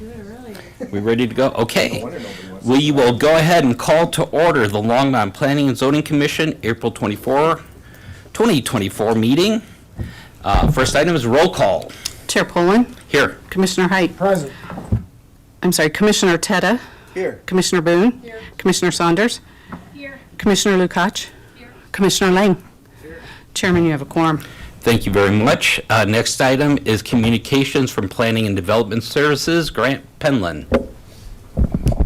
We ready to go? Okay. We will go ahead and call to order the Longmont Planning and Zoning Commission, April 24, 2024 meeting. First item is roll call. Chair Poland. Here. Commissioner Height. Present. I'm sorry, Commissioner Teta. Here. Commissioner Boone. Here. Commissioner Saunders. Here. Commissioner Lukacs. Here. Commissioner Lang. Chairman, you have a quorum. Thank you very much. Next item is communications from Planning and Development Services, Grant Penland.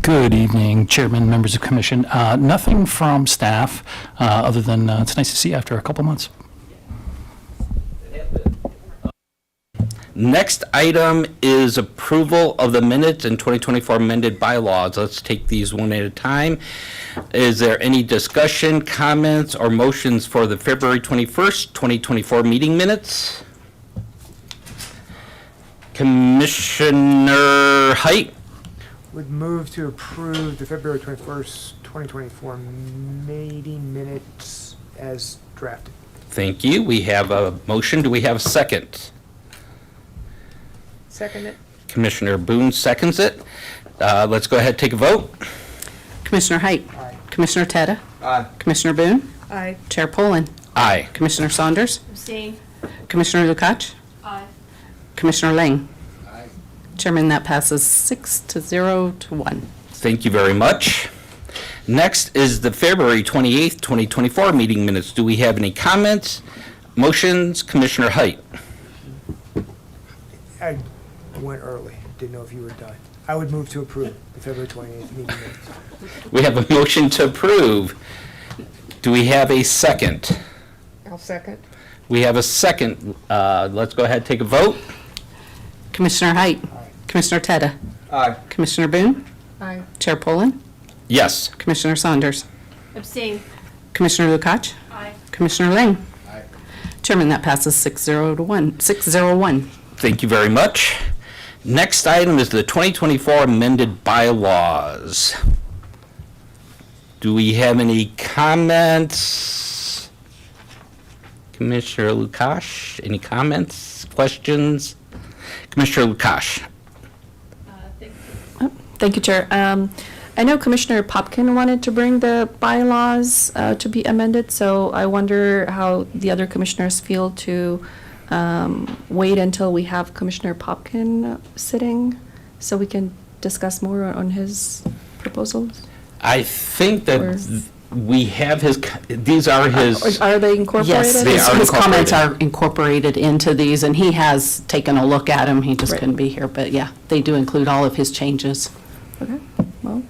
Good evening, Chairman, members of Commission. Nothing from staff other than it's nice to see you after a couple months. Next item is approval of the minutes and 2024 amended bylaws. Let's take these one at a time. Is there any discussion, comments, or motions for the February 21st, 2024 meeting minutes? Commissioner Height? Would move to approve the February 21st, 2024 meeting minutes as drafted. Thank you. We have a motion. Do we have a second? Second it. Commissioner Boone seconds it. Let's go ahead and take a vote. Commissioner Height. Aye. Commissioner Teta. Aye. Commissioner Boone. Aye. Chair Poland. Aye. Commissioner Saunders. Abstain. Commissioner Lukacs. Aye. Commissioner Lang. Aye. Chairman, that passes 6-0 to 1. Thank you very much. Next is the February 28th, 2024 meeting minutes. Do we have any comments, motions? Commissioner Height? I went early. Didn't know if you were done. I would move to approve the February 28th meeting minutes. We have a motion to approve. Do we have a second? I'll second. We have a second. Let's go ahead and take a vote. Commissioner Height. Aye. Commissioner Teta. Aye. Commissioner Boone. Aye. Chair Poland. Yes. Commissioner Saunders. Abstain. Commissioner Lukacs. Aye. Commissioner Lang. Aye. Chairman, that passes 6-0 to 1. 6-0-1. Thank you very much. Next item is the 2024 amended bylaws. Do we have any comments? Commissioner Lukacs, any comments, questions? Commissioner Lukacs. Thank you, Chair. I know Commissioner Popkin wanted to bring the bylaws to be amended, so I wonder how the other commissioners feel to wait until we have Commissioner Popkin sitting so we can discuss more on his proposals. I think that Or- we have his, these are his, Are they incorporated? Yes, They are his comments incorporated. are incorporated into these, and he has taken a look at them. He just Right. couldn't be here, but yeah, they do include all of his changes. Okay, well,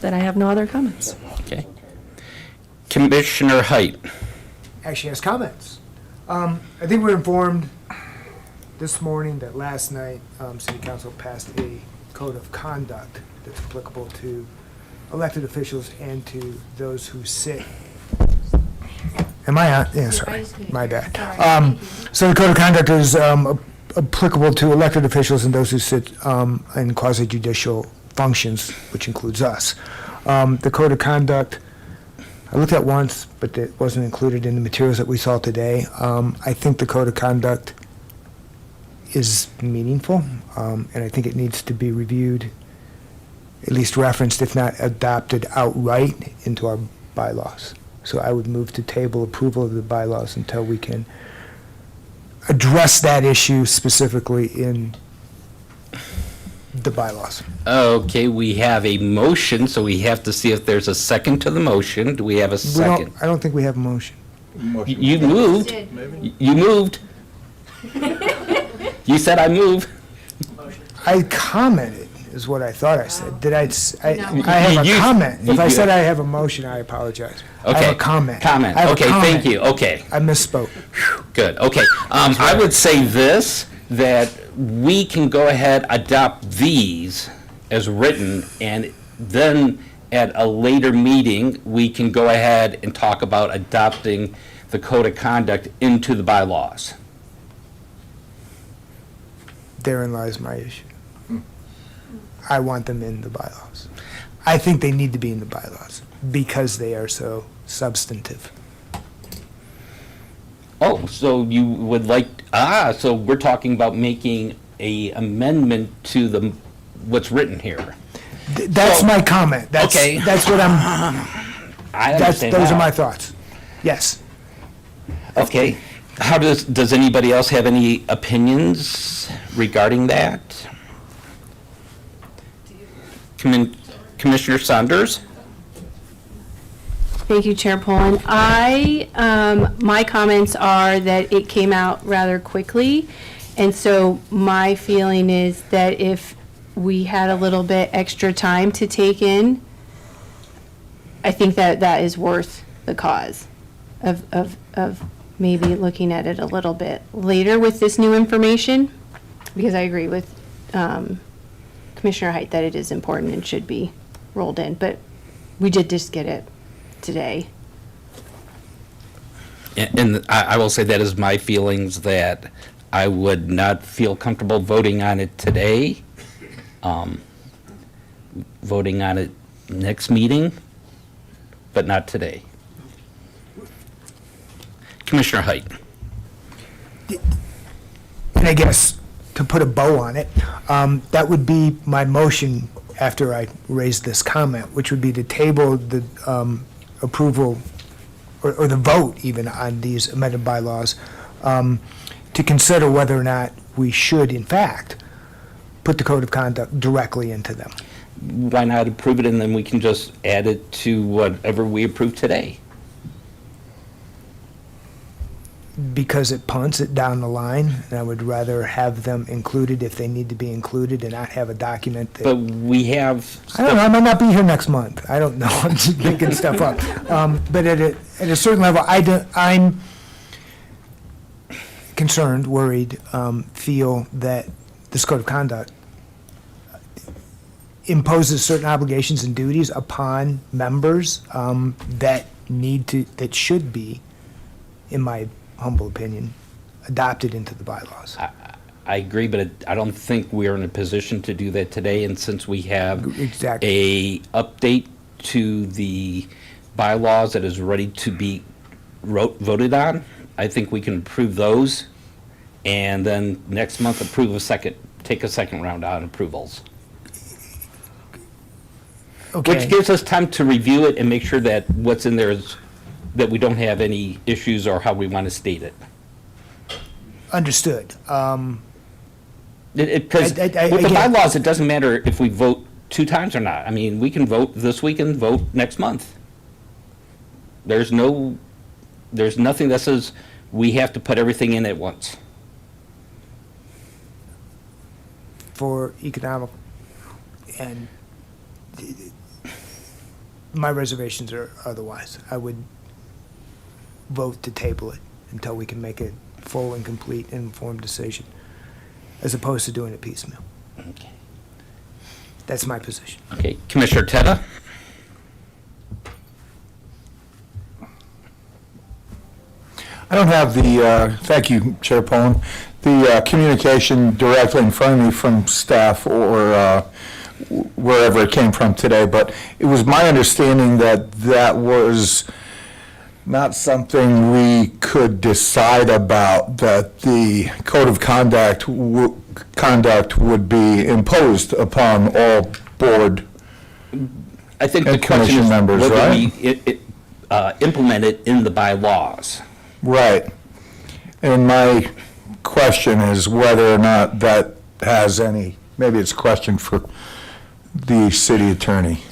then I have no other comments. okay. Commissioner Height. Actually has comments. I think we're informed this morning that last night, City Council passed a code of conduct that's applicable to elected officials and to those who sit. Am I on? Yeah, sorry, my bad. So the code of conduct is applicable to elected officials and those who sit in quasi-judicial functions, which includes us. The code of conduct, I looked at once, but it wasn't included in the materials that we saw today. I think the code of conduct is meaningful, and I think it needs to be reviewed, at least referenced, if not adopted outright into our bylaws. So I would move to table approval of the bylaws until we can address that issue specifically in the bylaws. Okay, we have a motion, so we have to see if there's a second to the motion. Do we have a second? I don't think we have a motion. You moved. You moved. You said I move. I commented, is what I thought I said. Did I have a You- comment. If I you- said I have a motion, I apologize. I Okay. have a comment. Comment. I have a Okay, thank comment. you. Okay, I misspoke. good. Okay. I would say this, that we can go ahead, adopt these as written, and then at a later meeting, we can go ahead and talk about adopting the code of conduct into the bylaws. Therein lies my issue. I want them in the bylaws. I think they need to be in the bylaws because they are so substantive. Oh, so you would like, so we're talking about making a amendment to the what's written here. That's So- my comment. That's, Okay. That's what I'm, I that's, understand those are now. my thoughts. Yes. Okay. How does anybody else have any opinions regarding that? Commissioner Saunders? Thank you, Chair Pollan. My comments are that it came out rather quickly, and so my feeling is that if we had a little bit extra time to take in, I think that that is worth the cause of maybe looking at it a little bit later with this new information, because I agree with Commissioner Height that it is important and should be rolled in, but we did just get it today. And I will say that is my feelings, that I would not feel comfortable voting on it today. Voting on it next meeting, but not today. Commissioner Height? And I guess to put a bow on it, that would be my motion after I raised this comment, which would be to table the approval or the vote even on these amended bylaws, to consider whether or not we should, in fact, put the code of conduct directly into them. Why not approve it, and then we can just add it to whatever we approve today? Because it punts it down the line, and I would rather have them included if they need to be included and not have a document that. But we have, I don't know, I might not be here next month. I don't know, I'm just making stuff up. But at a certain level, I'm concerned, worried, feel that this code of conduct imposes certain obligations and duties upon members that should be, in my humble opinion, adopted into the bylaws. I agree, but I don't think we're in a position to do that today, and since we have Exactly. a update to the bylaws that is ready to be voted on, I think we can approve those, and then next month take a second round on approvals. Okay. Which gives us time to review it and make sure that what's in there is, that we don't have any issues or how we want to state it. Understood. Because with the again- bylaws, it doesn't matter if we vote 2 times or not. I mean, we can vote this week and vote next month. There's nothing that says we have to put everything in at once. For economic, and my reservations are otherwise. I would vote to table it until we can make a full and complete and informed decision, as opposed to doing it piecemeal. Okay. That's my position. Okay, Commissioner Teta? I don't have thank you, Chair Pollan, the communication directly in front of me from staff or wherever it came from today, but it was my understanding that that was not something we could decide about, that the code of conduct would be imposed upon all board. I think the And question commission is members, whether right? we implement it in the bylaws. Right. And my question is whether or not that has any, maybe it's a question for the city attorney.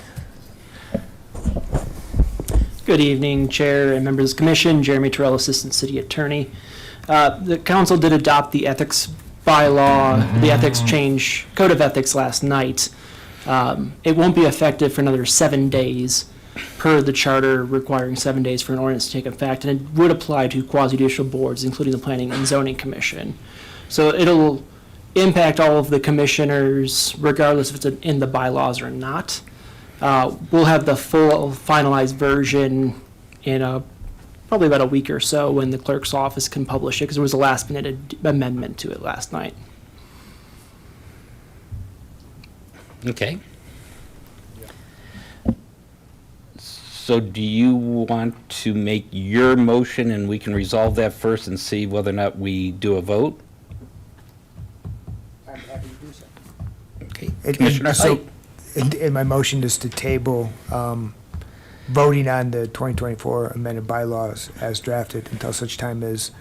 Good evening, Chair and members of the Commission. Jeremy Terrell, Assistant City Attorney. The council did adopt the ethics bylaw, the ethics change, code of ethics last night. It won't be effective for another 7 days per the charter requiring 7 days for an ordinance to take effect, and it would apply to quasi-judicial boards, including the Planning and Zoning Commission. So it'll impact all of the commissioners, regardless if it's in the bylaws or not. We'll have the full finalized version in probably about a week or so when the clerk's office can publish it, because there was a last-minute amendment to it last night. Okay. So do you want to make your motion and we can resolve that first and see whether or not we do a vote? I'm happy to do so. Okay. Commissioner so, Height. in my motion is to table voting on the 2024 amended bylaws as drafted until such time as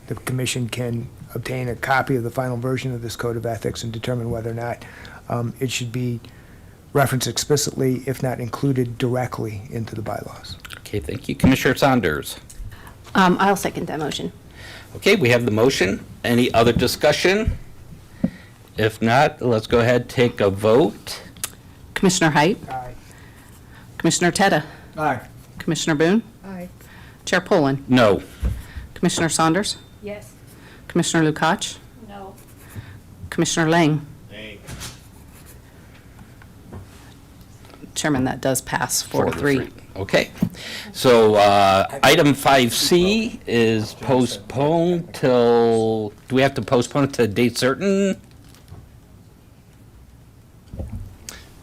the commission can obtain a copy of the final version of this code of ethics and determine whether or not it should be referenced explicitly, if not included directly into the bylaws. Okay, thank you. Commissioner Saunders. I'll second that motion. Okay, we have the motion. Any other discussion? If not, let's go ahead, take a vote. Commissioner Height, Aye. Commissioner Tetta, Aye. Commissioner Boone, Aye. Chair Poland, No. Commissioner Saunders, Yes. Commissioner Lukacs, No. Commissioner Lang. Chairman, that does pass 4-3. Okay. So item 5C is postponed till, do we have to postpone it to a date certain?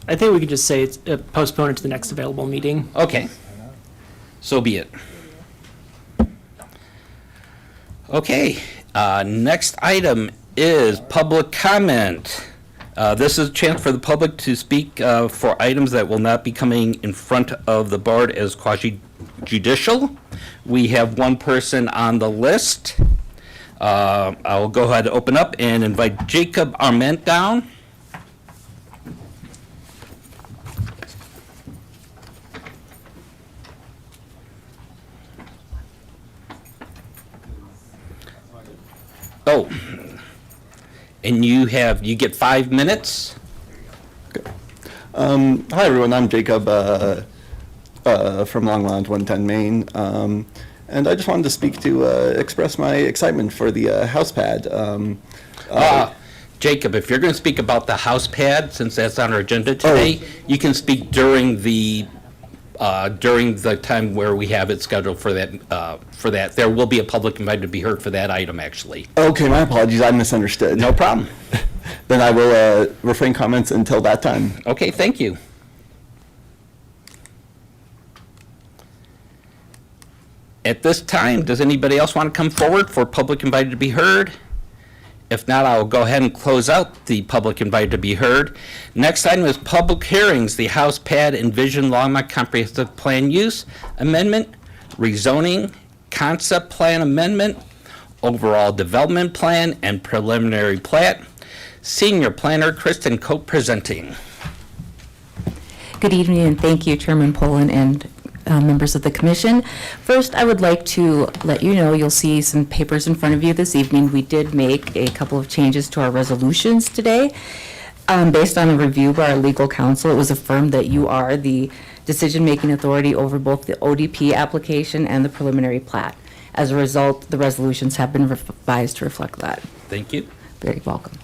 I think we could just say it's postpone it to the next available meeting. Okay. So be it. Okay, next item is public comment. This is a chance for the public to speak for items that will not be coming in front of the board as quasi-judicial. We have one person on the list. I'll go ahead and open up and invite Jacob Arment down. Oh, and you get 5 minutes? Hi, everyone. I'm Jacob from Long Island, 110 Main. And I just wanted to speak to express my excitement for the house pad. Jacob, if you're going to speak about the house pad, since that's on our agenda today, you can speak during the time where we have it scheduled for that. There will be a public invited to be heard for that item, actually. Okay, my apologies. I misunderstood. No problem. Then I will refrain comments until that time. Okay, thank you. At this time, does anybody else want to come forward for public invited to be heard? If not, I will go ahead and close out the public invited to be heard. Next item is public hearings, the House Pad Envision Longmont Comprehensive Plan Use Amendment, rezoning, concept plan amendment, overall development plan, and preliminary plat. Senior Planner Kristen Cope presenting. Good evening, and thank you, Chairman Poland and members of the commission. First, I would like to let you know, you'll see some papers in front of you this evening. We did make a couple of changes to our resolutions today. Based on a review by our legal counsel, it was affirmed that you are the decision-making authority over both the ODP application and the preliminary plat. As a result, the resolutions have been revised to reflect that. Thank you. Very welcome.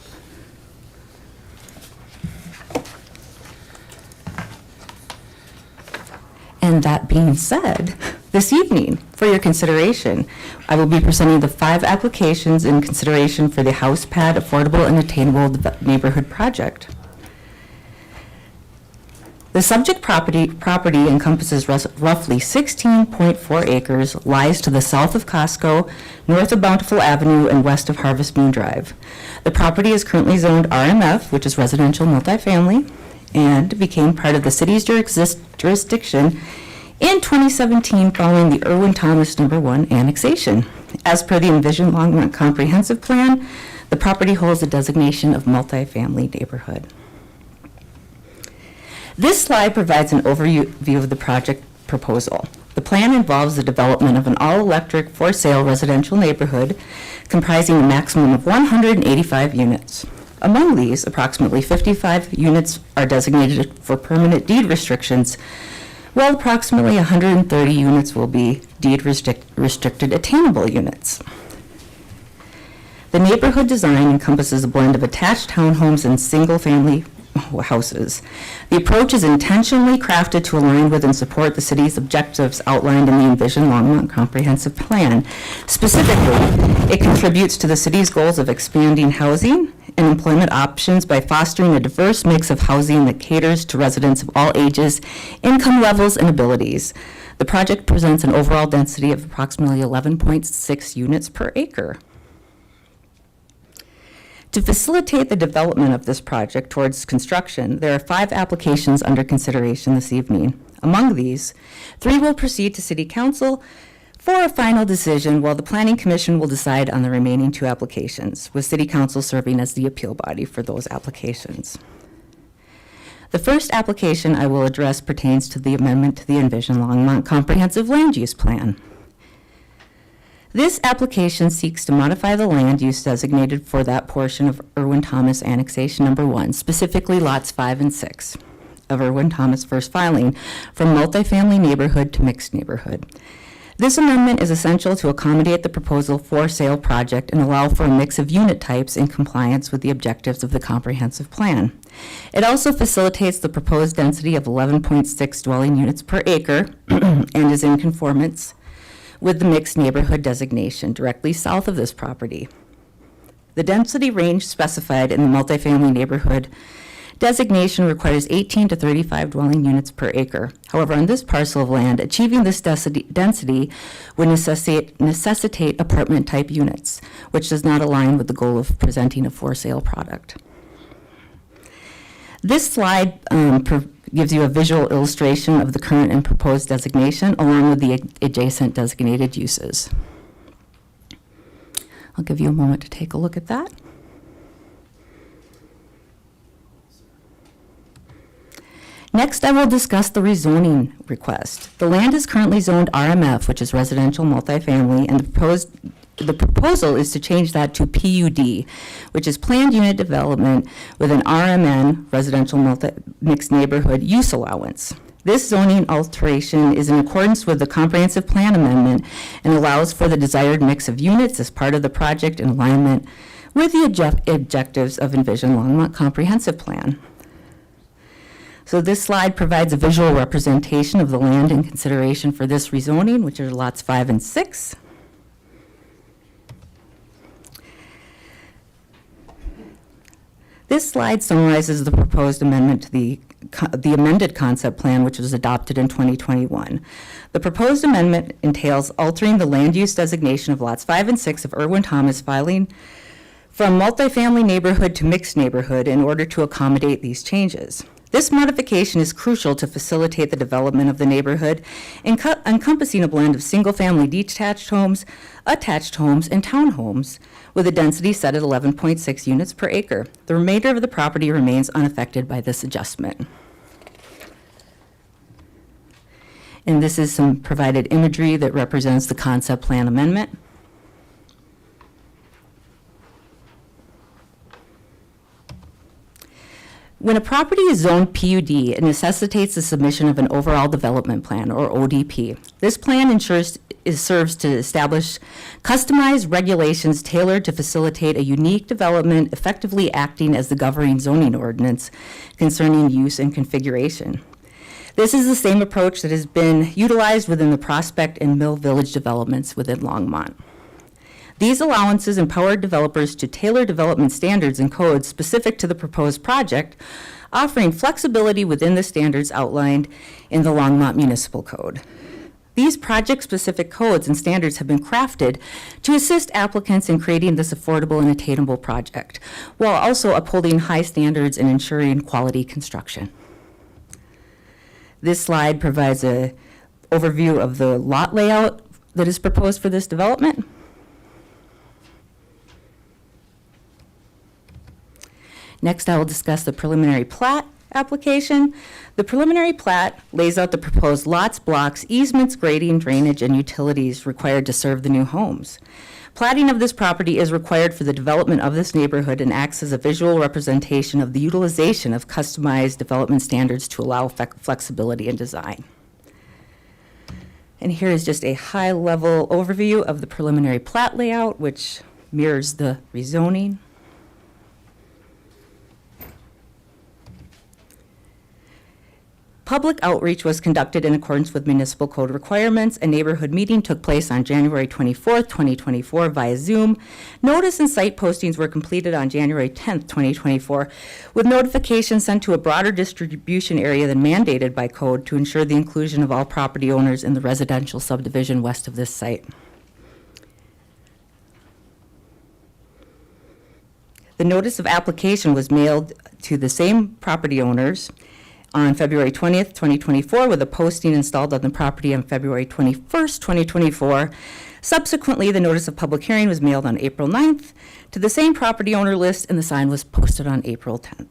And that being said, this evening, for your consideration, I will be presenting the 5 applications in consideration for the House Pad Affordable and Attainable Neighborhood Project. The subject property encompasses roughly 16.4 acres, lies to the south of Costco, north of Bountiful Avenue, and west of Harvest Moon Drive. The property is currently zoned RMF, which is residential multifamily, and became part of the city's jurisdiction in 2017 following the Irwin Thomas No. 1 annexation. As per the Envision Longmont Comprehensive Plan, the property holds a designation of multifamily neighborhood. This slide provides an overview of the project proposal. The plan involves the development of an all-electric for-sale residential neighborhood comprising a maximum of 185 units. Among these, approximately 55 units are designated for permanent deed restrictions, while approximately 130 units will be deed restricted attainable units. The neighborhood design encompasses a blend of attached townhomes and single-family houses. The approach is intentionally crafted to align with and support the city's objectives outlined in the Envision Longmont Comprehensive Plan. Specifically, it contributes to the city's goals of expanding housing and employment options by fostering a diverse mix of housing that caters to residents of all ages, income levels, and abilities. The project presents an overall density of approximately 11.6 units per acre. To facilitate the development of this project towards construction, there are 5 applications under consideration this evening. Among these, 3 will proceed to City Council for a final decision, while the Planning Commission will decide on the remaining 2 applications, with City Council serving as the appeal body for those applications. The first application I will address pertains to the amendment to the Envision Longmont Comprehensive Land Use Plan. This application seeks to modify the land use designated for that portion of Irwin Thomas Annexation Number 1, specifically lots 5 and 6 of Irwin Thomas first filing, from multifamily neighborhood to mixed neighborhood. This amendment is essential to accommodate the proposal for sale project and allow for a mix of unit types in compliance with the objectives of the comprehensive plan. It also facilitates the proposed density of 11.6 dwelling units per acre and is in conformance with the mixed neighborhood designation directly south of this property. The density range specified in the multifamily neighborhood designation requires 18 to 35 dwelling units per acre. However, on this parcel of land, achieving this density would necessitate apartment-type units, which does not align with the goal of presenting a for-sale product. This slide gives you a visual illustration of the current and proposed designation, along with the adjacent designated uses. I'll give you a moment to take a look at that. Next, I will discuss the rezoning request. The land is currently zoned RMF, which is residential multifamily, and the proposal is to change that to PUD, which is planned unit development with an RMN, residential mixed neighborhood use allowance. This zoning alteration is in accordance with the comprehensive plan amendment and allows for the desired mix of units as part of the project in alignment with the objectives of Envision Longmont Comprehensive Plan. So this slide provides a visual representation of the land in consideration for this rezoning, which are lots 5 and 6. This slide summarizes the proposed amendment to the amended concept plan, which was adopted in 2021. The proposed amendment entails altering the land use designation of lots 5 and 6 of Irwin Thomas filing from multifamily neighborhood to mixed neighborhood in order to accommodate these changes. This modification is crucial to facilitate the development of the neighborhood, encompassing a blend of single-family detached homes, attached homes, and townhomes, with a density set at 11.6 units per acre. The remainder of the property remains unaffected by this adjustment. And this is some provided imagery that represents the concept plan amendment. When a property is zoned PUD, it necessitates the submission of an overall development plan, or ODP. This plan serves to establish customized regulations tailored to facilitate a unique development, effectively acting as the governing zoning ordinance concerning use and configuration. This is the same approach that has been utilized within the Prospect and Mill Village developments within Longmont. These allowances empower developers to tailor development standards and codes specific to the proposed project, offering flexibility within the standards outlined in the Longmont Municipal Code. These project-specific codes and standards have been crafted to assist applicants in creating this affordable and attainable project, while also upholding high standards and ensuring quality construction. This slide provides an overview of the lot layout that is proposed for this development. Next, I will discuss the preliminary plat application. The preliminary plat lays out the proposed lots, blocks, easements, grading, drainage, and utilities required to serve the new homes. Platting of this property is required for the development of this neighborhood and acts as a visual representation of the utilization of customized development standards to allow flexibility in design. And here is just a high-level overview of the preliminary plat layout, which mirrors the rezoning. Public outreach was conducted in accordance with municipal code requirements. A neighborhood meeting took place on January 24th, 2024 via Zoom. Notice and site postings were completed on January 10th, 2024, with notifications sent to a broader distribution area than mandated by code to ensure the inclusion of all property owners in the residential subdivision west of this site. The notice of application was mailed to the same property owners on February 20th, 2024, with a posting installed on the property on February 21st, 2024. Subsequently, the notice of public hearing was mailed on April 9th to the same property owner list, and the sign was posted on April 10th.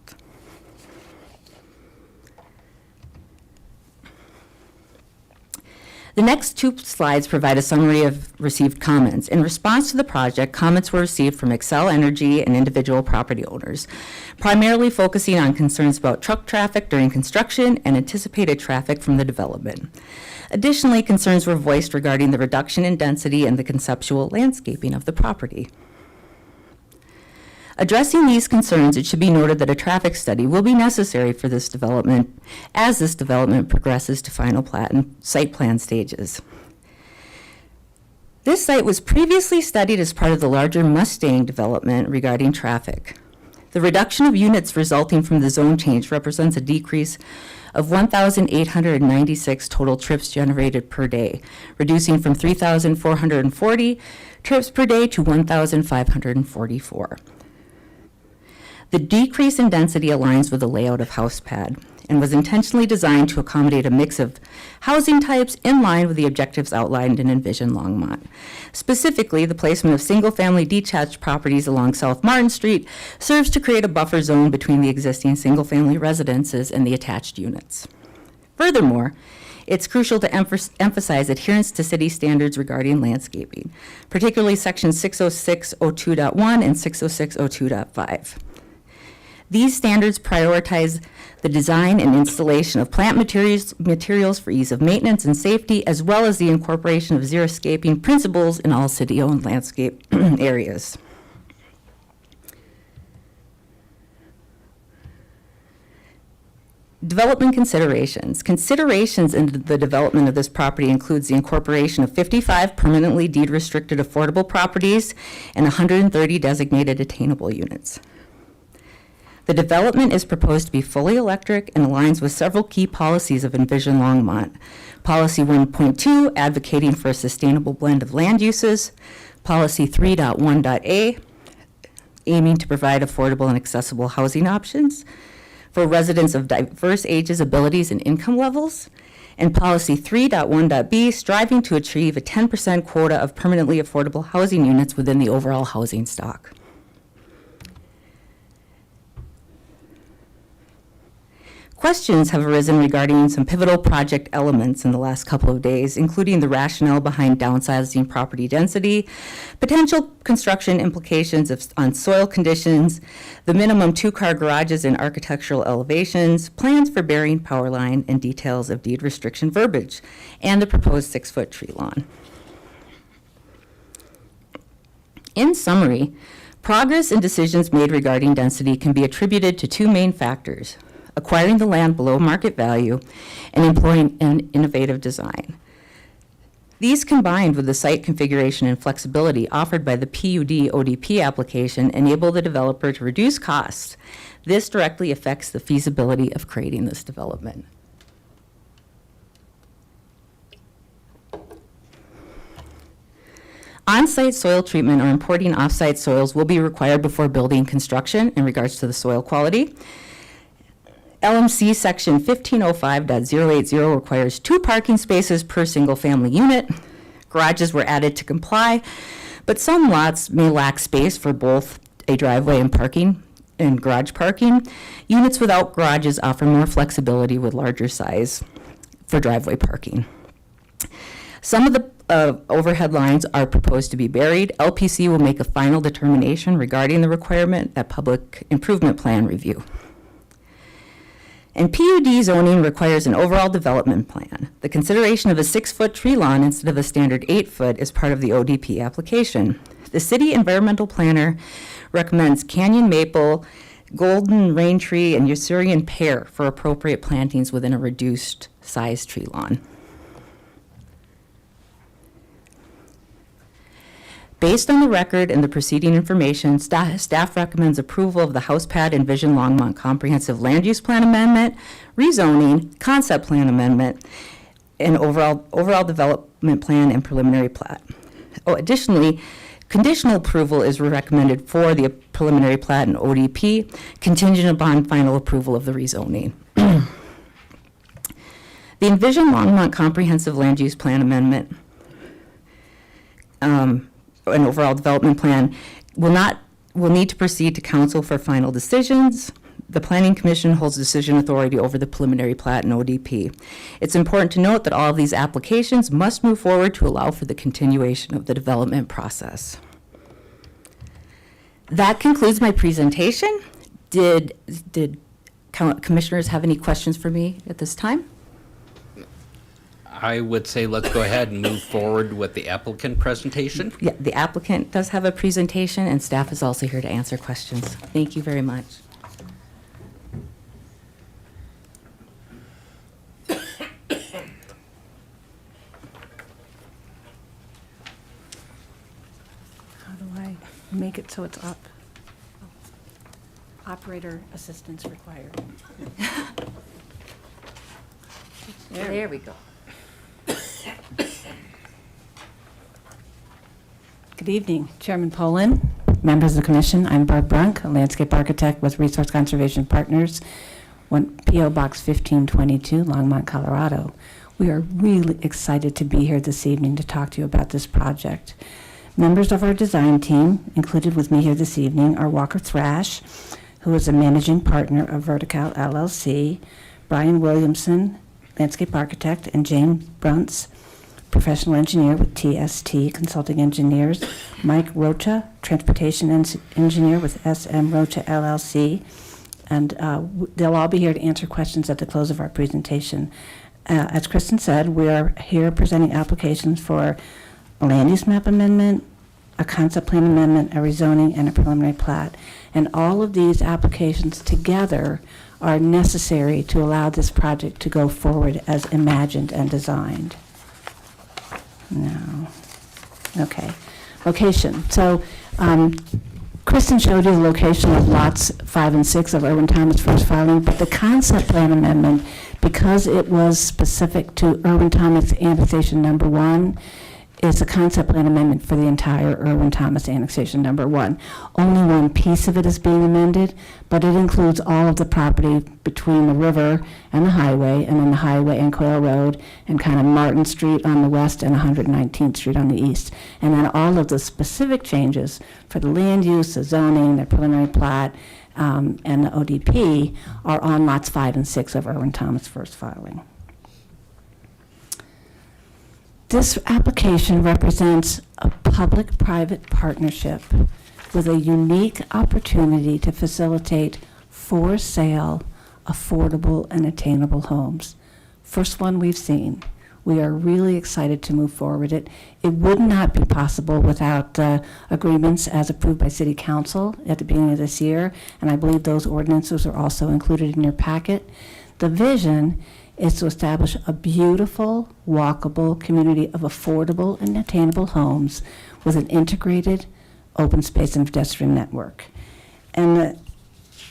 The next two slides provide a summary of received comments. In response to the project, comments were received from Xcel Energy and individual property owners, primarily focusing on concerns about truck traffic during construction and anticipated traffic from the development. Additionally, concerns were voiced regarding the reduction in density and the conceptual landscaping of the property. Addressing these concerns, it should be noted that a traffic study will be necessary for this development as this development progresses to final plat and site plan stages. This site was previously studied as part of the larger Mustang development regarding traffic. The reduction of units resulting from the zone change represents a decrease of 1,896 total trips generated per day, reducing from 3,440 trips per day to 1,544. The decrease in density aligns with the layout of house pad and was intentionally designed to accommodate a mix of housing types in line with the objectives outlined in Envision Longmont. Specifically, the placement of single-family detached properties along South Martin Street serves to create a buffer zone between the existing single-family residences and the attached units. Furthermore, it's crucial to emphasize adherence to city standards regarding landscaping, particularly Section 60602.1 and 60602.5. These standards prioritize the design and installation of plant materials for ease of maintenance and safety, as well as the incorporation of xeriscaping principles in all city-owned landscape areas. Development considerations. Considerations in the development of this property includes the incorporation of 55 permanently deed-restricted affordable properties and 130 designated attainable units. The development is proposed to be fully electric and aligns with several key policies of Envision Longmont. Policy 1.2, advocating for a sustainable blend of land uses. Policy 3.1.a, aiming to provide affordable and accessible housing options for residents of diverse ages, abilities, and income levels. And Policy 3.1.b, striving to achieve a 10% quota of permanently affordable housing units within the overall housing stock. Questions have arisen regarding some pivotal project elements in the last couple of days, including the rationale behind downsizing property density, potential construction implications on soil conditions, the minimum two-car garages and architectural elevations, plans for burying power line, and details of deed restriction verbiage, and the proposed 6-foot tree lawn. In summary, progress and decisions made regarding density can be attributed to two main factors: acquiring the land below market value, and employing an innovative design. These, combined with the site configuration and flexibility offered by the PUD ODP application, enable the developer to reduce costs. This directly affects the feasibility of creating this development. On-site soil treatment or importing off-site soils will be required before building construction in regards to the soil quality. LMC Section 1505.080 requires 2 parking spaces per single-family unit. Garages were added to comply, but some lots may lack space for both a driveway and parking and garage parking. Units without garages offer more flexibility with larger size for driveway parking. Some of the overhead lines are proposed to be buried. LPC will make a final determination regarding the requirement at public improvement plan review. And PUD zoning requires an overall development plan. The consideration of a 6-foot tree lawn instead of a standard 8-foot is part of the ODP application. The city environmental planner recommends canyon maple, golden rain tree, and Usurian pear for appropriate plantings within a reduced size tree lawn. Based on the record and the preceding information, staff recommends approval of the house pad Envision Longmont Comprehensive Land Use Plan Amendment, rezoning, concept plan amendment, and overall development plan and preliminary plat. Additionally, Conditional approval is recommended for the preliminary plat and ODP, contingent upon final approval of the rezoning. The Envision Longmont Comprehensive Land Use Plan Amendment, an overall development plan, will need to proceed to council for final decisions. The Planning Commission holds decision authority over the preliminary plat and ODP. It's important to note that all of these applications must move forward to allow for the continuation of the development process. That concludes my presentation. Did commissioners have any questions for me at this time? I would say let's go ahead and move forward with the applicant presentation. Yeah, the applicant does have a presentation, and staff is also here to answer questions. Thank you very much. How do I make it so it's up? Operator assistance required. There we go. Good evening, Chairman Poland, members of the commission. I'm Barb Brunk, a landscape architect with Resource Conservation Partners, P.O. Box 1522, Longmont, Colorado. We are really excited to be here this evening to talk to you about this project. Members of our design team, included with me here this evening, are Walker Thrash, who is a managing partner of Vertical LLC, Brian Williamson, landscape architect, and James Bruntz, professional engineer with TST Consulting Engineers, Mike Rocha, transportation engineer with SM Rocha LLC, and they'll all be here to answer questions at the close of our presentation. As Kristen said, we are here presenting applications for a land use map amendment, a concept plan amendment, a rezoning, and a preliminary plat. And all of these applications together are necessary to allow this project to go forward as imagined and designed. No. Okay. Location. So Kristen showed you the location of lots 5 and 6 of Irwin Thomas first filing, but the concept plan amendment, because it was specific to Irwin Thomas annexation number 1, is a concept plan amendment for the entire Irwin Thomas annexation number 1. Only one piece of it is being amended, but it includes all of the property between the river and the highway, and then the highway and Quail Road, and kind of Martin Street on the west and 119th Street on the east. And then all of the specific changes for the land use, the zoning, the preliminary plat, and the ODP are on lots 5 and 6 of Irwin Thomas first filing. This application represents a public-private partnership with a unique opportunity to facilitate for sale, affordable, and attainable homes. First one we've seen. We are really excited to move forward. It would not be possible without agreements as approved by City Council at the beginning of this year, and I believe those ordinances are also included in your packet. The vision is to establish a beautiful, walkable community of affordable and attainable homes with an integrated open space and pedestrian network. And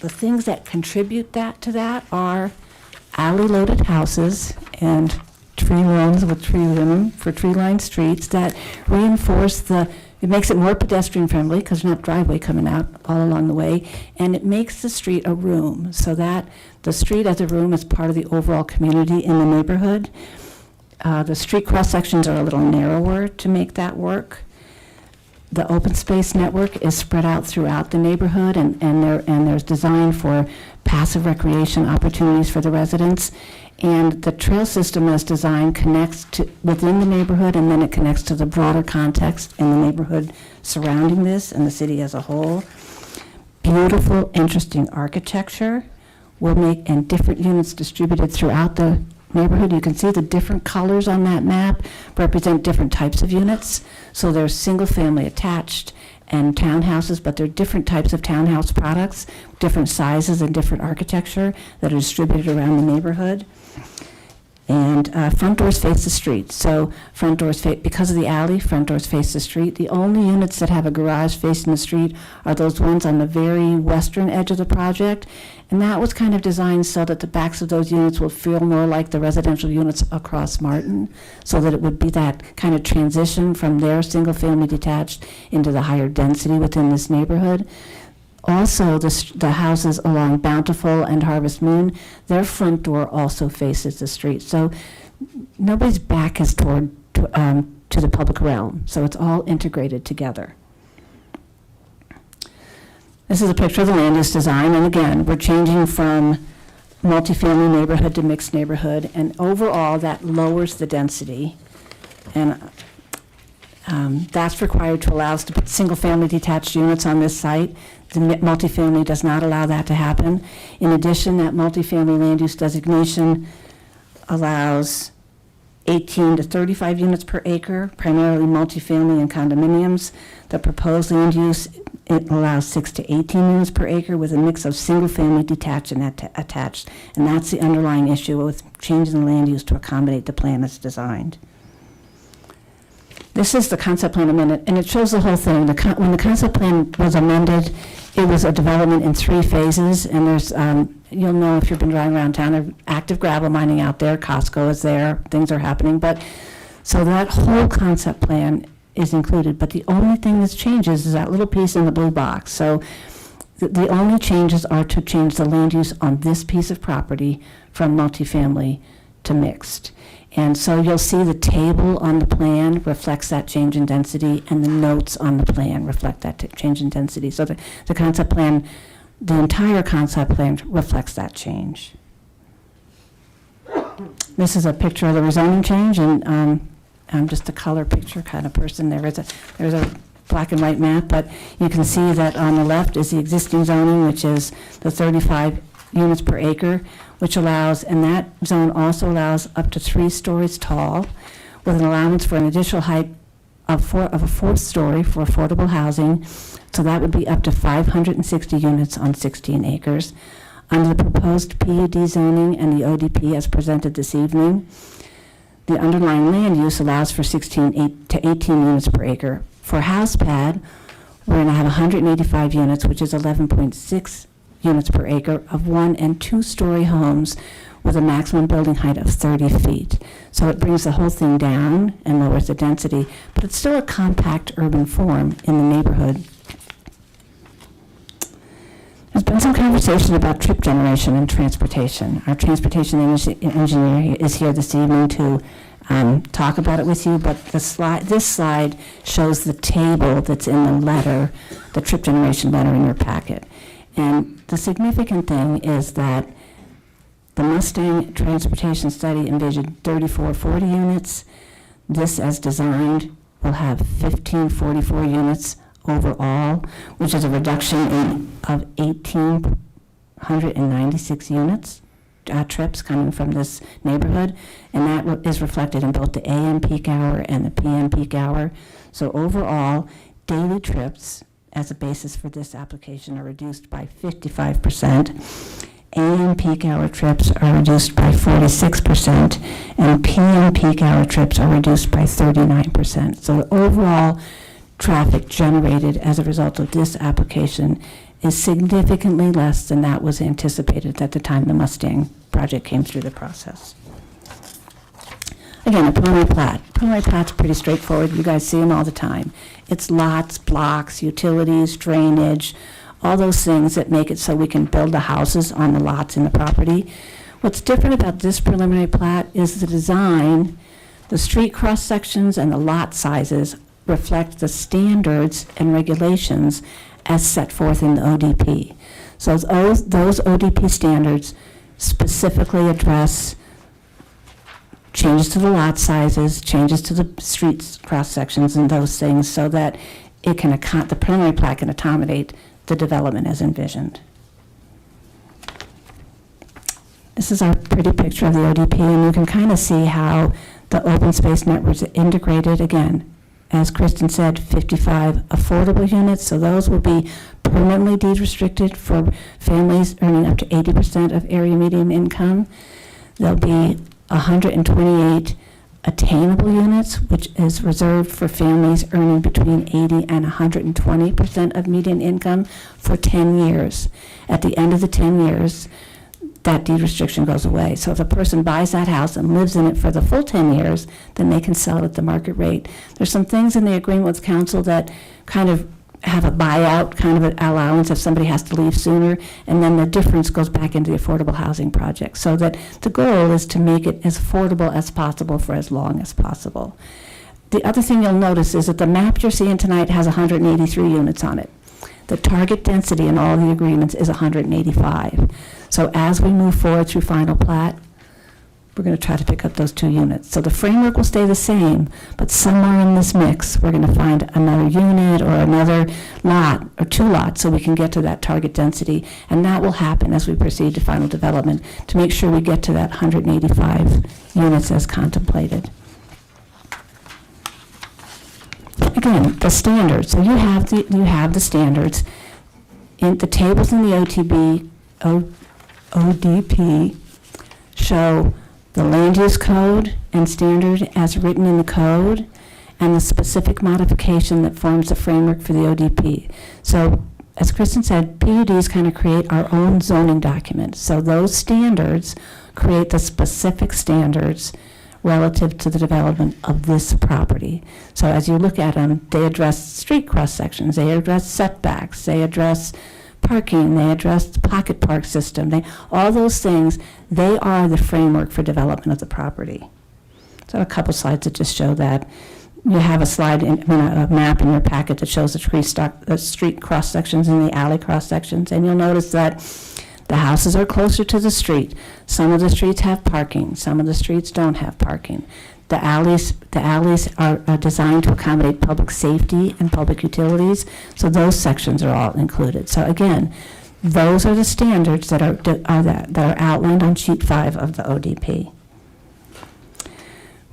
the things that contribute to that are alley-loaded houses and tree lawns with tree limb for tree-lined streets that reinforce it makes it more pedestrian friendly because there's not driveway coming out all along the way, and it makes the street a room so that the street as a room is part of the overall community in the neighborhood. The street cross sections are a little narrower to make that work. The open space network is spread out throughout the neighborhood, and there's design for passive recreation opportunities for the residents. And the trail system as designed connects to within the neighborhood, and then it connects to the broader context in the neighborhood surrounding this and the city as a whole. Beautiful, interesting architecture will make, and different units distributed throughout the neighborhood. You can see the different colors on that map represent different types of units. So there's single-family attached and townhouses, but there are different types of townhouse products, different sizes and different architecture that are distributed around the neighborhood. And front doors face the street. So front doors, because of the alley, front doors face the street. The only units that have a garage facing the street are those ones on the very western edge of the project. And that was kind of designed so that the backs of those units will feel more like the residential units across Martin, so that it would be that kind of transition from their single-family detached into the higher density within this neighborhood. Also, the houses along Bountiful and Harvest Moon, their front door also faces the street. So nobody's back is toward to the public realm. So it's all integrated together. This is a picture of the land use design. And again, we're changing from multifamily neighborhood to mixed neighborhood. And overall, that lowers the density. And that's required to allow us to put single-family detached units on this site. The multifamily does not allow that to happen. In addition, that multifamily land use designation allows 18 to 35 units per acre, primarily multifamily and condominiums. The proposed land use, it allows 6 to 18 units per acre with a mix of single-family detached and attached. And that's the underlying issue with changing the land use to accommodate the plan that's designed. This is the concept plan amendment, and it shows the whole thing. When the concept plan was amended, it was a development in 3 phases, and there's, you'll know if you've been driving around town, there's active gravel mining out there, Costco is there, things are happening, but, so that whole concept plan is included, but the only thing that changes is that little piece in the blue box. So the only changes are to change the land use on this piece of property from multifamily to mixed. And so you'll see the table on the plan reflects that change in density, and the notes on the plan reflect that change in density. So the concept plan, the entire concept plan reflects that change. This is a picture of the rezoning change, and I'm just a color picture kind of person. There's a black and white map, but you can see that on the left is the existing zoning, which is the 35 units per acre, which allows, and that zone also allows up to 3 stories tall, with an allowance for an additional height of a 4th story for affordable housing. So that would be up to 560 units on 16 acres. Under the proposed PUD zoning and the ODP as presented this evening, the underlying land use allows for 16 to 18 units per acre. For house pad, we're going to have 185 units, which is 11.6 units per acre of 1 and 2 story homes with a maximum building height of 30 feet. So it brings the whole thing down and lowers the density, but it's still a compact urban form in the neighborhood. There's been some conversation about trip generation and transportation. Our transportation engineer is here this evening to talk about it with you, but this slide shows the table that's in the letter, the trip generation letter in your packet. And the significant thing is that the Mustang Transportation Study envisioned 3440 units. This, as designed, will have 1544 units overall, which is a reduction of 1,896 units, trips coming from this neighborhood. And that is reflected in both the AM peak hour and the PM peak hour. So overall, daily trips as a basis for this application are reduced by 55%. AM peak hour trips are reduced by 46%, and PM peak hour trips are reduced by 39%. So the overall traffic generated as a result of this application is significantly less than that was anticipated at the time the Mustang project came through the process. Again, a preliminary plat. Preliminary plat's pretty straightforward. You guys see them all the time. It's lots, blocks, utilities, drainage, all those things that make it so we can build the houses on the lots in the property. What's different about this preliminary plat is the design, the street cross sections and the lot sizes reflect the standards and regulations as set forth in the ODP. So those ODP standards specifically address changes to the lot sizes, changes to the street cross sections and those things, so that it can the preliminary plat can accommodate the development as envisioned. This is our pretty picture of the ODP, and you can kind of see how the open space networks are integrated. Again, as Kristen said, 55 affordable units, so those will be permanently deed restricted for families earning up to 80% of area median income. There'll be 128 attainable units, which is reserved for families earning between 80 and 120% of median income for 10 years. At the end of the 10 years, that deed restriction goes away. So if a person buys that house and lives in it for the full 10 years, then they can sell it at the market rate. There's some things in the agreement with council that kind of have a buyout kind of an allowance if somebody has to leave sooner, and then the difference goes back into the affordable housing project. So that the goal is to make it as affordable as possible for as long as possible. The other thing you'll notice is that the map you're seeing tonight has 183 units on it. The target density in all the agreements is 185. So as we move forward through final plat, we're going to try to pick up those 2 units. So the framework will stay the same, but somewhere in this mix, we're going to find another unit or another lot or 2 lots so we can get to that target density. And that will happen as we proceed to final development to make sure we get to that 185 units as contemplated. Again, the standards. So you have the standards. In the tables in the ODP show the land use code and standard as written in the code, and the specific modification that forms the framework for the ODP. So, as Kristen said, PUDs kind of create our own zoning document. So those standards create the specific standards relative to the development of this property. So as you look at them, they address street cross sections, they address setbacks, they address parking, they address the pocket park system, all those things, they are the framework for development of the property. So a couple slides that just show that. You have a map in your packet that shows the street cross sections and the alley cross sections, and you'll notice that the houses are closer to the street. Some of the streets have parking, some of the streets don't have parking. The alleys are designed to accommodate public safety and public utilities, so those sections are all included. So again, those are the standards that are outlined on sheet 5 of the ODP.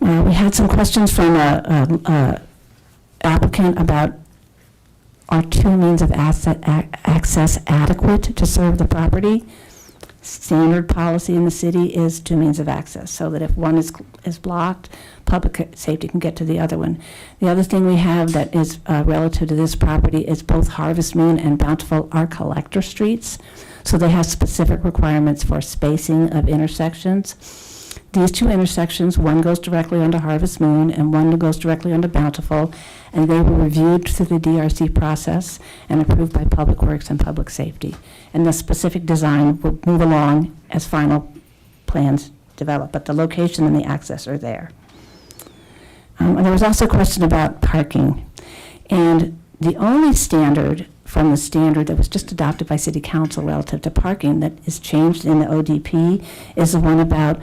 We had some questions from a applicant about are 2 means of access adequate to serve the property? Standard policy in the city is 2 means of access, so that if one is blocked, public safety can get to the other one. The other thing we have that is relative to this property is both Harvest Moon and Bountiful are collector streets, so they have specific requirements for spacing of intersections. These 2 intersections, one goes directly onto Harvest Moon and one goes directly onto Bountiful, and they were reviewed through the DRC process and approved by Public Works and Public Safety. And the specific design will move along as final plans develop, but the location and the access are there. And there was also a question about parking. And the only standard from the standard that was just adopted by City Council relative to parking that is changed in the ODP is the one about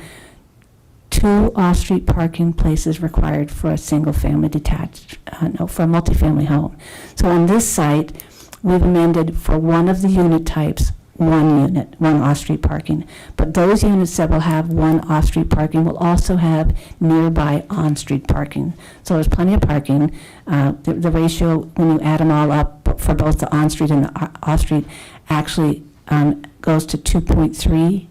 2 off-street parking places required for a single-family for a multifamily home. So on this site, we've amended for one of the unit types, 1 off-street parking. But those units that will have 1 off-street parking will also have nearby on-street parking. So there's plenty of parking. The ratio, when you add them all up for both the on-street and the off-street, actually goes to 2.3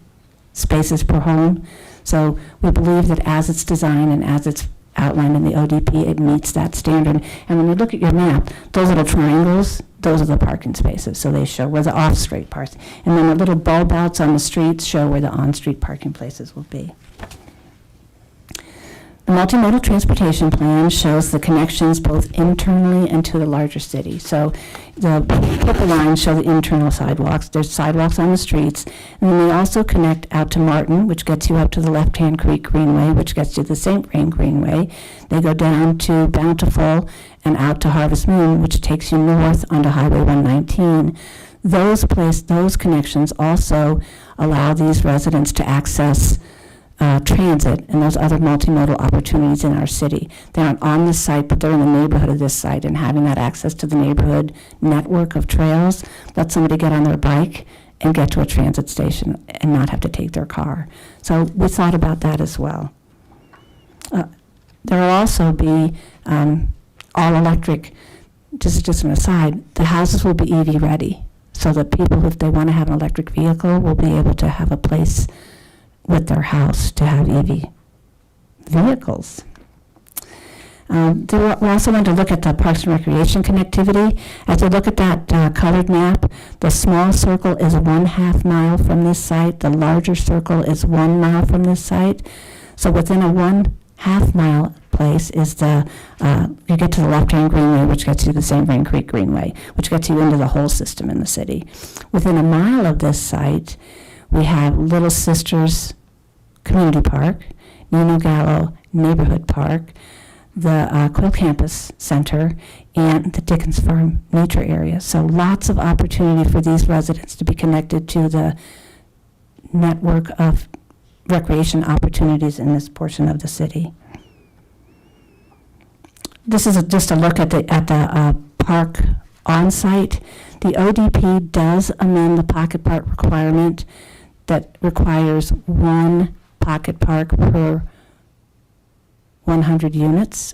spaces per home. So we believe that as it's designed and as it's outlined in the ODP, it meets that standard. And when you look at your map, those little triangles, those are the parking spaces. So they show where the off-street parts. And then the little bulb outs on the streets show where the on-street parking places will be. The multimodal transportation plan shows the connections both internally and to the larger city. So the purple lines show the internal sidewalks. There's sidewalks on the streets. And then they also connect out to Martin, which gets you up to the Left-Hand Creek Greenway, which gets you to the St. Vrain Greenway. They go down to Bountiful and out to Harvest Moon, which takes you north onto Highway 119. Those connections also allow these residents to access transit and those other multimodal opportunities in our city. They aren't on this site, but they're in the neighborhood of this site, and having that access to the neighborhood network of trails lets somebody get on their bike and get to a transit station and not have to take their car. So we thought about that as well. There will also be all electric, just an aside, the houses will be EV ready, so that people, if they want to have an electric vehicle, will be able to have a place with their house to have EV vehicles. We also want to look at the Parks and Recreation connectivity. As you look at that colored map, the small circle is 1/2 mile from this site. The larger circle is 1 mile from this site. So within a 1/2 mile place is you get to the left-hand greenway, which gets you to the St. Vrain Creek Greenway, which gets you into the whole system in the city. Within a mile of this site, we have Little Sisters Community Park, Nino Gallo Neighborhood Park, the Quill Campus Center, and the Dickens Farm Nature Area. So lots of opportunity for these residents to be connected to the network of recreation opportunities in this portion of the city. This is just a look at the park on-site. The ODP does amend the pocket park requirement that requires 1 pocket park per 100 units,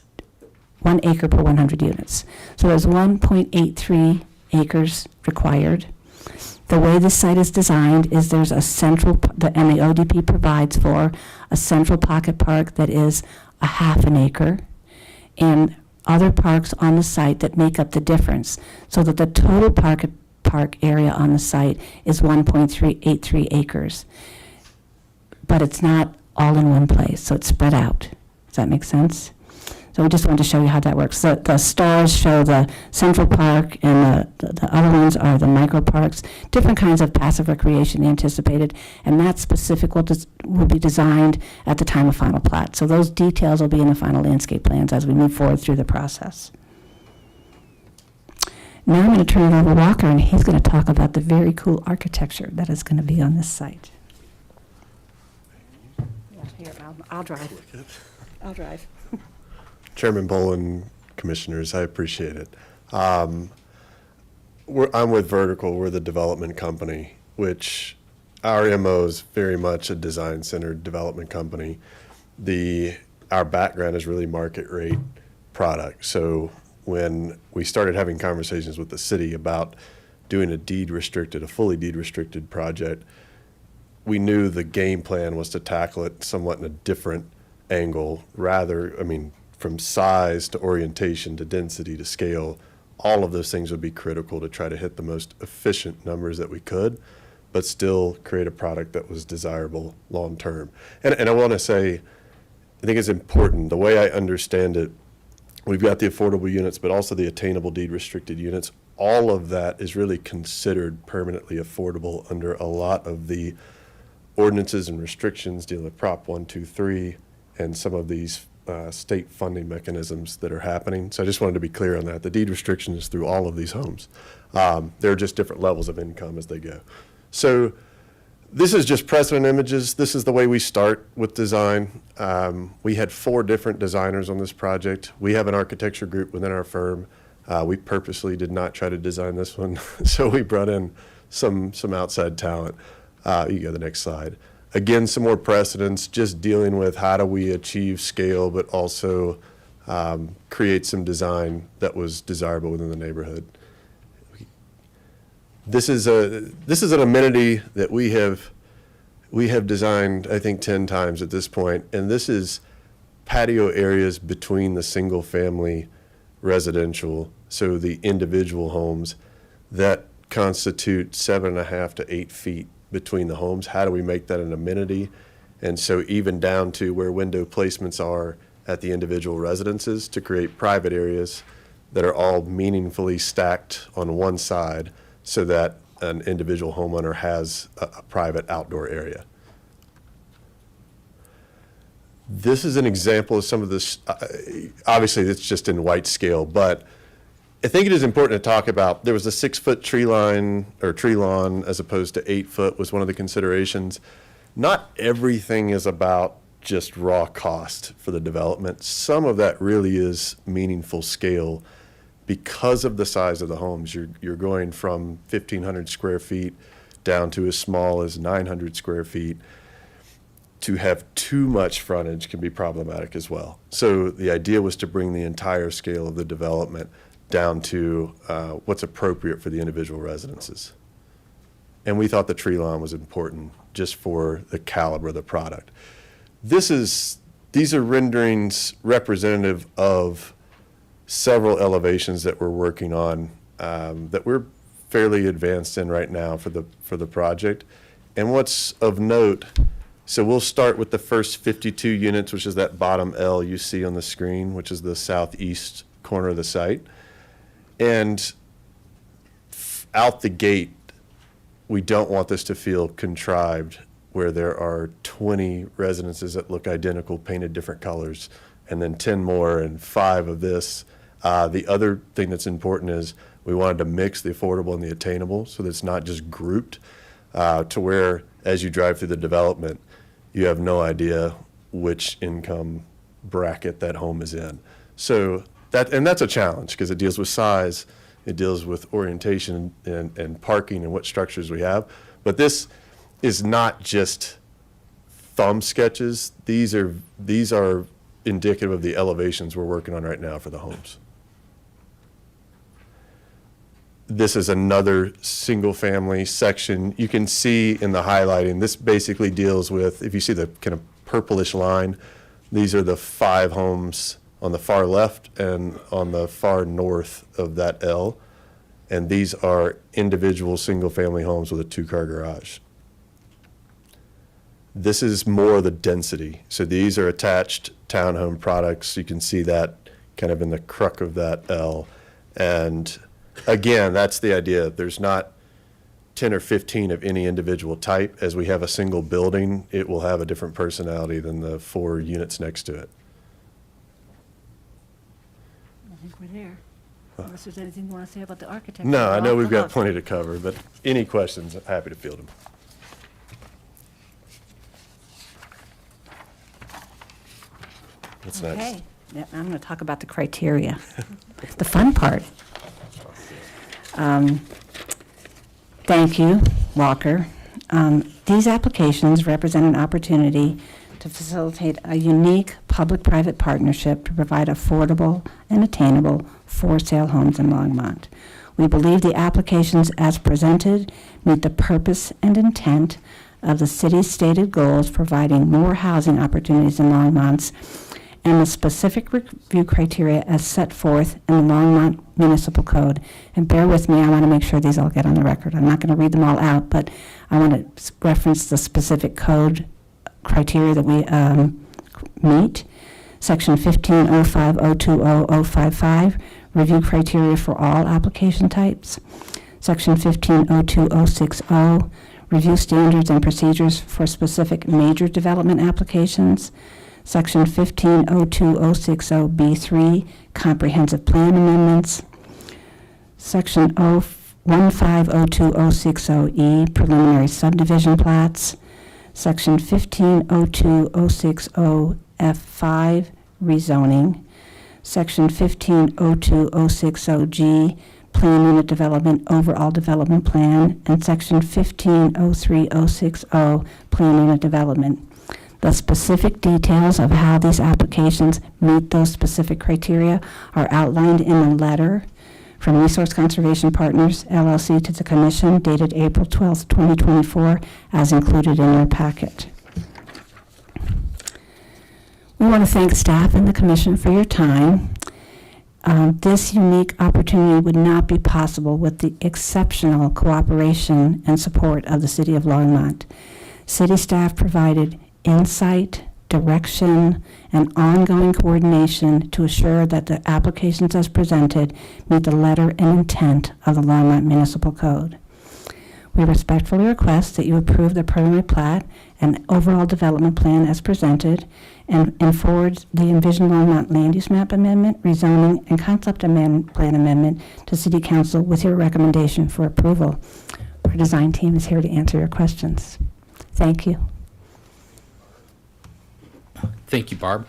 1 acre per 100 units. So there's 1.83 acres required. The way this site is designed is there's a central, and the ODP provides for a central pocket park that is 1/2 acre, and other parks on the site that make up the difference, so that the total park area on the site is 1.383 acres. But it's not all in one place, so it's spread out. Does that make sense? So we just wanted to show you how that works. The stars show the central park, and the other ones are the micro parks, different kinds of passive recreation anticipated, and that specific will be designed at the time of final plat. So those details will be in the final landscape plans as we move forward through the process. Now I'm going to turn it over to Walker, and he's going to talk about the very cool architecture that is going to be on this site. Here, I'll drive. I'll drive. Chairman Bolin, Commissioners, I appreciate it. I'm with Vertical. We're the development company, which our MO is very much a design-centered development company. Our background is really market rate product. So when we started having conversations with the city about doing a fully deed-restricted project, we knew the game plan was to tackle it somewhat in a different angle, from size to orientation to density to scale. All of those things would be critical to try to hit the most efficient numbers that we could, but still create a product that was desirable long-term. And I want to say, I think it's important, the way I understand it, we've got the affordable units, but also the attainable deed-restricted units. All of that is really considered permanently affordable under a lot of the ordinances and restrictions dealing with Prop 123 and some of these state funding mechanisms that are happening. So I just wanted to be clear on that. The deed restriction is through all of these homes. There are just different levels of income as they go. So this is just precedent images. This is the way we start with design. We had 4 different designers on this project. We have an architecture group within our firm. We purposely did not try to design this one, so we brought in some outside talent. You go to the next slide. Again, some more precedents, just dealing with how do we achieve scale, but also create some design that was desirable within the neighborhood. This is an amenity that we have designed, I think, 10 times at this point, and this is patio areas between the single-family residential, so the individual homes that constitute 7.5 to 8 feet between the homes. How do we make that an amenity? And so even down to where window placements are at the individual residences to create private areas that are all meaningfully stacked on one side so that an individual homeowner has a private outdoor area. This is an example of some of this, obviously it's just in white scale, but I think it is important to talk about, there was a 6-foot tree line or tree lawn as opposed to 8 foot was one of the considerations. Not everything is about just raw cost for the development. Some of that really is meaningful scale because of the size of the homes. You're going from 1,500 square feet down to as small as 900 square feet. To have too much frontage can be problematic as well. So the idea was to bring the entire scale of the development down to what's appropriate for the individual residences. And we thought the tree lawn was important just for the caliber of the product. These these are renderings representative of several elevations that we're working on, that we're fairly advanced in right now for the project. And what's of note, so we'll start with the first 52 units, which is that bottom L you see on the screen, which is the southeast corner of the site. And out the gate, we don't want this to feel contrived, where there are 20 residences that look identical, painted different colors, and then 10 more and 5 of this. The other thing that's important is we wanted to mix the affordable and the attainable so that it's not just grouped, to where as you drive through the development, you have no idea which income bracket that home is in. So that's a challenge because it deals with size, it deals with orientation and parking and what structures we have. But this is not just thumb sketches. These are indicative of the elevations we're working on right now for the homes. This is another single-family section. You can see in the highlighting, this basically deals with, if you see the kind of purplish line, these are the 5 homes on the far left and on the far north of that L. And these are individual single-family homes with a 2-car garage. This is more the density. So these are attached townhome products. You can see that kind of in the crook of that L. And again, that's the idea. There's not 10 or 15 of any individual type. As we have a single building, it will have a different personality than the 4 units next to it. I think we're there. Unless there's anything you want to say about the architecture. No, I know we've got Off the plenty to cover, but any questions, I'm happy to field them. What's hook. next? Okay, yeah, I'm going to talk about the criteria, the fun part. Thank you, Walker. These applications represent an opportunity to facilitate a unique public-private partnership to provide affordable and attainable for-sale homes in Longmont. We believe the applications as presented meet the purpose and intent of the city's stated goals, providing more housing opportunities in Longmont, and the specific review criteria as set forth in the Longmont Municipal Code. And bear with me, I want to make sure these all get on the record. I'm not going to read them all out, but I want to reference the specific code criteria that we meet. Section 1505020055, review criteria for all application types. Section 150260, review standards and procedures for specific major development applications. Section 150260B3, comprehensive plan amendments. Section 150260E, preliminary subdivision plats. Section 150260F5, rezoning. Section 150260G, plan unit development, overall development plan, and Section 150360, plan unit development. The specific details of how these applications meet those specific criteria are outlined in a letter from Resource Conservation Partners, LLC, to the Commission dated April 12th, 2024, as included in your packet. We want to thank staff and the Commission for your time. This unique opportunity would not be possible with the exceptional cooperation and support of the City of Longmont. City staff provided insight, direction, and ongoing coordination to assure that the applications as presented meet the letter and intent of the Longmont Municipal Code. We respectfully request that you approve the preliminary plat and overall development plan as presented and forward the envisioned Longmont land use map amendment, rezoning, and concept plan amendment to City Council with your recommendation for approval. Our design team is here to answer your questions. Thank you. Thank you, Barb.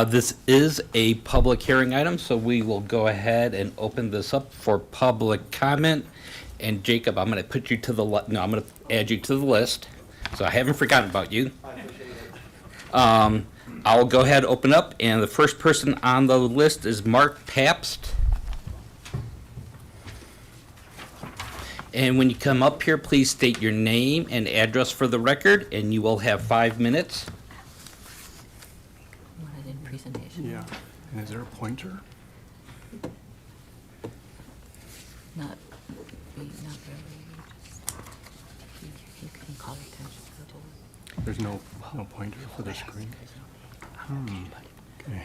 This is a public hearing item, so we will go ahead and open this up for public comment. And Jacob, I'm going to put you to the I'm going to add you to the list, so I haven't forgotten about you. I'll go ahead and open up, and the first person on the list is Mark Pabst. And when you come up here, please state your name and address for the record, and you will have 5 minutes. Is there a pointer? Not really, just, you can call attention to it. There's no pointer for the screen? Okay.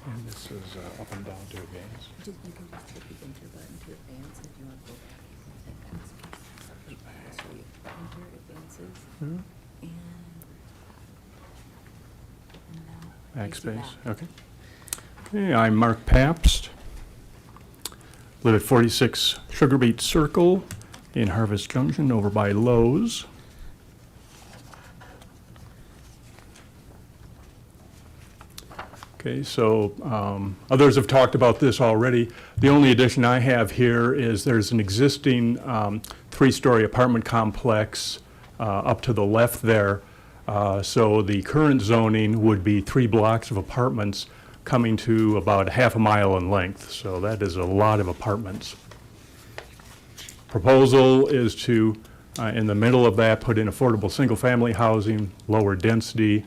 And this is up and down to advance. You can just hit the enter button to advance if you want to go back. So you enter advances and now. Backspace, okay. Okay, I'm Mark Pabst. Live at 46 Sugar Beet Circle in Harvest Junction over by Lowe's. Okay, so others have talked about this already. The only addition I have here is there's an existing 3-story apartment complex up to the left there. So the current zoning would be 3 blocks of apartments coming to about half a mile in length. So that is a lot of apartments. Proposal is to, in the middle of that, put in affordable single-family housing, lower density.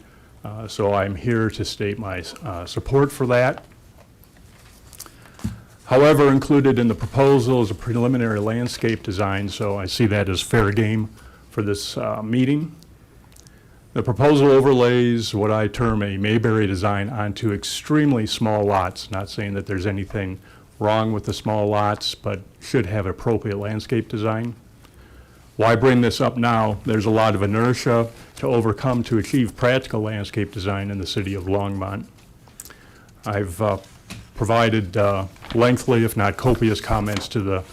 So I'm here to state my support for that. However, included in the proposal is a preliminary landscape design, so I see that as fair game for this meeting. The proposal overlays what I term a Mayberry design onto extremely small lots. Not saying that there's anything wrong with the small lots, but should have appropriate landscape design. Why bring this up now? There's a lot of inertia to overcome to achieve practical landscape design in the city of Longmont. I've provided lengthy, if not copious, comments to the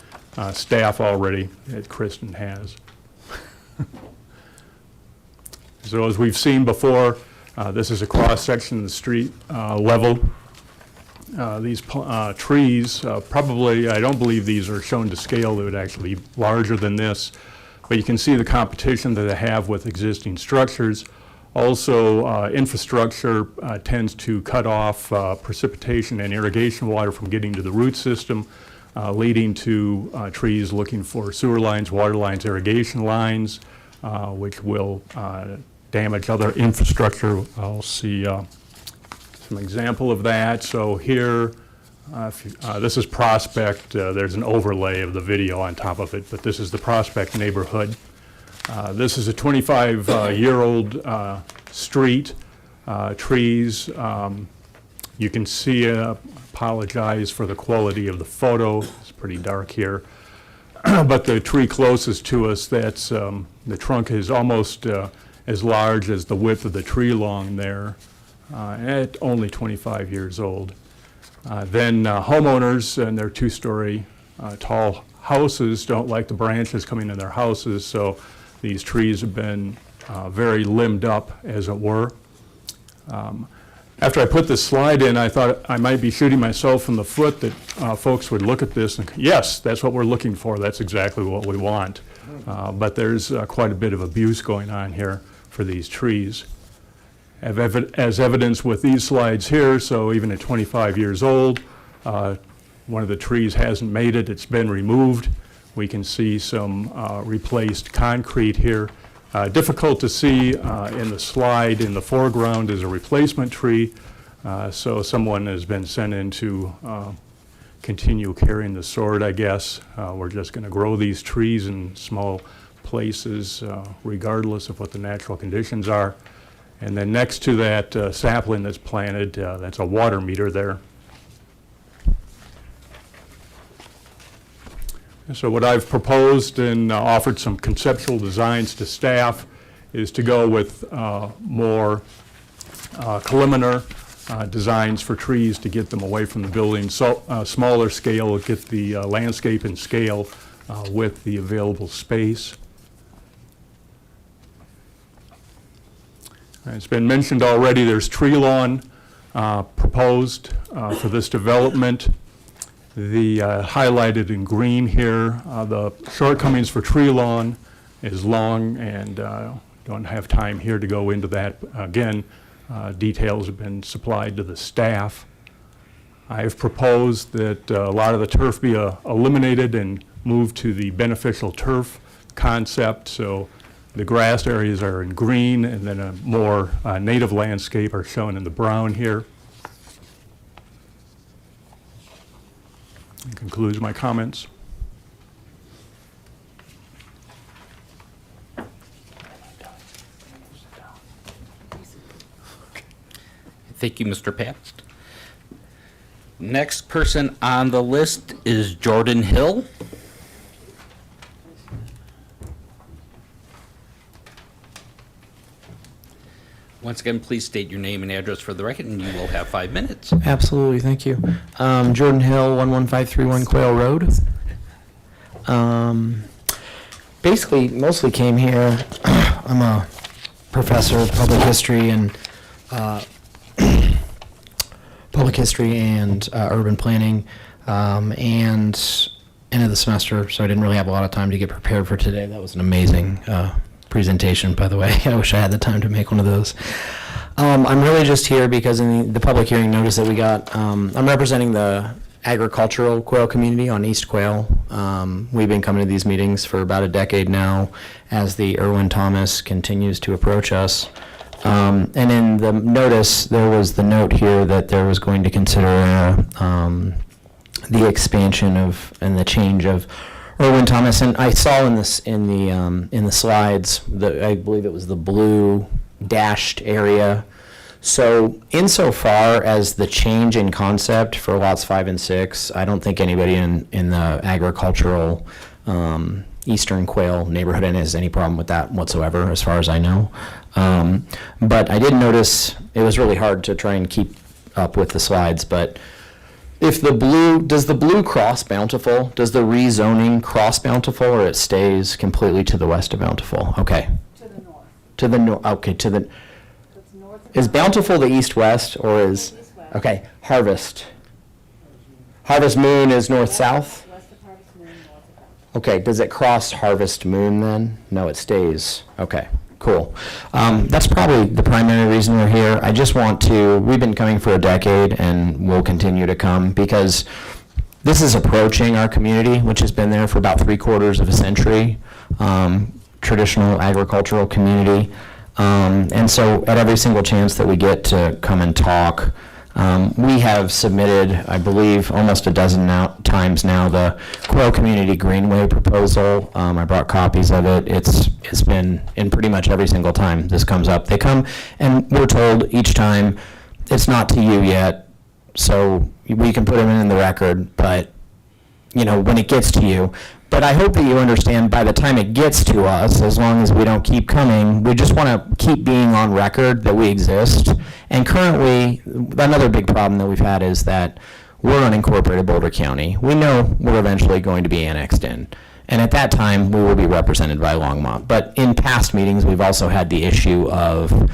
staff already that Kristen has. So as we've seen before, this is a cross-section of the street level. These trees, probably, I don't believe these are shown to scale. They would actually be larger than this. But you can see the competition that they have with existing structures. Also, infrastructure tends to cut off precipitation and irrigation water from getting to the root system, leading to trees looking for sewer lines, water lines, irrigation lines, which will damage other infrastructure. I'll see some example of that. So here, this is Prospect. There's an overlay of the video on top of it, but this is the Prospect neighborhood. This is a 25-year-old street, trees. You can see, apologize for the quality of the photo. It's pretty dark here. But the tree closest to us, that's, the trunk is almost as large as the width of the tree along there, at only 25 years old. Then homeowners and their 2-story tall houses don't like the branches coming in their houses, so these trees have been very limbed up, as it were. After I put this slide in, I thought I might be shooting myself in the foot that folks would look at this and, yes, that's what we're looking for, that's exactly what we want. But there's quite a bit of abuse going on here for these trees. As evidence with these slides here, so even at 25 years old, one of the trees hasn't made it, it's been removed. We can see some replaced concrete here. Difficult to see in the slide. In the foreground is a replacement tree, so someone has been sent in to continue carrying the sword, I guess. We're just going to grow these trees in small places, regardless of what the natural conditions are. And then next to that sapling that's planted, that's a water meter there. And so what I've proposed and offered some conceptual designs to staff is to go with more columnar designs for trees to get them away from the building. So smaller scale, get the landscape and scale with the available space. It's been mentioned already, there's tree lawn proposed for this development. The highlighted in green here, the shortcomings for tree lawn is long, and don't have time here to go into that. Again, details have been supplied to the staff. I've proposed that a lot of the turf be eliminated and moved to the beneficial turf concept. So the grassed areas are in green, and then a more native landscape are shown in the brown here. That concludes my comments. Thank you, Mr. Pabst. Next person on the list is Jordan Hill. Once again, please state your name and address for the record, and you will have 5 minutes. Absolutely, thank you. Jordan Hill, 11531 Quail Road. Basically, mostly came here, I'm a professor of public history and urban planning, and end of the semester, so I didn't really have a lot of time to get prepared for today. That was an amazing presentation, by the way. I wish I had the time to make one of those. I'm really just here because in the public hearing notice that we got, I'm representing the agricultural quail community on East Quail. We've been coming to these meetings for about a decade now as the Irwin Thomas continues to approach us. And in the notice, there was the note here that there was going to consider the expansion of and the change of Irwin Thomas, and I saw in the slides that I believe it was the blue dashed area. So insofar as the change in concept for lots 5 and 6, I don't think anybody in the agricultural Eastern Quail neighborhood has any problem with that whatsoever, as far as I know. But I did notice it was really hard to try and keep up with the slides, but if does the blue cross Bountiful? Does the rezoning cross Bountiful, or it stays completely to the west of Bountiful? Okay. To the north. To the north, okay, to the, It's north of is Bountiful the east-west, or is, East-west. okay, Harvest. Harvest Moon is north-south? West of Harvest Moon, north of Bountiful. Okay, does it cross Harvest Moon then? No, it stays. Okay, cool. That's probably the primary reason we're here. I just want to, we've been coming for a decade and we'll continue to come because this is approaching our community, which has been there for about 3/4 of a century, traditional agricultural community. And so at every single chance that we get to come and talk, we have submitted, I believe, almost a dozen times now, the Quail Community Greenway proposal. I brought copies of it. It's been in pretty much every single time this comes up. They come and we're told each time, it's not to you yet, so we can put them in the record, but when it gets to you. But I hope that you understand by the time it gets to us, as long as we don't keep coming, we just want to keep being on record that we exist. And currently, another big problem that we've had is that we're unincorporated Boulder County. We know we're eventually going to be annexed in. And at that time, we will be represented by Longmont. But in past meetings, we've also had the issue of,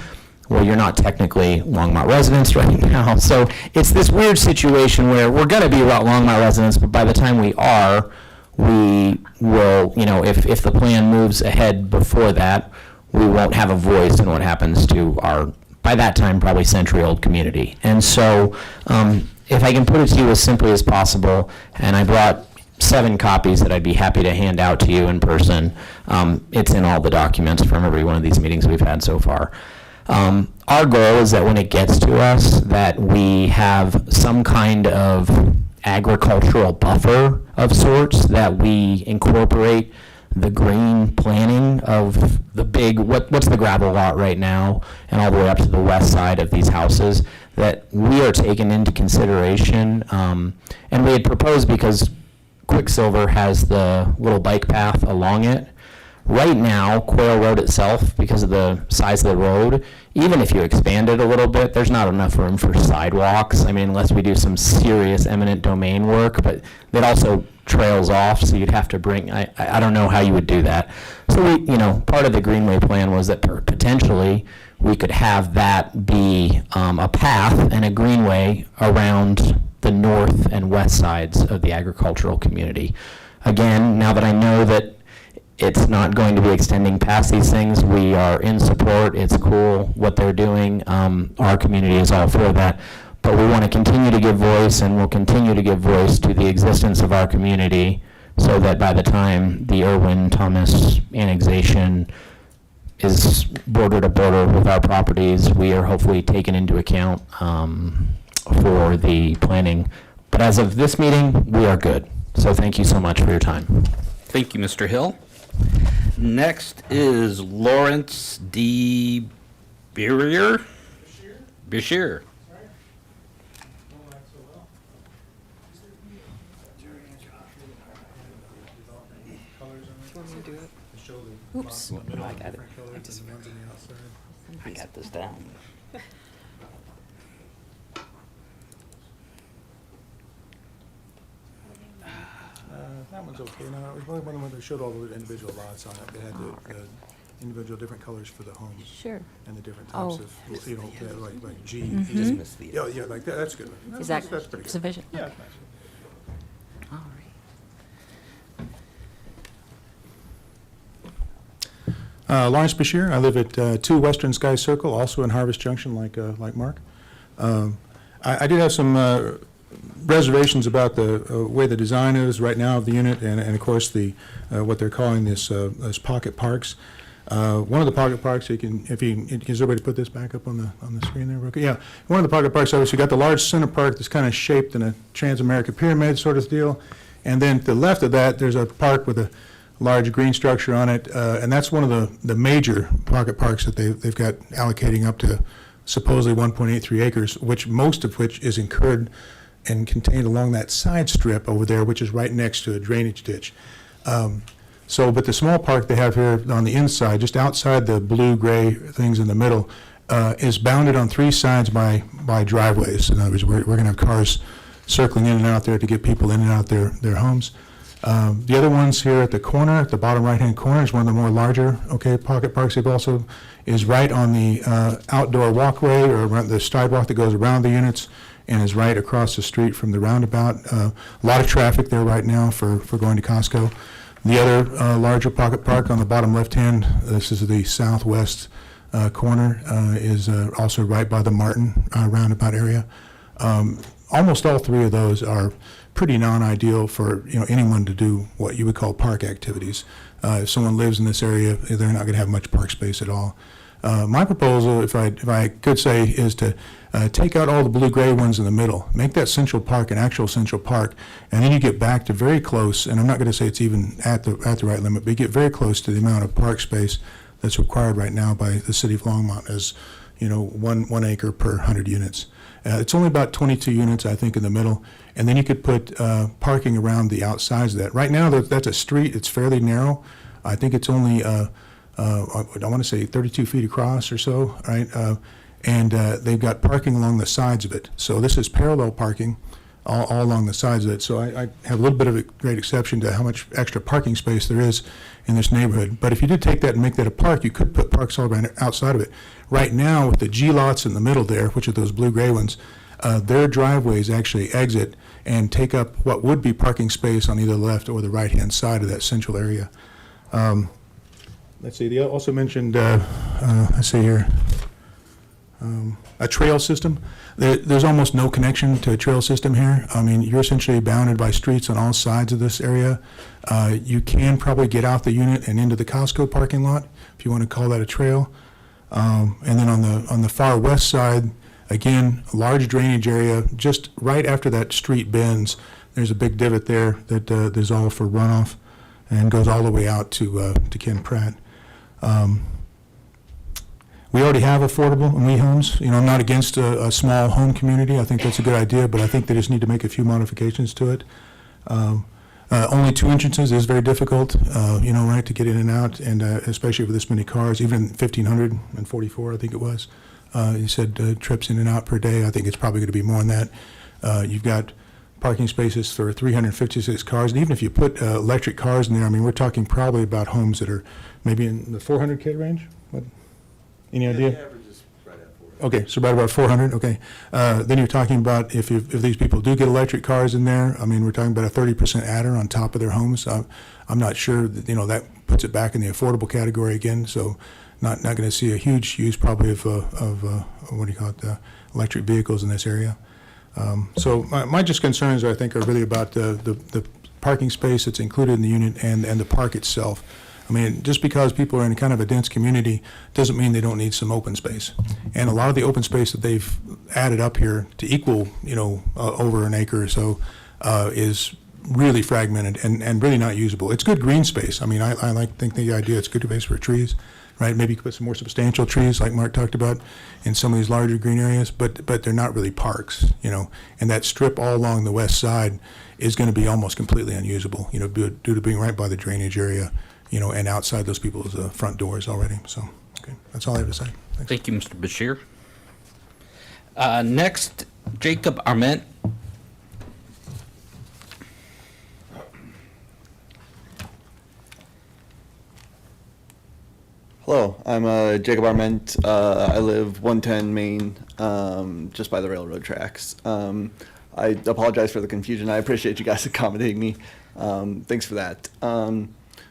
well, you're not technically Longmont residents right now. So it's this weird situation where we're going to be Longmont residents, but by the time we are, we will, if the plan moves ahead before that, we won't have a voice in what happens to our, by that time, probably century-old community. And so if I can put it to you as simply as possible, and I brought 7 copies that I'd be happy to hand out to you in person. It's in all the documents from every one of these meetings we've had so far. Our goal is that when it gets to us, that we have some kind of agricultural buffer of sorts, that we incorporate the green planning of the big, what's the gravel lot right now, and all the way up to the west side of these houses, that we are taken into consideration. And we had proposed, because Quicksilver has the little bike path along it. Right now, Quail Road itself, because of the size of the road, even if you expand it a little bit, there's not enough room for sidewalks. I mean, unless we do some serious eminent domain work, but that also trails off, so you'd have to bring, I don't know how you would do that. So we, part of the Greenway plan was that potentially we could have that be a path and a greenway around the north and west sides of the agricultural community. Again, now that I know that it's not going to be extending past these things, we are in support. It's cool what they're doing. Our community is all for that. But we want to continue to give voice, and we'll continue to give voice to the existence of our community, so that by the time the Irwin Thomas annexation is border to border with our properties, we are hopefully taken into account for the planning But as of this meeting, we are good. So thank you so much for your time. Thank you, Mr. Hill. Next is Lawrence D. Bashir. Bashir. Oops. I got it. I got this down. That one's okay. No, it was one where they showed all the individual lots on it. They had the individual different colors for the homes. Sure. And the different Oh. types of, like G. Dismiss the- Yeah, like that, that's good. Is that That's pretty good. sufficient? Yeah, that's nice. All right. Lawrence Bashir. I live at 2 Western Sky Circle, also in Harvest Junction, like Mark. I did have some reservations about the way the design is right now of the unit, and of course the what they're calling this pocket parks. One of the pocket parks, can everybody put this back up on the screen there? Okay, yeah, one of the pocket parks, obviously, got the large center park that's kind of shaped in a Trans-America pyramid sort of deal, and then to the left of that, there's a park with a large green structure on it, and that's one of the major pocket parks that they've got allocating up to supposedly 1.83 acres, most of which is incurred and contained along that side strip over there, which is right next to a drainage ditch. But the small park they have here on the inside, just outside the blue-gray things in the middle, is bounded on 3 sides by driveways. In other words, we're going to have cars circling in and out there to get people in and out their homes. The other ones here at the corner, at the bottom right-hand corner, is one of the more larger, pocket parks. They've also is right on the outdoor walkway or around the sidewalk that goes around the units, and is right across the street from the roundabout. A lot of traffic there right now for going to Costco. The other larger pocket park on the bottom left-hand, this is the southwest corner, is also right by the Martin roundabout area. Almost all 3 of those are pretty non-ideal for anyone to do what you would call park activities. If someone lives in this area, they're not going to have much park space at all. My proposal, if I could say, is to take out all the blue-gray ones in the middle, make that Central Park an actual Central Park, and then you get back to very close, and I'm not going to say it's even at the right limit, but you get very close to the amount of park space that's required right now by the city of Longmont as, 1 acre per 100 units. It's only about 22 units, I think, in the middle, and then you could put parking around the outsides of that. Right now, that's a street. It's fairly narrow. I think it's only I want to say 32 feet across or so, right? And they've got parking along the sides of it. So this is parallel parking all along the sides of it. So I have a little bit of a great exception to how much extra parking space there is in this neighborhood. But if you did take that and make that a park, you could put parks all around outside of it. Right now, with the G lots in the middle there, which are those blue-gray ones, their driveways actually exit and take up what would be parking space on either the left or the right-hand side of that central area. Let's see, they also mentioned, let's see here, a trail system. There's almost no connection to a trail system here. I mean, you're essentially bounded by streets on all sides of this area. You can probably get out the unit and into the Costco parking lot, if you want to call that a trail. And then on the far west side, again, a large drainage area, just right after that street bends. There's a big divot there that is all for runoff and goes all the way out to Ken Pratt. We already have affordable and we homes. I'm not against a small home community. I think that's a good idea, but I think they just need to make a few modifications to it. Only 2 entrances is very difficult, right, to get in and out, and especially with this many cars, even 1,544, I think it was. You said trips in and out per day. I think it's probably going to be more than that. You've got parking spaces for 356 cars, and even if you put electric cars in there, I mean, we're talking probably about homes that are maybe in the 400 kid range. What? Any idea? The average is right at 400. Okay, so about 400. Okay, then you're talking about if these people do get electric cars in there. I mean, we're talking about a 30% adder on top of their homes. I'm not sure that that puts it back in the affordable category again. So, not going to see a huge use probably of what do you call it, electric vehicles in this area. So my just concerns, I think, are really about the parking space that's included in the unit and the park itself. I mean, just because people are in kind of a dense community doesn't mean they don't need some open space. And a lot of the open space that they've added up here to equal, over an acre or so, is really fragmented and really not usable. It's good green space. I mean, I think the idea it's good space for trees, right? Maybe you could put some more substantial trees like Mark talked about in some of these larger green areas, but they're not really parks, And that strip all along the west side is going to be almost completely unusable, due to being right by the drainage area, and outside those people's front doors already. So, okay, that's all I have to say. Thanks. Thank you, Mr. Bashir. Next, Jacob Arment. Hello, I'm Jacob Arment. I live 110 Main, just by the railroad tracks. I apologize for the confusion. I appreciate you guys accommodating me. Thanks for that.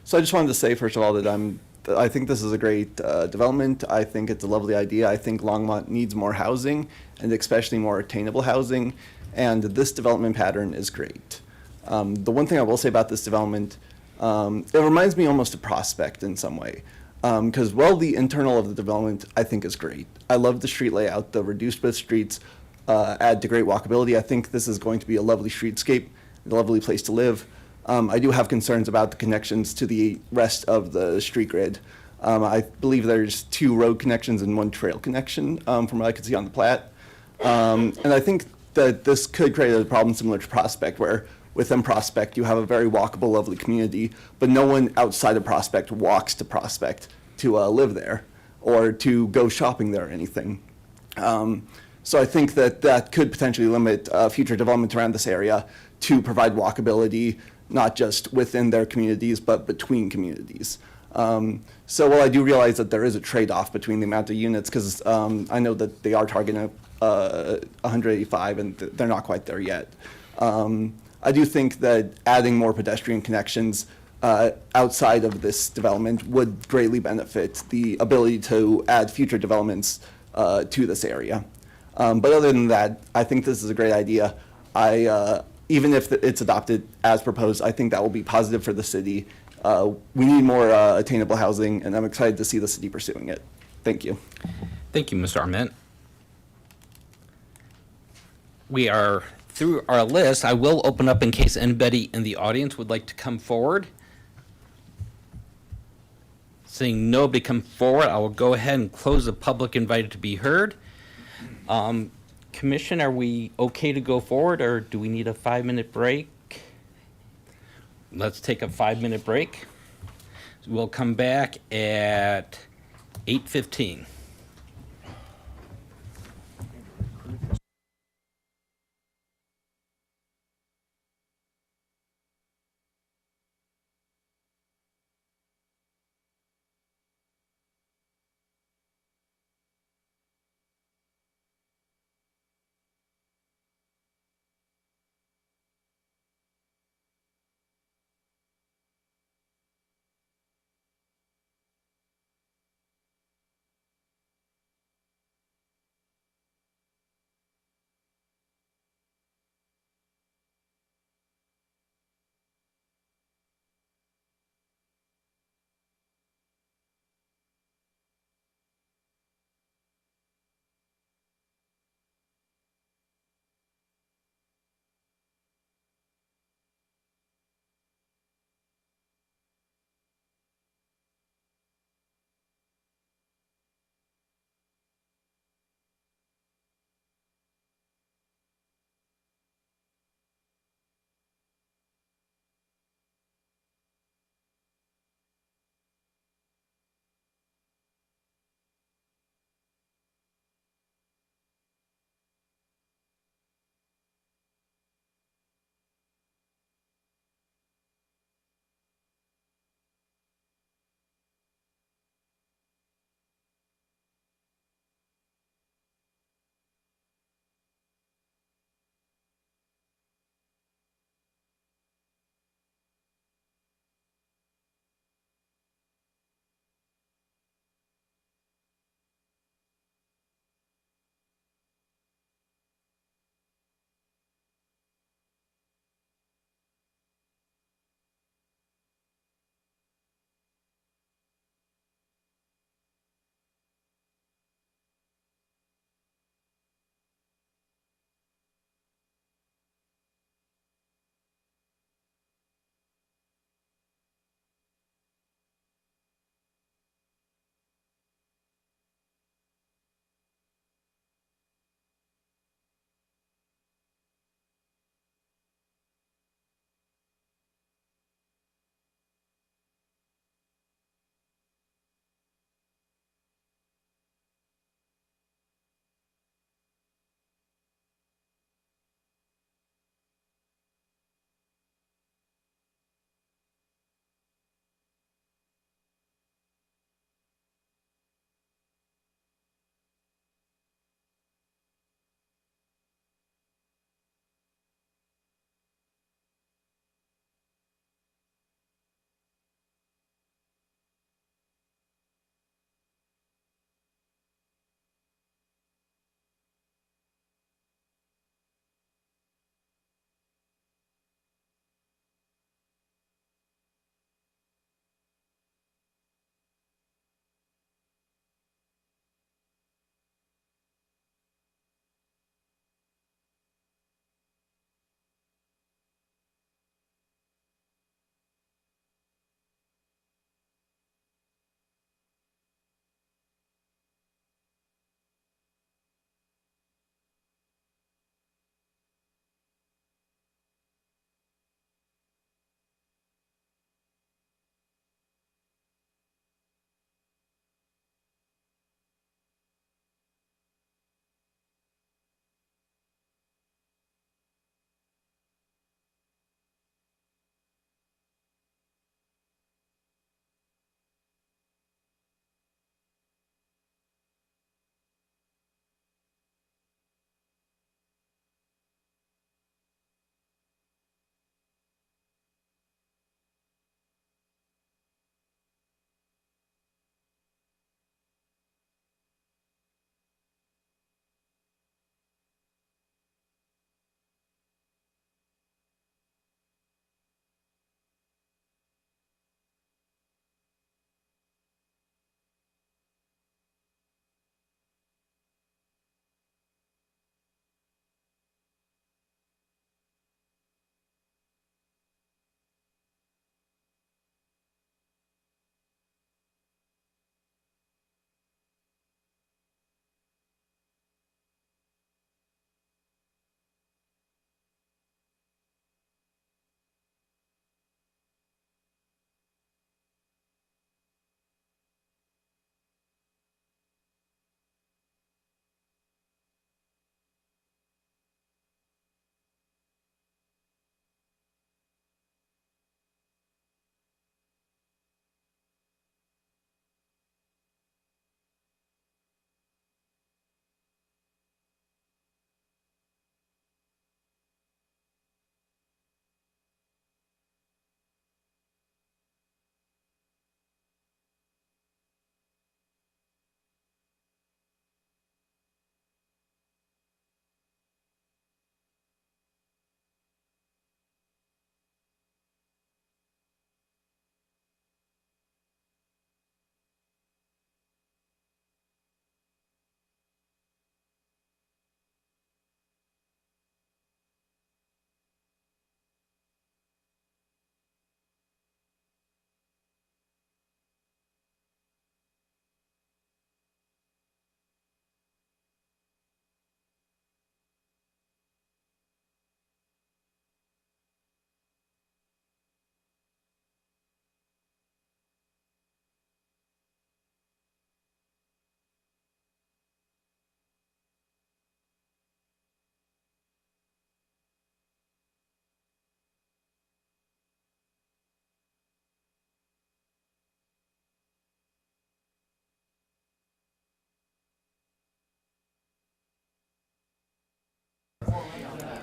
So I just wanted to say, first of all, that I think this is a great development. I think it's a lovely idea. I think Longmont needs more housing, and especially more attainable housing, and this development pattern is great. The one thing I will say about this development, it reminds me almost of Prospect in some way. Because, the internal of the development, I think, is great. I love the street layout. The reduced width streets add to great walkability. I think this is going to be a lovely streetscape, a lovely place to live. I do have concerns about the connections to the rest of the street grid. I believe there's 2 road connections and 1 trail connection, from what I could see on the plat. And I think that this could create a problem similar to Prospect, where within Prospect, you have a very walkable, lovely community, but no one outside of Prospect walks to Prospect to live there or to go shopping there or anything. So I think that could potentially limit future development around this area to provide walkability, not just within their communities, but between communities. So while I do realize that there is a trade-off between the amount of units, because I know that they are targeting 185 and they're not quite there yet. I do think that adding more pedestrian connections outside of this development would greatly benefit the ability to add future developments to this area. But other than that, I think this is a great idea. Even if it's adopted as proposed, I think that will be positive for the city. We need more attainable housing, and I'm excited to see the city pursuing it. Thank you. Thank you, Mr. Arment. We are through our list. I will open up in case anybody in the audience would like to come forward. Seeing nobody come forward, I will go ahead and close the public invited to be heard. Commission, are we okay to go forward, or do we need a 5-minute break? Let's take a 5-minute break. We'll come back at 8:15.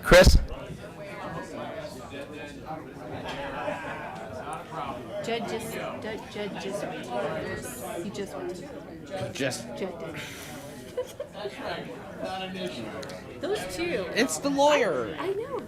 Chris? Judd just he just went to Just, Judd did. Those two. it's the lawyer. I know.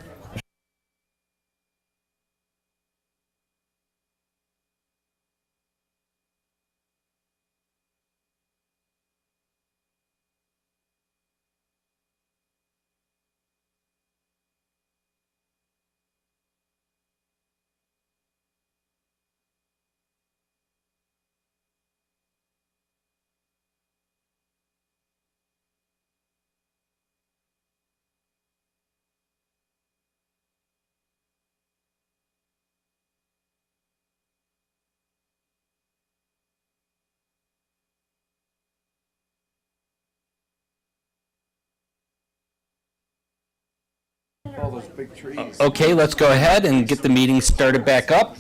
Okay, let's go ahead and get the meeting started back up.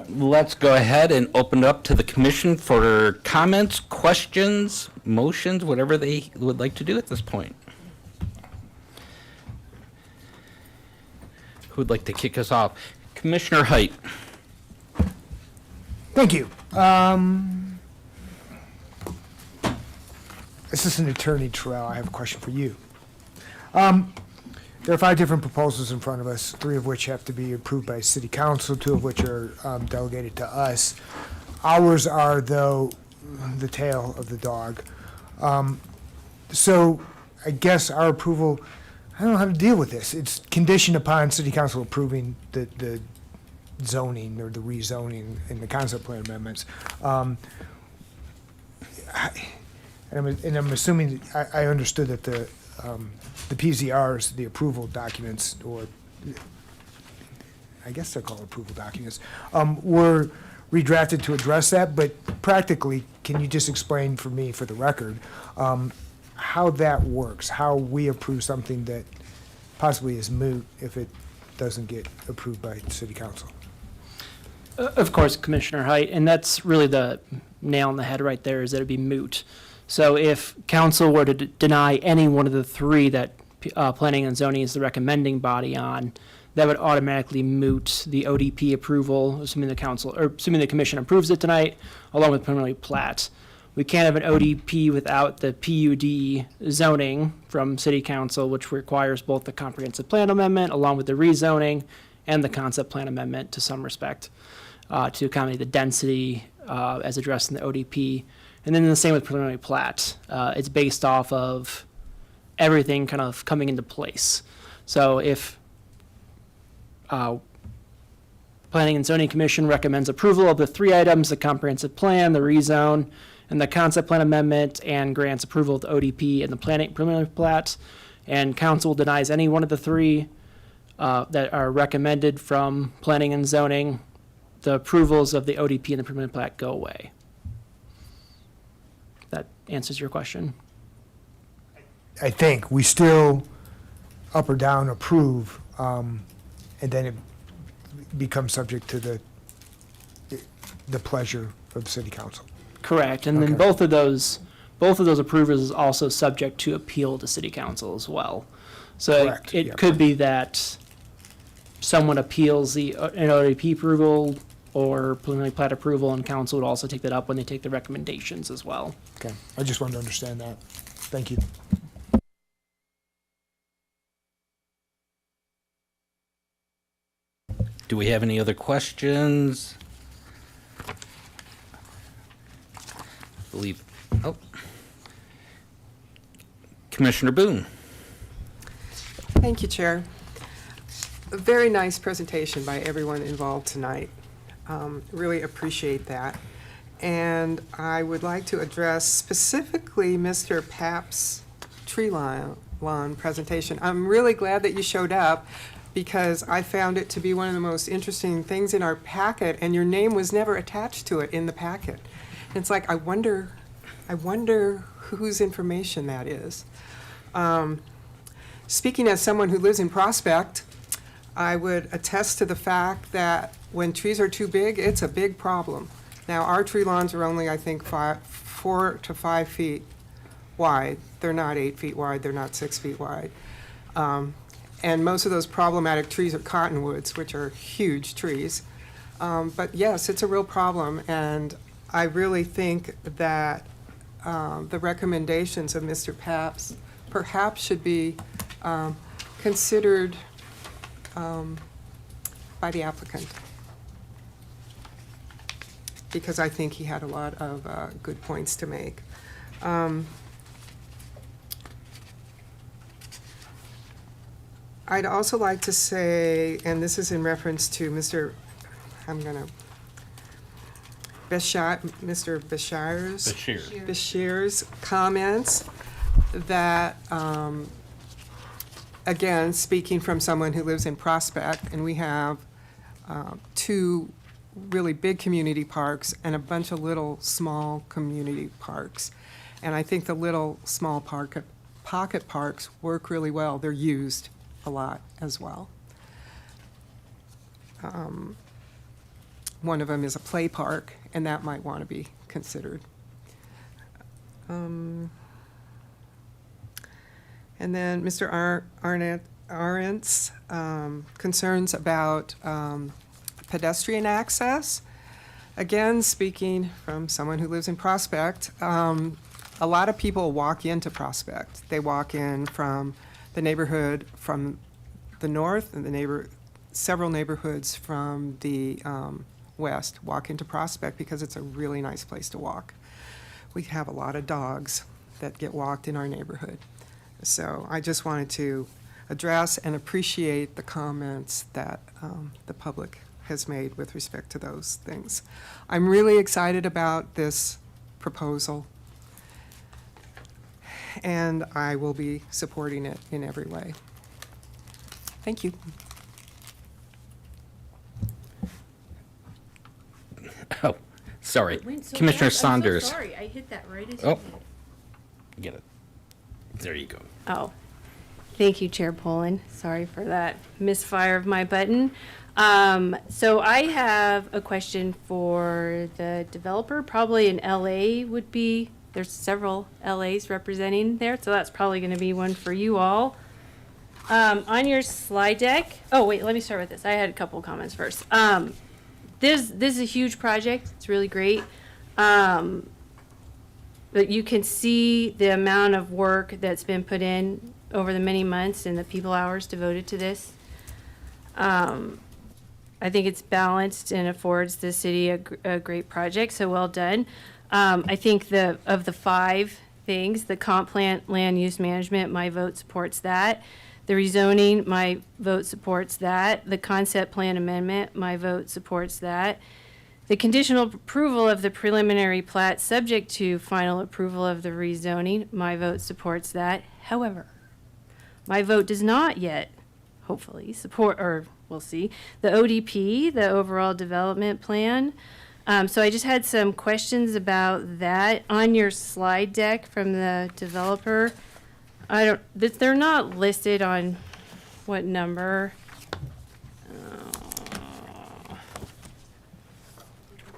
Let's go ahead and open it up to the commission for comments, questions, motions, whatever they would like to do at this point. Who would like to kick us off? Commissioner Height. Thank you. Assistant Attorney Terrell, I have a question for you. There are 5 different proposals in front of us, 3 of which have to be approved by City Council, 2 of which are delegated to us. Ours are, though, the tail of the dog. So I guess our approval, I don't know how to deal with this. It's conditioned upon City Council approving the zoning or the rezoning and the concept plan amendments. And I'm assuming, I understood that the PZRs, the approval documents, or I guess they're called approval documents, were redrafted to address that, but practically, can you just explain for me, for the record, how that works, how we approve something that possibly is moot if it doesn't get approved by City Council? Of course, Commissioner Height, and that's really the nail on the head right there, is that it'd be moot. So if council were to deny any one of the 3 that planning and zoning is the recommending body on, that would automatically moot the ODP approval, assuming the council, or assuming the commission approves it tonight, along with preliminary plat. We can't have an ODP without the PUD zoning from city council, which requires both the comprehensive plan amendment, along with the rezoning, and the concept plan amendment to some respect, to accommodate the density as addressed in the ODP. And then the same with preliminary plat. It's based off of everything kind of coming into place. So if Planning and Zoning Commission recommends approval of the 3 items, the comprehensive plan, the rezone, and the concept plan amendment, and grants approval of the ODP and the planning preliminary plat, and council denies any one of the 3 that are recommended from Planning and Zoning, the approvals of the ODP and the preliminary plat go away. That answers your question. I think we still up or down approve, and then it becomes subject to the pleasure of the City Council. Correct, and then Okay. both of those approvals is also subject to appeal to City Council as well. So Correct, it yep. could be that someone appeals an ODP approval or preliminary plat approval, and council would also take that up when they take the recommendations as well. Okay, I just wanted to understand that. Thank you. Do we have any other questions? I believe, oh. Commissioner Boone. Thank you, Chair. A very nice presentation by everyone involved tonight. Really appreciate that. And I would like to address specifically Mr. Papp's tree lawn presentation. I'm really glad that you showed up because I found it to be one of the most interesting things in our packet, and your name was never attached to it in the packet. It's like, I wonder whose information that is. Speaking as someone who lives in Prospect, I would attest to the fact that when trees are too big, it's a big problem. Now, our tree lawns are only, I think, 4 to 5 feet wide. They're not 8 feet wide, they're not 6 feet wide. And most of those problematic trees are cottonwoods, which are huge trees. But yes, it's a real problem, and I really think that the recommendations of Mr. Papps perhaps should be considered by the applicant, because I think he had a lot of good points to make. I'd also like to say, and this is in reference to Mr. Bashir's comments, that, again, speaking from someone who lives in Prospect, and we have two really big community parks and a bunch of little, small community parks. And I think the little, small pocket parks work really well. They're used a lot as well. One of them is a play park, and that might want to be considered. And then Mr. Arendt's concerns about pedestrian access. Again, speaking from someone who lives in Prospect, a lot of people walk into Prospect. They walk in from the neighborhood from the north and several neighborhoods from the west walk into Prospect because it's a really nice place to walk. We have a lot of dogs that get walked in our neighborhood. So I just wanted to address and appreciate the comments that the public has made with respect to those things. I'm really excited about this proposal, and I will be supporting it in every way. Thank you. Oh, sorry. Commissioner Saunders. Sorry, I hit that right as Oh, get it. There you go. Oh, thank you, Chair Poland. Sorry for that misfire of my button. So I have a question for the developer. Probably in LA would be, there's several LAs representing there, so that's probably going to be one for you all. On your slide deck, oh wait, let me start with this. I had a couple of comments first. This is a huge project. It's really great. But you can see the amount of work that's been put in over the many months and the people hours devoted to this. I think it's balanced and affords the city a great project, so well done. I think of the 5 things, the comp plan, land use management, my vote supports that. The rezoning, my vote supports that. The concept plan amendment, my vote supports that. The conditional approval of the preliminary plat subject to final approval of the rezoning, my vote supports that. However, my vote does not yet, hopefully, support, or we'll see, the ODP, the overall development plan. So I just had some questions about that. On your slide deck from the developer, they're not listed on what number.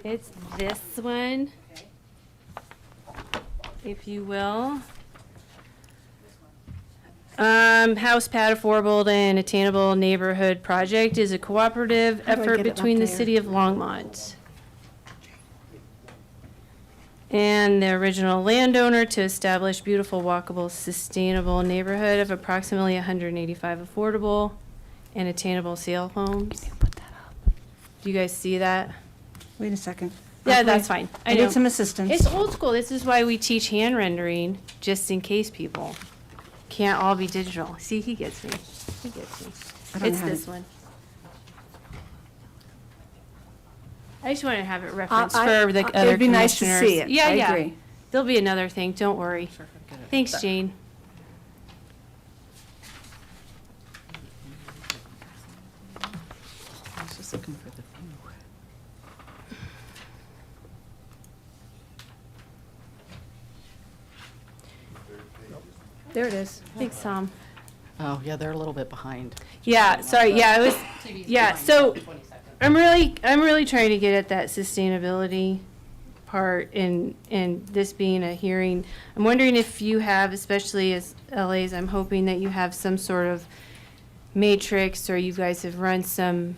It's this one, if you will. House Pad Affordable and Attainable Neighborhood Project is a cooperative How do I effort get it up between the there? city of Longmont and the original landowner to establish beautiful, walkable, sustainable neighborhood of approximately 185 affordable and attainable sale homes. Put that up. Do you guys see that? Wait a second. Yeah, Okay. that's fine. I know. need some assistance. It's old school. This is why we teach hand rendering, just in case people can't all be digital. See, he gets me. He gets me. I don't It's have this it. one. I just want to have it referenced I- for the it'd other be nice to commissioners. see it. Yeah, I yeah. agree. There'll be another thing. Don't worry. Thanks, Jane. I was just looking for the view. There it is. Thanks, Tom. Oh, yeah, they're a little bit behind. Yeah, sorry, yeah, it was, yeah, so I'm really trying to get at that sustainability part, and this being a hearing, I'm wondering if you have, especially as LAs, I'm hoping that you have some sort of matrix, or you guys have run some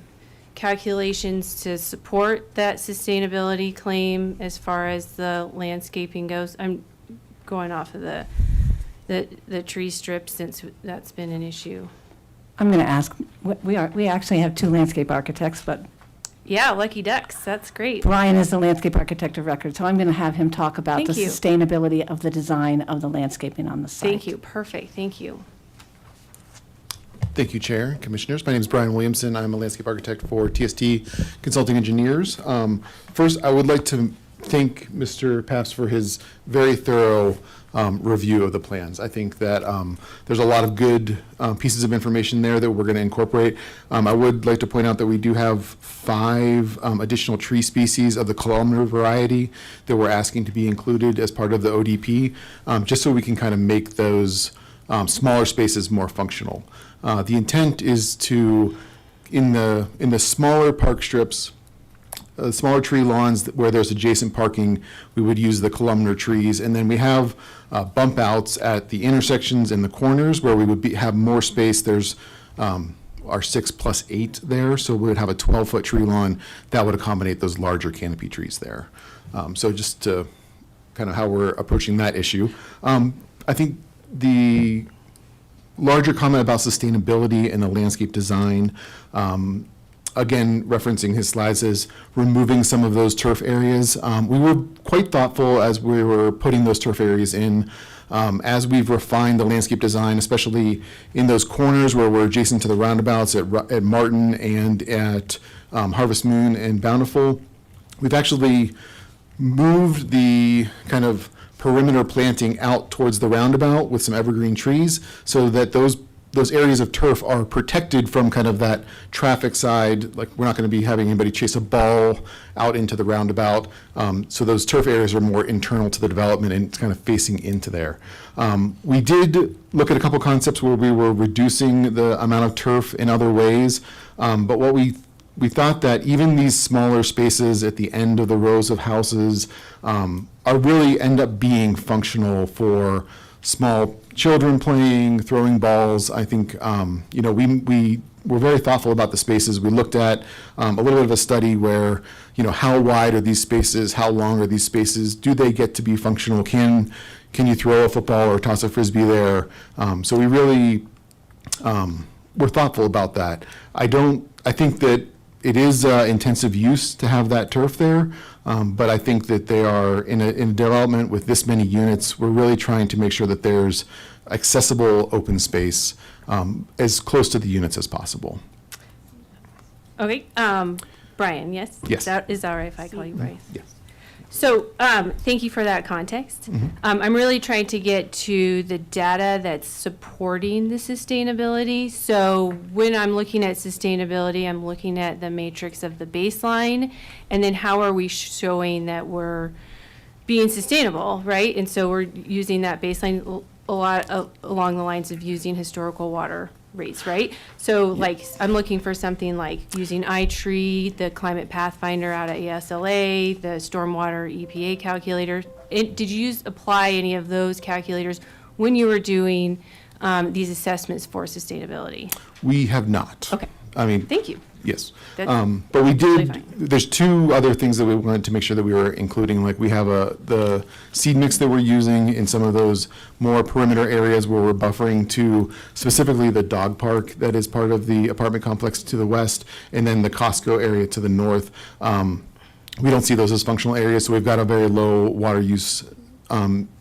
calculations to support that sustainability claim as far as the landscaping goes. I'm going off of the tree strip, since that's been an issue. I'm going to ask, we actually have two landscape architects, but Yeah, lucky ducks, that's great. Brian is the landscape architect of record, so I'm going to have him talk about the Thank you. sustainability of the design of the landscaping on the site. Thank you, perfect, thank you. Thank you, Chair, Commissioners. My name is Brian Williamson. I'm a landscape architect for TST Consulting Engineers. First, I would like to thank Mr. Pafs for his very thorough review of the plans. I think that there's a lot of good pieces of information there that we're going to incorporate. I would like to point out that we do have 5 additional tree species of the columnar variety that we're asking to be included as part of the ODP, just so we can kind of make those smaller spaces more functional. The intent is to, in the smaller park strips, smaller tree lawns where there's adjacent parking, we would use the columnar trees. And then we have bump outs at the intersections and the corners where we would have more space. There's our 6+8 there, so we would have a 12-foot tree lawn that would accommodate those larger canopy trees there. So just to kind of how we're approaching that issue. I think the larger comment about sustainability and the landscape design, again, referencing his slides, is removing some of those turf areas. We were quite thoughtful as we were putting those turf areas in. As we've refined the landscape design, especially in those corners where we're adjacent to the roundabouts at Martin and at Harvest Moon and Bountiful, we've actually moved the kind of perimeter planting out towards the roundabout with some evergreen trees, so that those areas of turf are protected from kind of that traffic side. Like, we're not going to be having anybody chase a ball out into the roundabout. So those turf areas are more internal to the development and kind of facing into there. We did look at a couple concepts where we were reducing the amount of turf in other ways, but what we thought that even these smaller spaces at the end of the rows of houses are really end up being functional for small children playing, throwing balls. I think, we were very thoughtful about the spaces. We looked at a little bit of a study where, how wide are these spaces? How long are these spaces? Do they get to be functional? Can you throw a football or toss a Frisbee there? So we really were thoughtful about that. I think that it is intensive use to have that turf there, but I think that they are in a development with this many units. We're really trying to make sure that there's accessible open space as close to the units as possible. Okay, Brian, yes? Yes. Is that all right if I call you Brian? Yes. So, thank you for that context. I'm really trying to get to the data that's supporting the sustainability. So when I'm looking at sustainability, I'm looking at the matrix of the baseline, and then how are we showing that we're being sustainable, right? And so we're using that baseline a lot along the lines of using historical water rates, right? So like, I'm looking for something like using iTree, the Climate Pathfinder out of ASLA, the Stormwater EPA calculator. Did you apply any of those calculators when you were doing these assessments for sustainability? We have not. Okay. I mean. Thank you. Yes. That's But we totally did, fine. there's 2 other things that we wanted to make sure that we were including. Like, we have the seed mix that we're using in some of those more perimeter areas where we're buffering to specifically the dog park that is part of the apartment complex to the west, and then the Costco area to the north. We don't see those as functional areas, so we've got a very low water use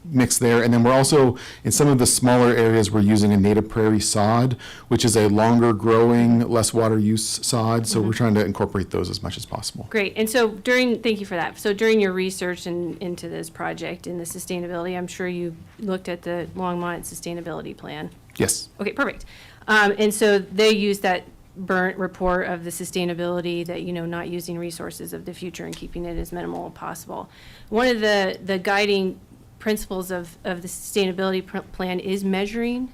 mix there. And then we're also, in some of the smaller areas, we're using a native prairie sod, which is a longer growing, less water use sod. So we're trying to incorporate those as much as possible. Great. And so thank you for that. So during your research into this project and the sustainability, I'm sure you looked at the Longmont Sustainability Plan. Yes. Okay, perfect. And so they use that burnt report of the sustainability that, not using resources of the future and keeping it as minimal as possible. One of the guiding principles of the sustainability plan is measuring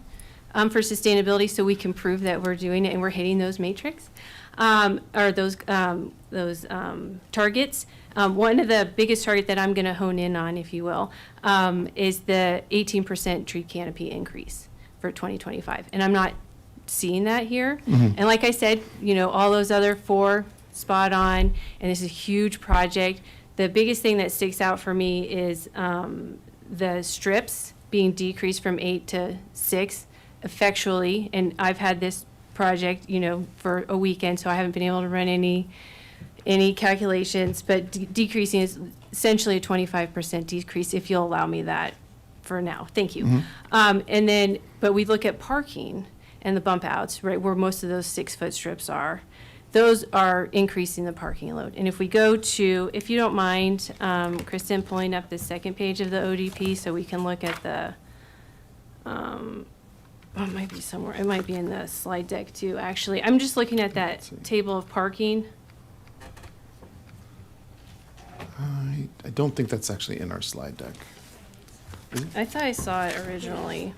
for sustainability, so we can prove that we're doing it and we're hitting those metrics. or those targets. One of the biggest target that I'm going to hone in on, if you will, is the 18% tree canopy increase for 2025. And I'm not seeing that here. And like I said, all those other 4 spot on, and this is a huge project. The biggest thing that sticks out for me is the strips being decreased from 8 to 6 effectually. And I've had this project, for a weekend, so I haven't been able to run any calculations, but decreasing is essentially a 25% decrease, if you'll allow me that for now. Thank you. And then, but we look at parking and the bump outs, right, where most of those 6-foot strips are. Those are increasing the parking load. And if we go to, if you don't mind, Kristen, pulling up the second page of the ODP so we can look at the, it might be somewhere, it might be in the slide deck too, actually. I'm just looking at that table of parking. I don't think that's actually in our slide deck. I thought I saw it originally.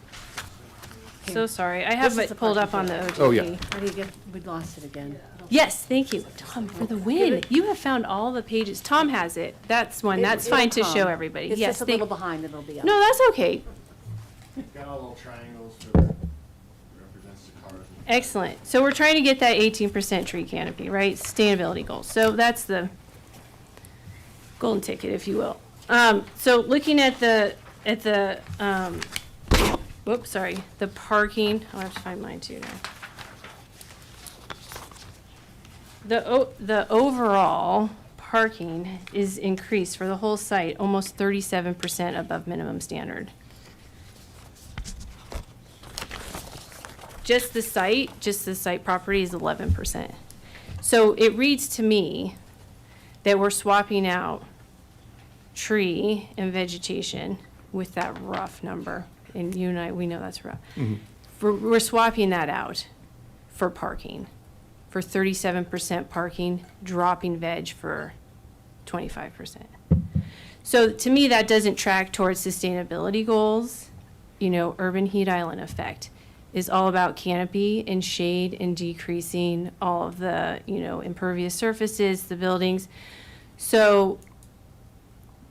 So sorry, I have it pulled up on the ODP. Oh, yeah. How do you get, we lost it again. Yes, thank you, Tom, for the win. You have found all the pages. Tom has it. That's one. That's fine to show everybody. It's Yes, just a little behind, it'll be up. No, that's okay. Got all little triangles for represents the cars. Excellent. So we're trying to get that 18% tree canopy, right? Sustainability goals. So that's the golden ticket, if you will. So looking at the whoops, sorry, the parking. I'll have to find mine too now. The overall parking is increased for the whole site, almost 37% above minimum standard. Just the site property is 11%. So it reads to me that we're swapping out tree and vegetation with that rough number. And you and I, we know that's rough. We're swapping that out for parking, for 37% parking, dropping veg for 25%. So to me, that doesn't track towards sustainability goals. Urban heat island effect is all about canopy and shade and decreasing all of the, impervious surfaces, the buildings. So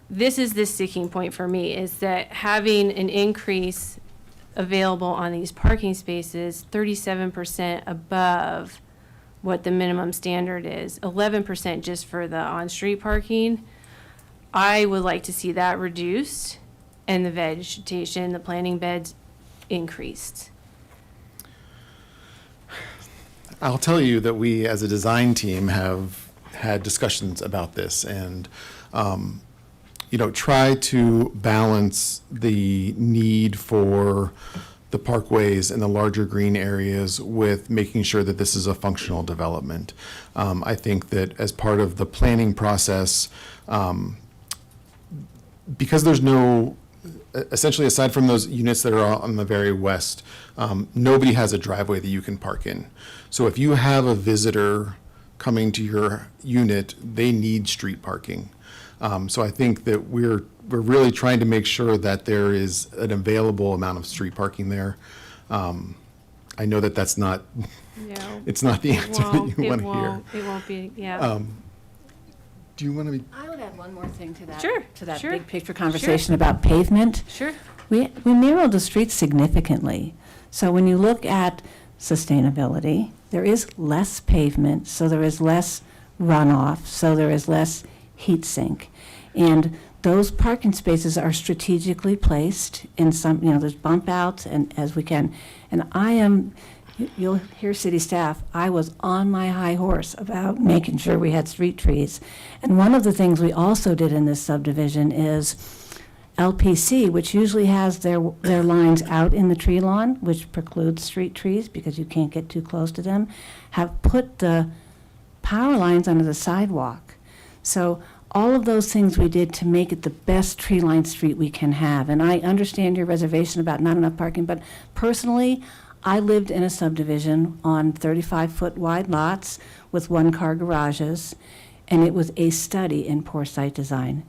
this is the sticking point for me, is that having an increase available on these parking spaces, 37% above what the minimum standard is, 11% just for the on-street parking. I would like to see that reduced and the vegetation, the planting beds increased. I'll tell you that we, as a design team, have had discussions about this and, try to balance the need for the parkways and the larger green areas with making sure that this is a functional development. I think that as part of the planning process, because there's no, essentially aside from those units that are on the very west, nobody has a driveway that you can park in. So if you have a visitor coming to your unit, they need street parking. So I think that we're really trying to make sure that there is an available amount of street parking there. I know that that's not, it's not the answer that you want to hear. It won't be, yeah. Do you want to be? I would add one more thing to that. Sure, To that sure, big picture conversation about pavement. Sure. We narrowed the streets significantly. So when you look at sustainability, there is less pavement, so there is less runoff, so there is less heat sink. And those parking spaces are strategically placed in some, there's bump outs and as we can. And you'll hear city staff, I was on my high horse about making sure we had street trees. And one of the things we also did in this subdivision is LPC, which usually has their lines out in the tree lawn, which precludes street trees because you can't get too close to them, have put the power lines under the sidewalk. So all of those things we did to make it the best tree-lined street we can have. And I understand your reservation about not enough parking, but personally, I lived in a subdivision on 35-foot wide lots with one-car garages, and it was a study in poor site design.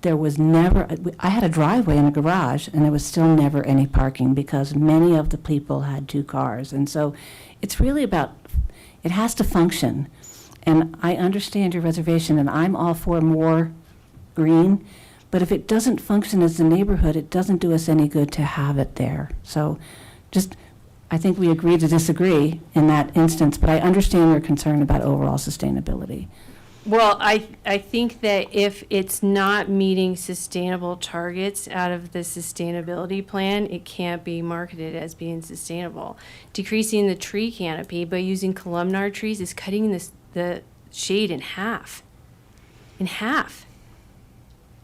There was never, I had a driveway and a garage, and there was still never any parking because many of the people had 2 cars. And so it's really about It has to function. And I understand your reservation, and I'm all for more green, but if it doesn't function as a neighborhood, it doesn't do us any good to have it there. So just, I think we agree to disagree in that instance, but I understand your concern about overall sustainability. Well, I think that if it's not meeting sustainable targets out of the sustainability plan, it can't be marketed as being sustainable. Decreasing the tree canopy by using columnar trees is cutting the shade in half. In half.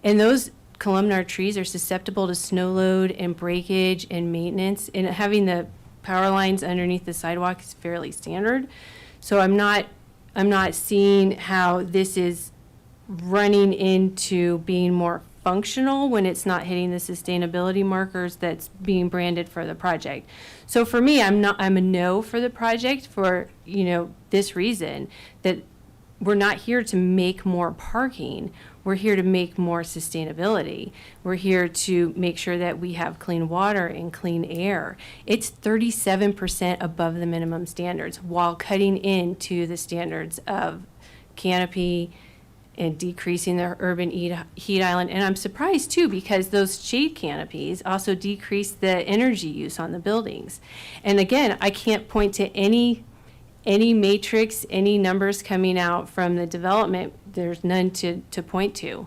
And those columnar trees are susceptible to snow load and breakage and maintenance, and having the power lines underneath the sidewalk is fairly standard. So I'm not seeing how this is running into being more functional when it's not hitting the sustainability markers that's being branded for the project. So for me, I'm a no for the project for, this reason, that we're not here to make more parking. We're here to make more sustainability. We're here to make sure that we have clean water and clean air. It's 37% above the minimum standards while cutting into the standards of canopy and decreasing the urban heat island. And I'm surprised too, because those shade canopies also decrease the energy use on the buildings. And again, I can't point to any matrix, any numbers coming out from the development. There's none to point to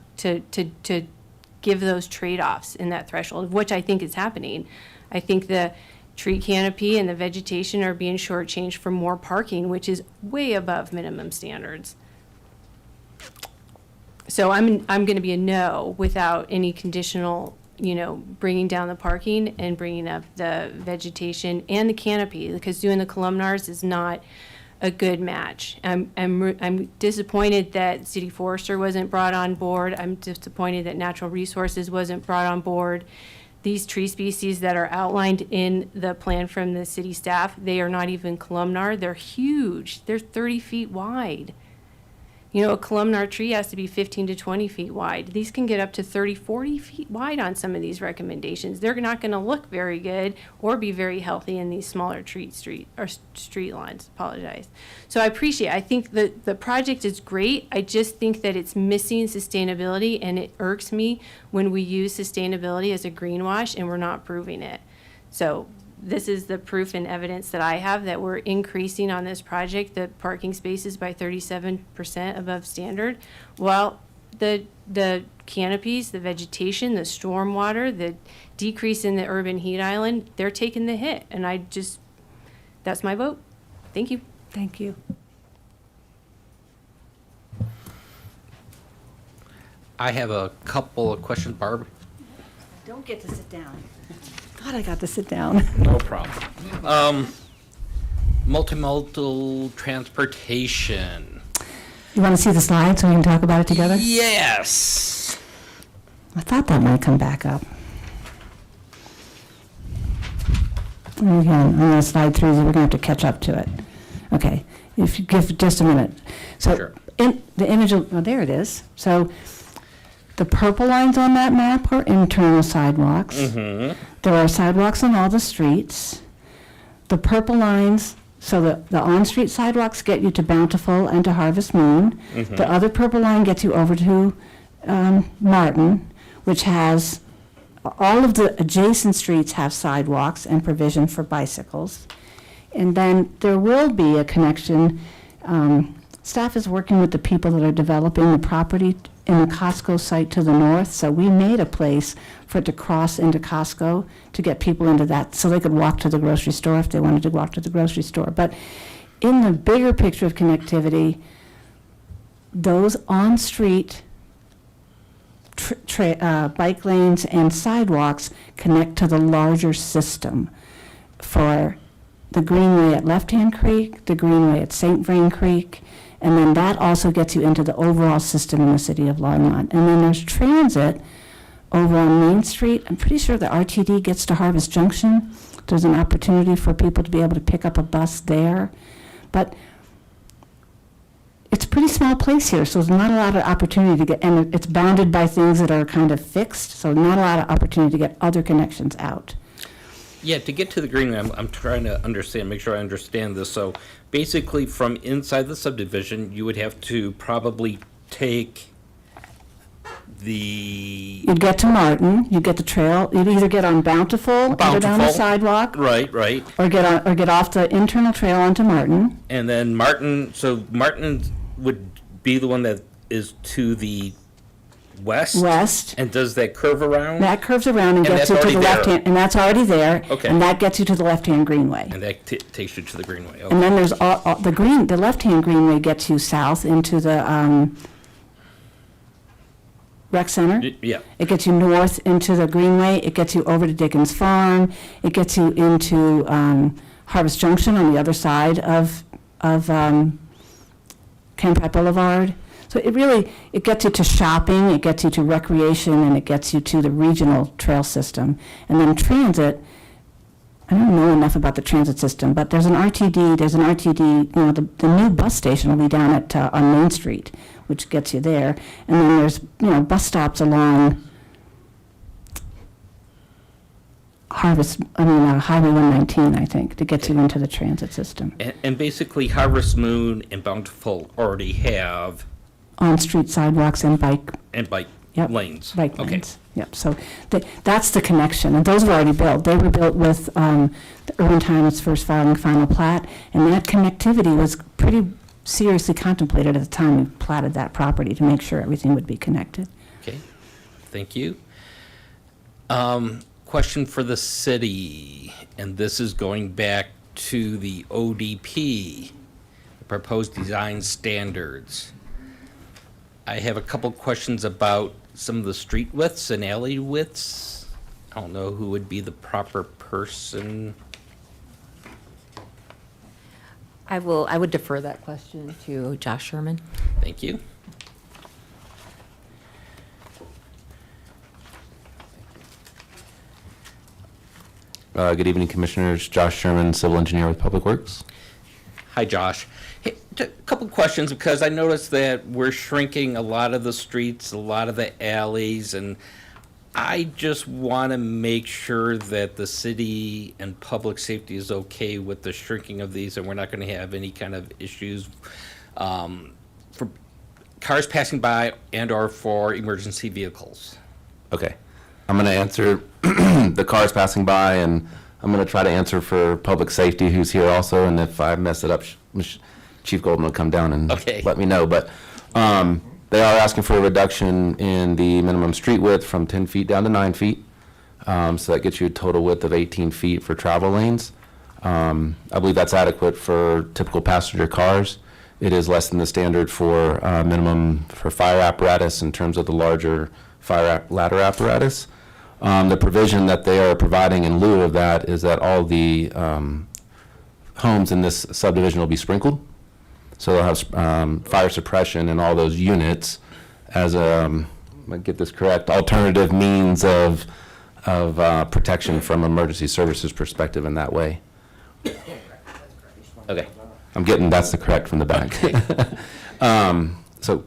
give those trade-offs in that threshold, which I think is happening. I think the tree canopy and the vegetation are being shortchanged for more parking, which is way above minimum standards. So I'm going to be a no without any conditional, bringing down the parking and bringing up the vegetation and the canopy, because doing the columnars is not a good match. I'm disappointed that City Forester wasn't brought on board. I'm disappointed that Natural Resources wasn't brought on board. These tree species that are outlined in the plan from the city staff, they are not even columnar. They're huge. They're 30 feet wide. A columnar tree has to be 15 to 20 feet wide. These can get up to 30, 40 feet wide on some of these recommendations. They're not going to look very good or be very healthy in these smaller street lines. Apologize. So I think that the project is great. I just think that it's missing sustainability, and it irks me when we use sustainability as a greenwash and we're not proving it. So this is the proof and evidence that I have that we're increasing on this project the parking spaces by 37% above standard. Well, the canopies, the vegetation, the stormwater, the decrease in the urban heat island, they're taking the hit. And that's my vote. Thank you. Thank you. I have a couple of questions, Barb. Don't get to sit down. Thought I got to sit down. No problem. Multimodal transportation. You want to see the slide so we can talk about it together? Yes. I thought that might come back up. Again, I'm going to slide through, so we're going to have to catch up to it. Okay, if you give just a minute. So, Sure. in the image, there it is. So, the purple lines on that map are internal sidewalks. Mm-hmm. There are sidewalks on all the streets. The purple lines, so the on-street sidewalks get you to Bountiful and to Harvest Moon. Mhm. The other purple line gets you over to Martin, which has, all of the adjacent streets have sidewalks and provision for bicycles. And then there will be a connection. Staff is working with the people that are developing the property in the Costco site to the north, so we made a place for it to cross into Costco to get people into that, so they could walk to the grocery store if they wanted to walk to the grocery store. But in the bigger picture of connectivity, those on-street bike lanes and sidewalks connect to the larger system for the Greenway at Left Hand Creek, the Greenway at St. Vrain Creek, and then that also gets you into the overall system in the city of Longmont. And then there's transit over on Main Street. I'm pretty sure the RTD gets to Harvest Junction. There's an opportunity for people to be able to pick up a bus there. But it's a pretty small place here, so there's not a lot of opportunity to get, and it's bounded by things that are kind of fixed, so not a lot of opportunity to get other connections out. Yeah, to get to the greenway, I'm trying to understand, make sure I understand this. So basically, from inside the subdivision, you would have to probably take the, You'd get to Martin, you'd get the trail, you'd either get on Bountiful, go down the Bountiful. sidewalk, right, or get off the internal trail onto Martin. and then Martin would be the one that is to the west? West. And does that curve around? That curves around and And gets that's you to already the there. left-hand, and that's already there. Okay. And that gets you to the left-hand greenway. And that takes you to the greenway, And okay. then there's the left-hand greenway gets you south into the rec center. Yeah, It gets you north into the greenway. It gets you over to Dickens Farm. It gets you into Harvest Junction on the other side of Campsite Boulevard. So it gets you to shopping, it gets you to recreation, and it gets you to the regional trail system. And then transit, I don't know enough about the transit system, but there's an RTD, the new bus station will be down on Main Street, which gets you there. And then there's, bus stops along Highway 119, I think, to get you into the transit system. and basically Harvest Moon and Bountiful already have, On-street sidewalks and bike Yep. lanes. Bike Okay. lanes. Yep, so that's the connection, and those were already built. They were built with the Urban Times first filing final plat, and that connectivity was pretty seriously contemplated at the time we platted that property to make sure everything would be connected. Okay, thank you. Question for the city, and this is going back to the ODP, the Proposed Design Standards. I have a couple questions about some of the street widths and alley widths. I don't know who would be the proper person. I would defer that question to Josh Sherman. Thank you. Good evening, Commissioners. Josh Sherman, Civil Engineer with Public Works. Hi, Josh. Hey, a couple questions, because I noticed that we're shrinking a lot of the streets, a lot of the alleys, and I just want to make sure that the city and public safety is okay with the shrinking of these, and we're not going to have any kind of issues for cars passing by and/or for emergency vehicles. Okay. I'm going to answer the cars passing by, and I'm going to try to answer for public safety, who's here also, and if I mess it up, Chief Golden will come down and let me know. But they are asking for a reduction in the minimum street width from 10 feet down to 9 feet. So that gets you a total width of 18 feet for travel lanes. I believe that's adequate for typical passenger cars. It is less than the standard for minimum for fire apparatus in terms of the larger fire ladder apparatus. The provision that they are providing in lieu of that is that all the homes in this subdivision will be sprinkled. So they'll have fire suppression in all those units as a, I get this correct, alternative means of protection from emergency services perspective in that way. Okay, that's the correct from the back. So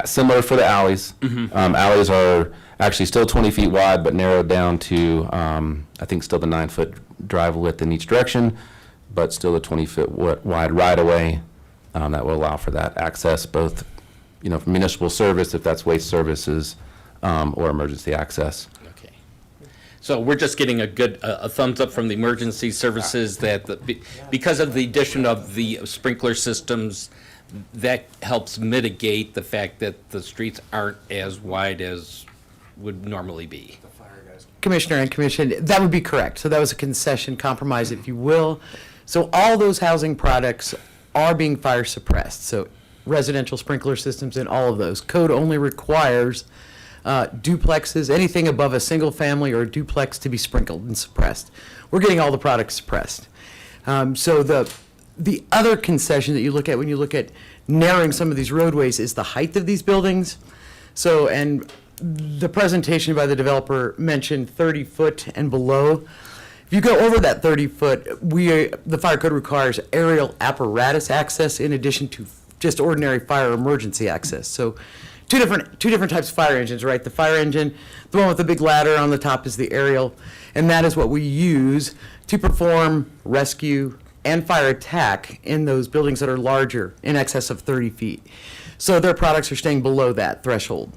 similar for the alleys. Alleys are actually still 20 feet wide, but narrowed down to, I think, still the 9-foot drive width in each direction, but still a 20-foot wide right-of-way that will allow for that access, both, for municipal service, if that's waste services, or emergency access. Okay. So we're just getting a thumbs up from the emergency services that because of the addition of the sprinkler systems, that helps mitigate the fact that the streets aren't as wide as would normally be. Commissioner and Commission, that would be correct. So that was a concession compromise, if you will. So all those housing products are being fire suppressed. So residential sprinkler systems and all of those. Code only requires duplexes, anything above a single family or a duplex to be sprinkled and suppressed. We're getting all the products suppressed. So the other concession that you look at when you look at narrowing some of these roadways is the height of these buildings. So, and the presentation by the developer mentioned 30 foot and below. If you go over that 30 foot, the fire code requires aerial apparatus access in addition to just ordinary fire emergency access. So two different types of fire engines, right? The fire engine, the one with the big ladder on the top is the aerial, and that is what we use to perform rescue and fire attack in those buildings that are larger, in excess of 30 feet. So their products are staying below that threshold.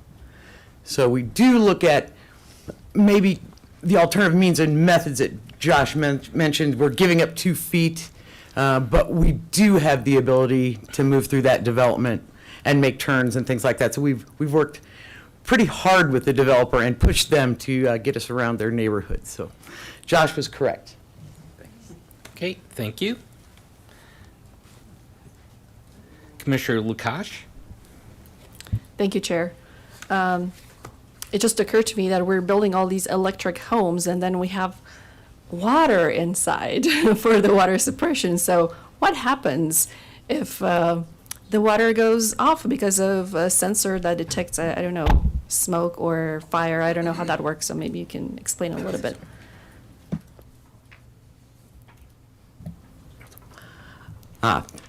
So we do look at maybe the alternative means and methods that Josh mentioned. We're giving up 2 feet, but we do have the ability to move through that development and make turns and things like that. So we've worked pretty hard with the developer and pushed them to get us around their neighborhood. So Josh was correct. Okay, thank you. Commissioner Lukash? Thank you, Chair. It just occurred to me that we're building all these electric homes and then we have water inside for the water suppression. So what happens if the water goes off because of a sensor that detects, I don't know, smoke or fire? I don't know how that works, so maybe you can explain a little bit.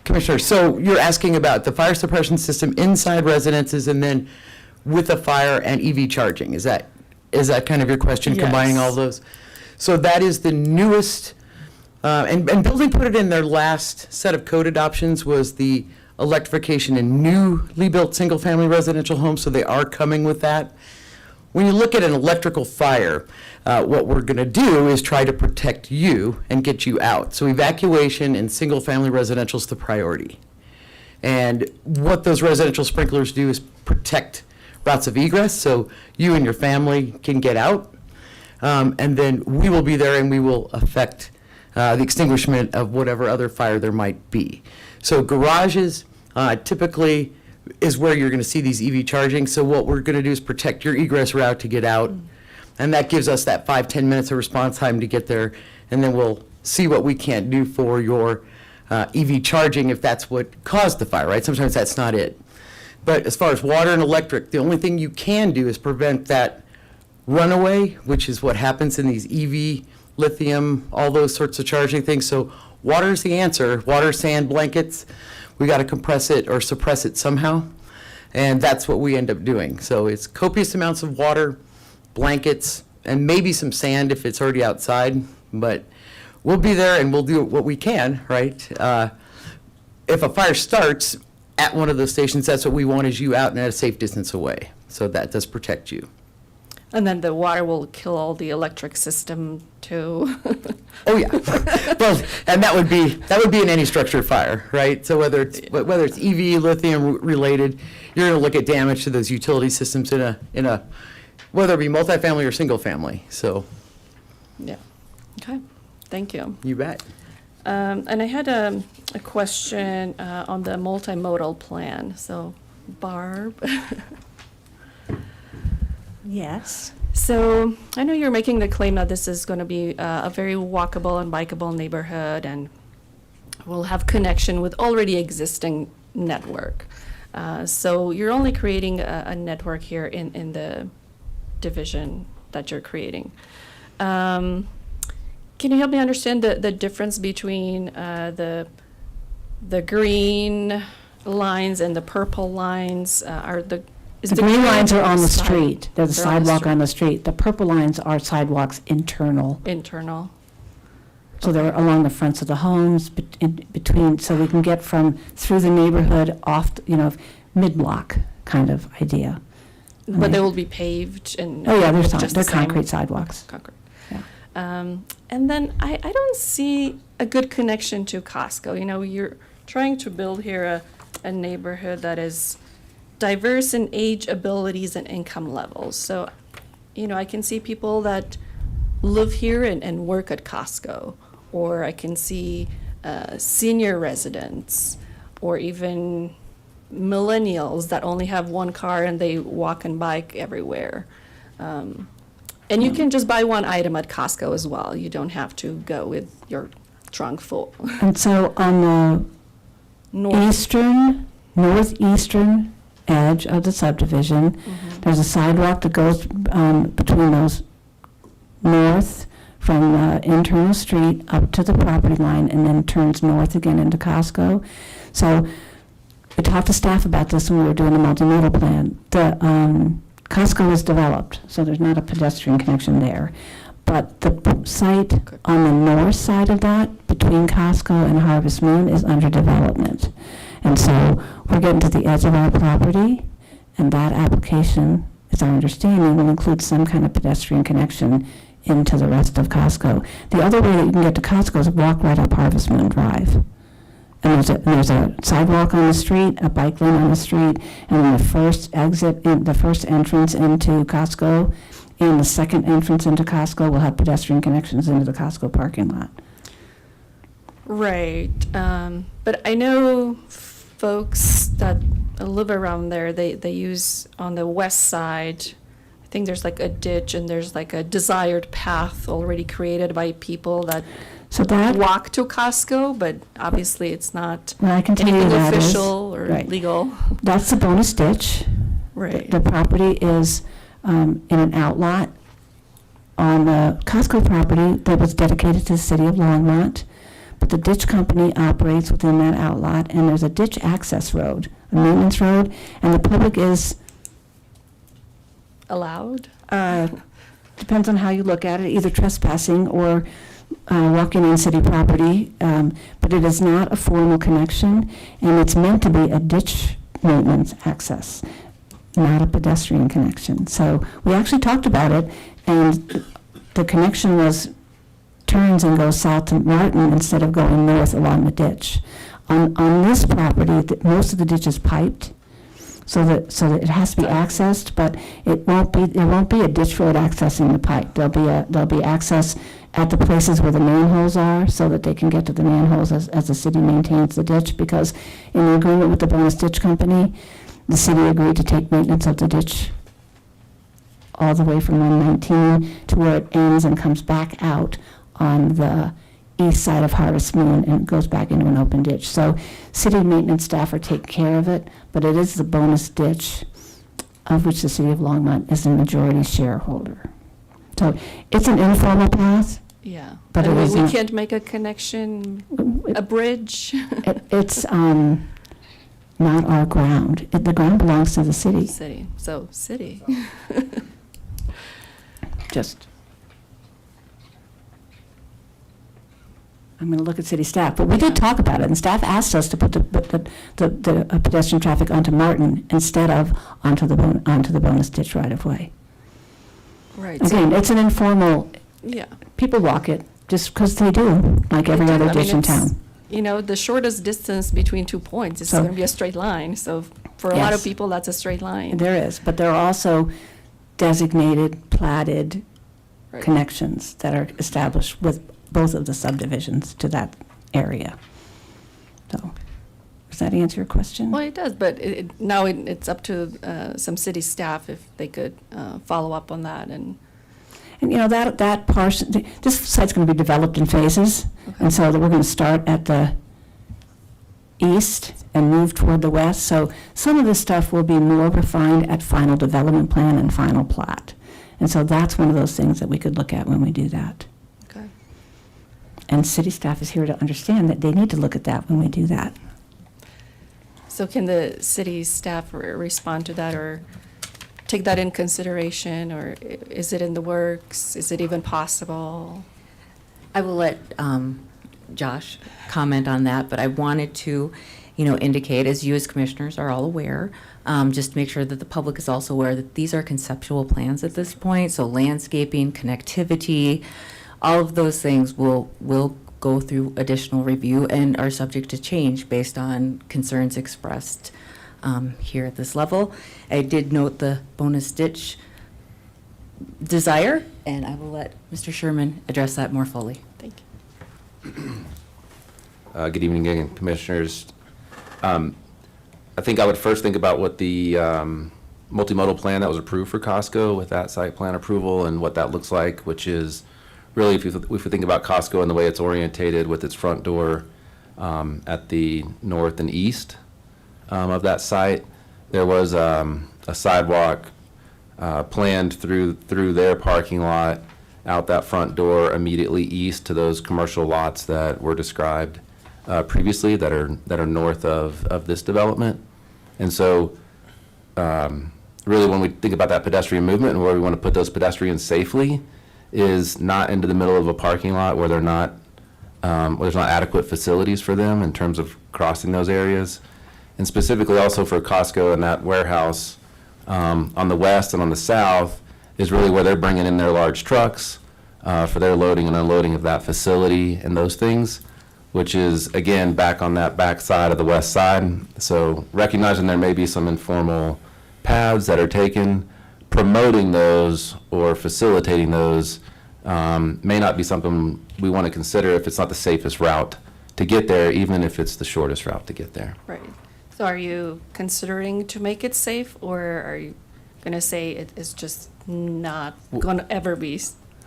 Commissioner, so you're asking about the fire suppression system inside residences and then with a fire and EV charging. Is that kind of your question, combining all those? So that is the newest, and building put it in their last set of code adoptions was the electrification in newly built single-family residential homes, so they are coming with that. When you look at an electrical fire, what we're going to do is try to protect you and get you out. So evacuation in single-family residential is the priority. And what those residential sprinklers do is protect routes of egress, so you and your family can get out. And then we will be there and we will affect the extinguishment of whatever other fire there might be. So garages typically is where you're going to see these EV charging. So what we're going to do is protect your egress route to get out. And that gives us that 5-10 minutes of response time to get there. And then we'll see what we can't do for your EV charging if that's what caused the fire, right? Sometimes that's not it. But as far as water and electric, the only thing you can do is prevent that runaway, which is what happens in these EV, lithium, all those sorts of charging things. So water is the answer. Water, sand, blankets. We got to compress it or suppress it somehow. And that's what we end up doing. So it's copious amounts of water, blankets, and maybe some sand if it's already outside. But we'll be there and we'll do what we can, right? If a fire starts at one of those stations, that's what we want, is you out and at a safe distance away. So that does protect you. And then the water will kill all the electric system too. Oh yeah, well, and that would be in any structured fire, right? So whether it's EV, lithium related, you're going to look at damage to those utility systems in a whether it be multifamily or single family. So yeah, okay, thank you. You bet. And I had a question on the multimodal plan. So Barb. Yes. So I know you're making the claim that this is going to be a very walkable and bikeable neighborhood and will have connection with already existing network. So you're only creating a network here in the division that you're creating. Can you help me understand the difference between the green lines and the purple lines? The green lines are on the side- street. There's a they're on the sidewalk on the street. The purple lines are sidewalks internal. Internal. So they're along the fronts of the homes, in between, so we can get through the neighborhood off, mid-block kind of idea. But they will be paved and. Oh, yeah, with they're just the same- concrete sidewalks. Concrete. Yeah. And then I don't see a good connection to Costco. You're trying to build here a neighborhood that is diverse in age, abilities, and income levels. So, I can see people that live here and work at Costco, or I can see senior residents, or even millennials that only have one car and they walk and bike everywhere. And you can just buy one item at Costco as well. You don't have to go with your trunk full. And so on the northeastern edge of the subdivision, there's a sidewalk that goes between those north from the internal street up to the property line and then turns north again into Costco. So we talked to staff about this when we were doing the multimodal plan. The Costco is developed, so there's not a pedestrian connection there. But the site on the north side of that, between Costco and Harvest Moon, is under development. And so we're getting to the edge of our property, and that application, it's our understanding, will include some kind of pedestrian connection into the rest of Costco. The other way that you can get to Costco is walk right up Harvest Moon Drive. And there's a sidewalk on the street, a bike lane on the street, and then the first entrance into Costco and the second entrance into Costco will have pedestrian connections into the Costco parking lot. Right. But I know folks that live around there, they use on the west side, I think there's like a ditch and there's like a desired path already created by people that walk to Costco, but obviously it's not Well, I can tell you anything that is- official or right. legal. That's the bonus ditch. Right. The property is in an outlot on the Costco property that was dedicated to the city of Longmont. But the ditch company operates within that outlot, and there's a ditch access road, a maintenance road, and the public is, Allowed? depends on how you look at it, either trespassing or walking on city property. But it is not a formal connection, and it's meant to be a ditch maintenance access, not a pedestrian connection. So we actually talked about it, and the connection was turns and goes south to Martin instead of going north along the ditch. On this property, most of the ditch is piped, so that it has to be accessed, but there won't be a ditch road accessing the pipe. There'll be access at the places where the manholes are, so that they can get to the manholes as the city maintains the ditch, because in the agreement with the bonus ditch company, the city agreed to take maintenance of the ditch all the way from 119 to where it ends and comes back out on the east side of Harvest Moon and goes back into an open ditch. So city maintenance staff are taking care of it, but it is the bonus ditch of which the city of Longmont is the majority shareholder. So it's an informal path. Yeah. But And it is we not- can't make a connection, a bridge? It's not our ground. The ground belongs to the city. City, so city. Just, I'm going to look at city staff, but we did talk about it, and staff asked us to put the pedestrian traffic onto Martin instead of onto the bonus ditch right of way. Right. Again, it's an informal, Yeah. people walk it just because they do, like every other ditch in town. You know, the shortest distance between 2 points is So- going to be a straight line. So for a lot of Yes. people, that's a straight line. There is, but there are also designated, platted Right. connections that are established with both of the subdivisions to that area. So, does that answer your question? Well, it does, but now it's up to some city staff if they could follow up on that and. And, you know, that portion, this site's going to be developed in phases, and so that we're going to start at the east and move toward the west. So some of this stuff will be more refined at final development plan and final plat. And so that's one of those things that we could look at when we do that. Okay. And city staff is here to understand that they need to look at that when we do that. So can the city staff respond to that or take that in consideration, or is it in the works? Is it even possible? I will let Josh comment on that, but I wanted to, indicate, as you as commissioners are all aware, just to make sure that the public is also aware that these are conceptual plans at this point. So landscaping, connectivity, all of those things will go through additional review and are subject to change based on concerns expressed here at this level. I did note the bonus ditch desire, and I will let Mr. Sherman address that more fully. Thank you. Good evening again, Commissioners. I think I would first think about what the multimodal plan that was approved for Costco with that site plan approval and what that looks like, which is really, if we think about Costco and the way it's orientated with its front door at the north and east of that site, there was a sidewalk planned through their parking lot out that front door immediately east to those commercial lots that were described previously that are north of this development. And so really when we think about that pedestrian movement and where we want to put those pedestrians safely is not into the middle of a parking lot where there's not adequate facilities for them in terms of crossing those areas. And specifically also for Costco and that warehouse on the west and on the south is really where they're bringing in their large trucks for their loading and unloading of that facility and those things, which is, again, back on that back side of the west side. So recognizing there may be some informal paths that are taken, promoting those or facilitating those may not be something we want to consider if it's not the safest route to get there, even if it's the shortest route to get there. Right. So are you considering to make it safe, or are you going to say it is just not going to ever be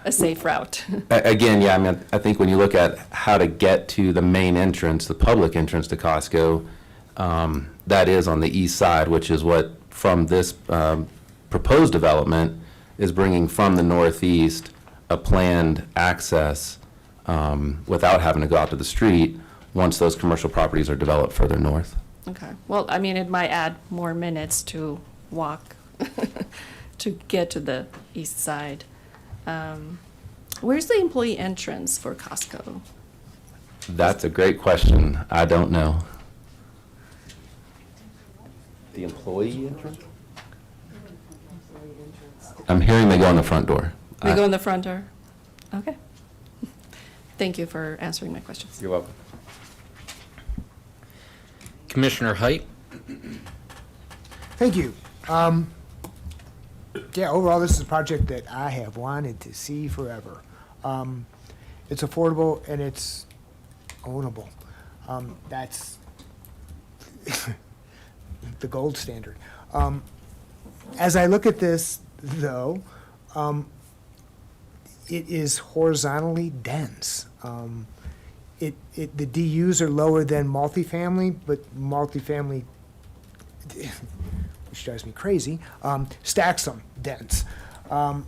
a safe route? Again, yeah, I mean, I think when you look at how to get to the main entrance, the public entrance to Costco, that is on the east side, which is what from this proposed development is bringing from the northeast a planned access without having to go out to the street once those commercial properties are developed further north. Okay. Well, I mean, it might add more minutes to walk to get to the east side. Where's the employee entrance for Costco? That's a great question. I don't know. The employee entrance? I'm hearing they go in the front door. They go in the front door? Okay. Thank you for answering my questions. You're welcome. Commissioner Height? Thank you. Yeah, overall, this is a project that I have wanted to see forever. It's affordable and it's ownable. That's the gold standard. As I look at this, though, it is horizontally dense. The DUs are lower than multifamily, but multifamily, which drives me crazy, stacks them dense. But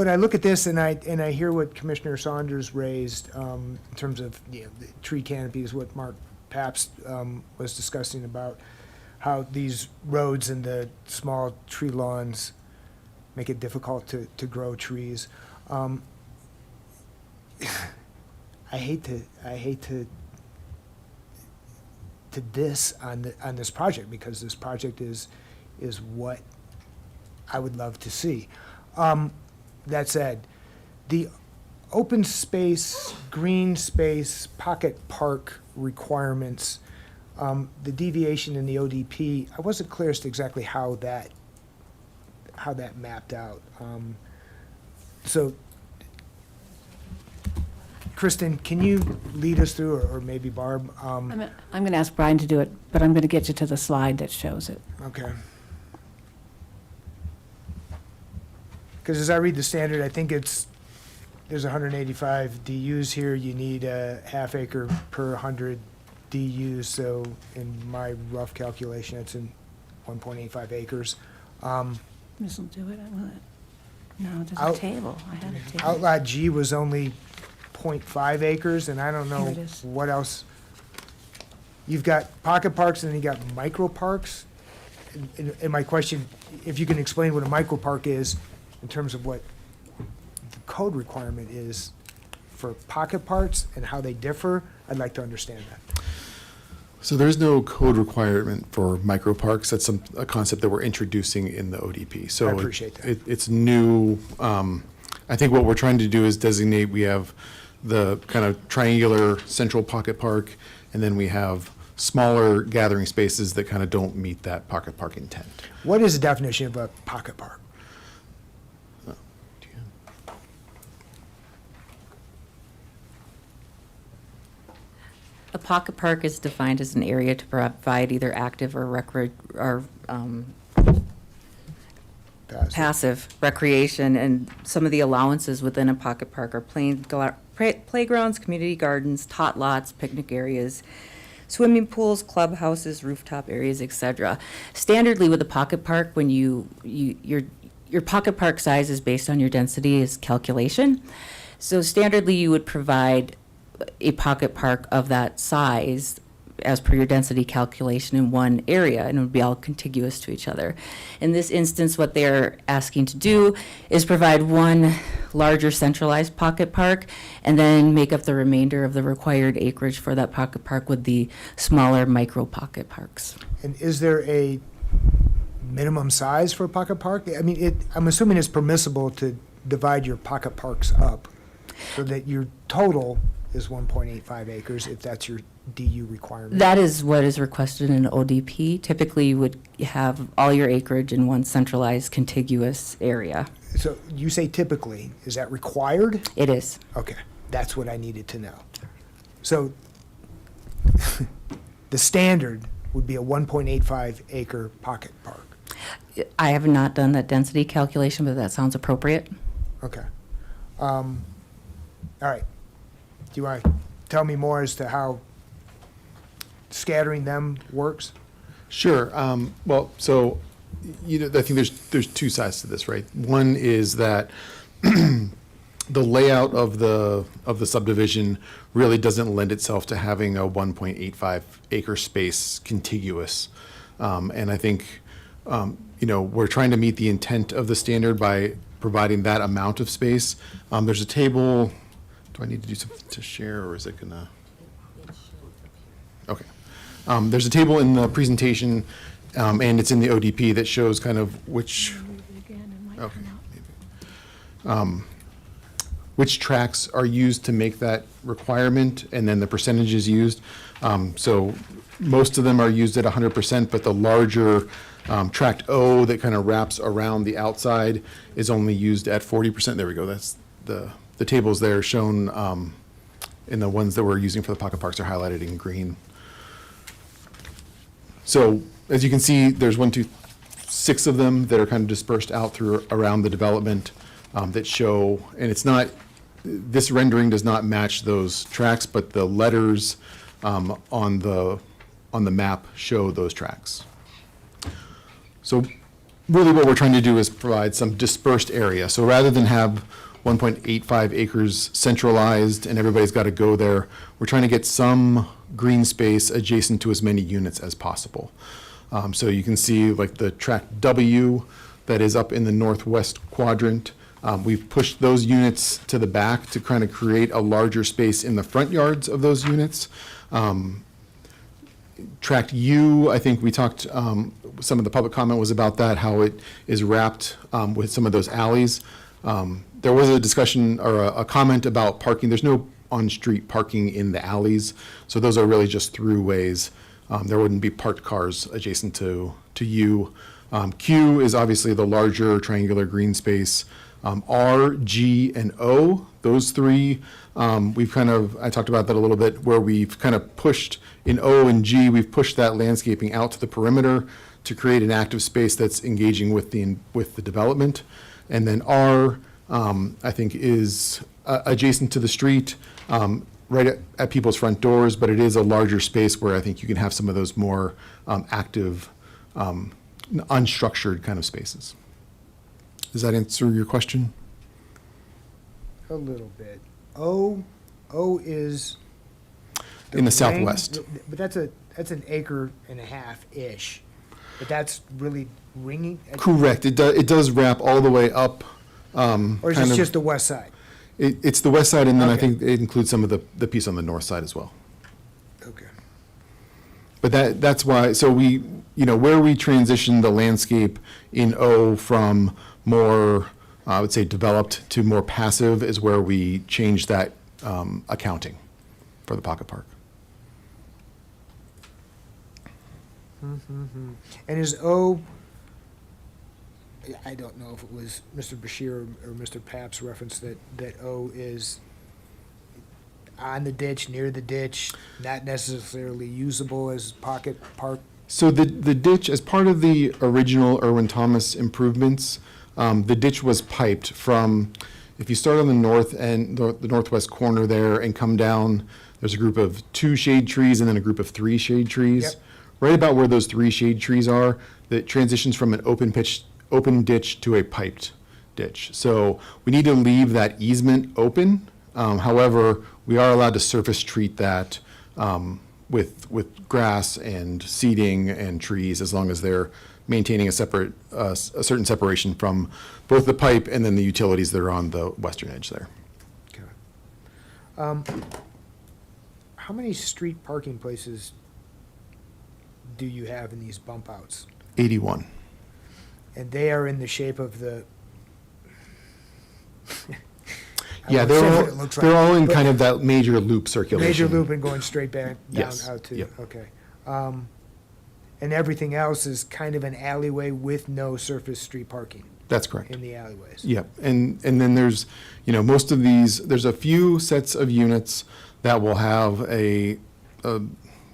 I look at this and I hear what Commissioner Saunders raised in terms of the tree canopies, what Mark Pabst was discussing about how these roads and the small tree lawns make it difficult to grow trees. I hate to diss on this project, because this project is what I would love to see. That said, the open space, green space, pocket park requirements, the deviation in the ODP, I wasn't clear as to exactly how that mapped out. So, Kristen, can you lead us through, or maybe Barb? I'm going to ask Brian to do it, but I'm going to get you to the slide that shows it. Okay. Because as I read the standard, I think there's 185 DUs here. You need a half acre per 100 DUs. So in my rough calculation, it's in 1.85 acres. This will do it. No, there's a table. I had a table. Outlot G was only 0.5 acres, and I don't know Here it is. what else. You've got pocket parks and then you got micro parks. And my question, if you can explain what a micro park is in terms of what the code requirement is for pocket parks and how they differ, I'd like to understand that. So there's no code requirement for micro parks. That's a concept that we're introducing in the ODP. So I appreciate that. It's new. I think what we're trying to do is designate, we have the kind of triangular central pocket park, and then we have smaller gathering spaces that kind of don't meet that pocket park intent. What is the definition of a pocket park? A pocket park is defined as an area to provide either active or passive recreation, and some of the allowances within a pocket park are playgrounds, community gardens, tot lots, picnic areas, swimming pools, clubhouses, rooftop areas, etc. Standardly with a pocket park, when your pocket park size is based on your density is calculation. So standardly you would provide a pocket park of that size as per your density calculation in one area, and it would be all contiguous to each other. In this instance, what they're asking to do is provide one larger centralized pocket park and then make up the remainder of the required acreage for that pocket park with the smaller micro pocket parks. And is there a minimum size for a pocket park? I mean, I'm assuming it's permissible to divide your pocket parks up so that your total is 1.85 acres if that's your DU requirement. That is what is requested in ODP. Typically, you would have all your acreage in one centralized contiguous area. So you say typically, is that required? It is. Okay, that's what I needed to know. So the standard would be a 1.85 acre pocket park. I have not done that density calculation, but that sounds appropriate. Okay. All right. Do you want to tell me more as to how scattering them works? Sure. Well, so, I think there's two sides to this, right? One is that the layout of the subdivision really doesn't lend itself to having a 1.85 acre space contiguous. And I think, we're trying to meet the intent of the standard by providing that amount of space. There's a table. Do I need to do something to share, or is it gonna? Okay. There's a table in the presentation, and it's in the ODP that shows kind of which. Okay. Which tracks are used to make that requirement, and then the percentages used. So most of them are used at 100%, but the larger tract O that kind of wraps around the outside is only used at 40%. There we go. That's the tables there shown, and the ones that we're using for the pocket parks are highlighted in green. So as you can see, there's 6 of them that are kind of dispersed out through around the development that show, and it's not, this rendering does not match those tracks, but the letters on the map show those tracks. So really what we're trying to do is provide some dispersed area. So rather than have 1.85 acres centralized and everybody's got to go there, we're trying to get some green space adjacent to as many units as possible. So you can see like the tract W that is up in the northwest quadrant. We've pushed those units to the back to kind of create a larger space in the front yards of those units. Tract U, I think we talked, some of the public comment was about that, how it is wrapped with some of those alleys. There was a discussion or a comment about parking. There's no on-street parking in the alleys, so those are really just throughways. There wouldn't be parked cars adjacent to U. Q is obviously the larger triangular green space. R, G, and O, those three, I talked about that a little bit, where we've kind of pushed, in O and G, we've pushed that landscaping out to the perimeter to create an active space that's engaging with the development. And then R, I think, is adjacent to the street, right at people's front doors, but it is a larger space where I think you can have some of those more active, unstructured kind of spaces. Does that answer your question? A little bit. O is In the southwest. But that's an acre and a half-ish. But that's really ringing? Correct. It does wrap all the way up. Or is this just the west side? It's the west side, and then I Okay. think it includes some of the piece on the north side as well. Okay. But that's why, so we, where we transition the landscape in O from more, I would say, developed to more passive is where we change that accounting for the pocket park. Mm-hmm. And is O, I don't know if it was Mr. Bashir or Mr. Papps referenced that O is on the ditch, near the ditch, not necessarily usable as pocket park? So the ditch, as part of the original Irwin Thomas improvements, the ditch was piped from, if you start on the north end, the northwest corner there and come down, there's a group of 2 shade trees and then a group of 3 shade trees. Yep. Right about where those 3 shade trees are, that transitions from an open ditch to a piped ditch. So we need to leave that easement open. However, we are allowed to surface treat that with grass and seeding and trees, as long as they're maintaining a certain separation from both the pipe and then the utilities that are on the western edge there. How many street parking places do you have in these bump outs? 81. And they are in the shape of the. Yeah, they're all in kind of that major loop circulation. Major loop and going straight back down Yes, out to, yep. okay. And everything else is kind of an alleyway with no surface street parking That's correct. in the alleyways. Yep, and then there's, most of these, there's a few sets of units that will have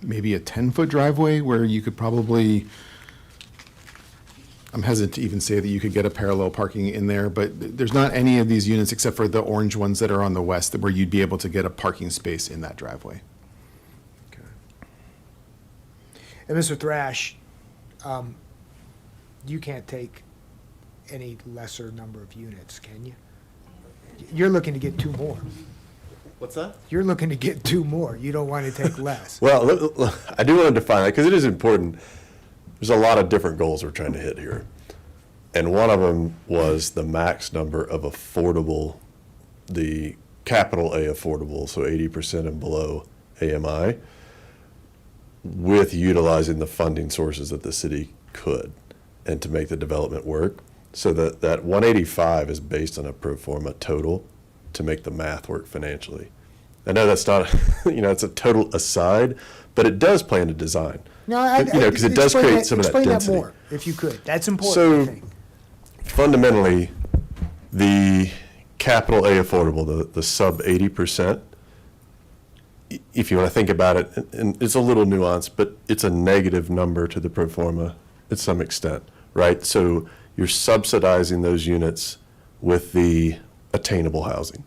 maybe a 10-foot driveway where you could probably, I'm hesitant to even say that you could get a parallel parking in there, but there's not any of these units except for the orange ones that are on the west where you'd be able to get a parking space in that driveway. And Mr. Thrash, you can't take any lesser number of units, can you? You're looking to get 2 more. What's that? You're looking to get 2 more. You don't want to take less. Well, I do want to define that because it is important. There's a lot of different goals we're trying to hit here. And one of them was the max number of affordable, the capital A affordable, so 80% and below AMI, with utilizing the funding sources that the city could and to make the development work. So that 185 is based on a pro forma total to make the math work financially. I know that's not, it's a total aside, but it does play into design. No, because it does create some of that explain density. that more, if you could. That's important, So, I think. fundamentally, the capital A affordable, the sub 80%, if you want to think about it, and it's a little nuanced, but it's a negative number to the pro forma at some extent, right? So you're subsidizing those units with the attainable housing.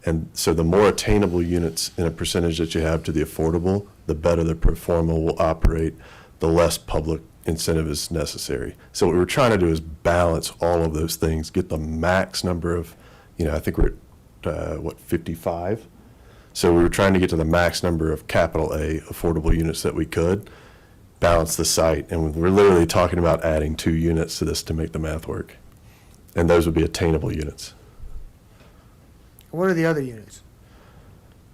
And so the more attainable units in a percentage that you have to the affordable, the better the pro forma will operate, the less public incentive is necessary. So what we're trying to do is balance all of those things, get the max number of, I think we're at, 55? So we were trying to get to the max number of capital A affordable units that we could, balance the site, and we're literally talking about adding 2 units to this to make the math work. And those would be attainable units. What are the other units?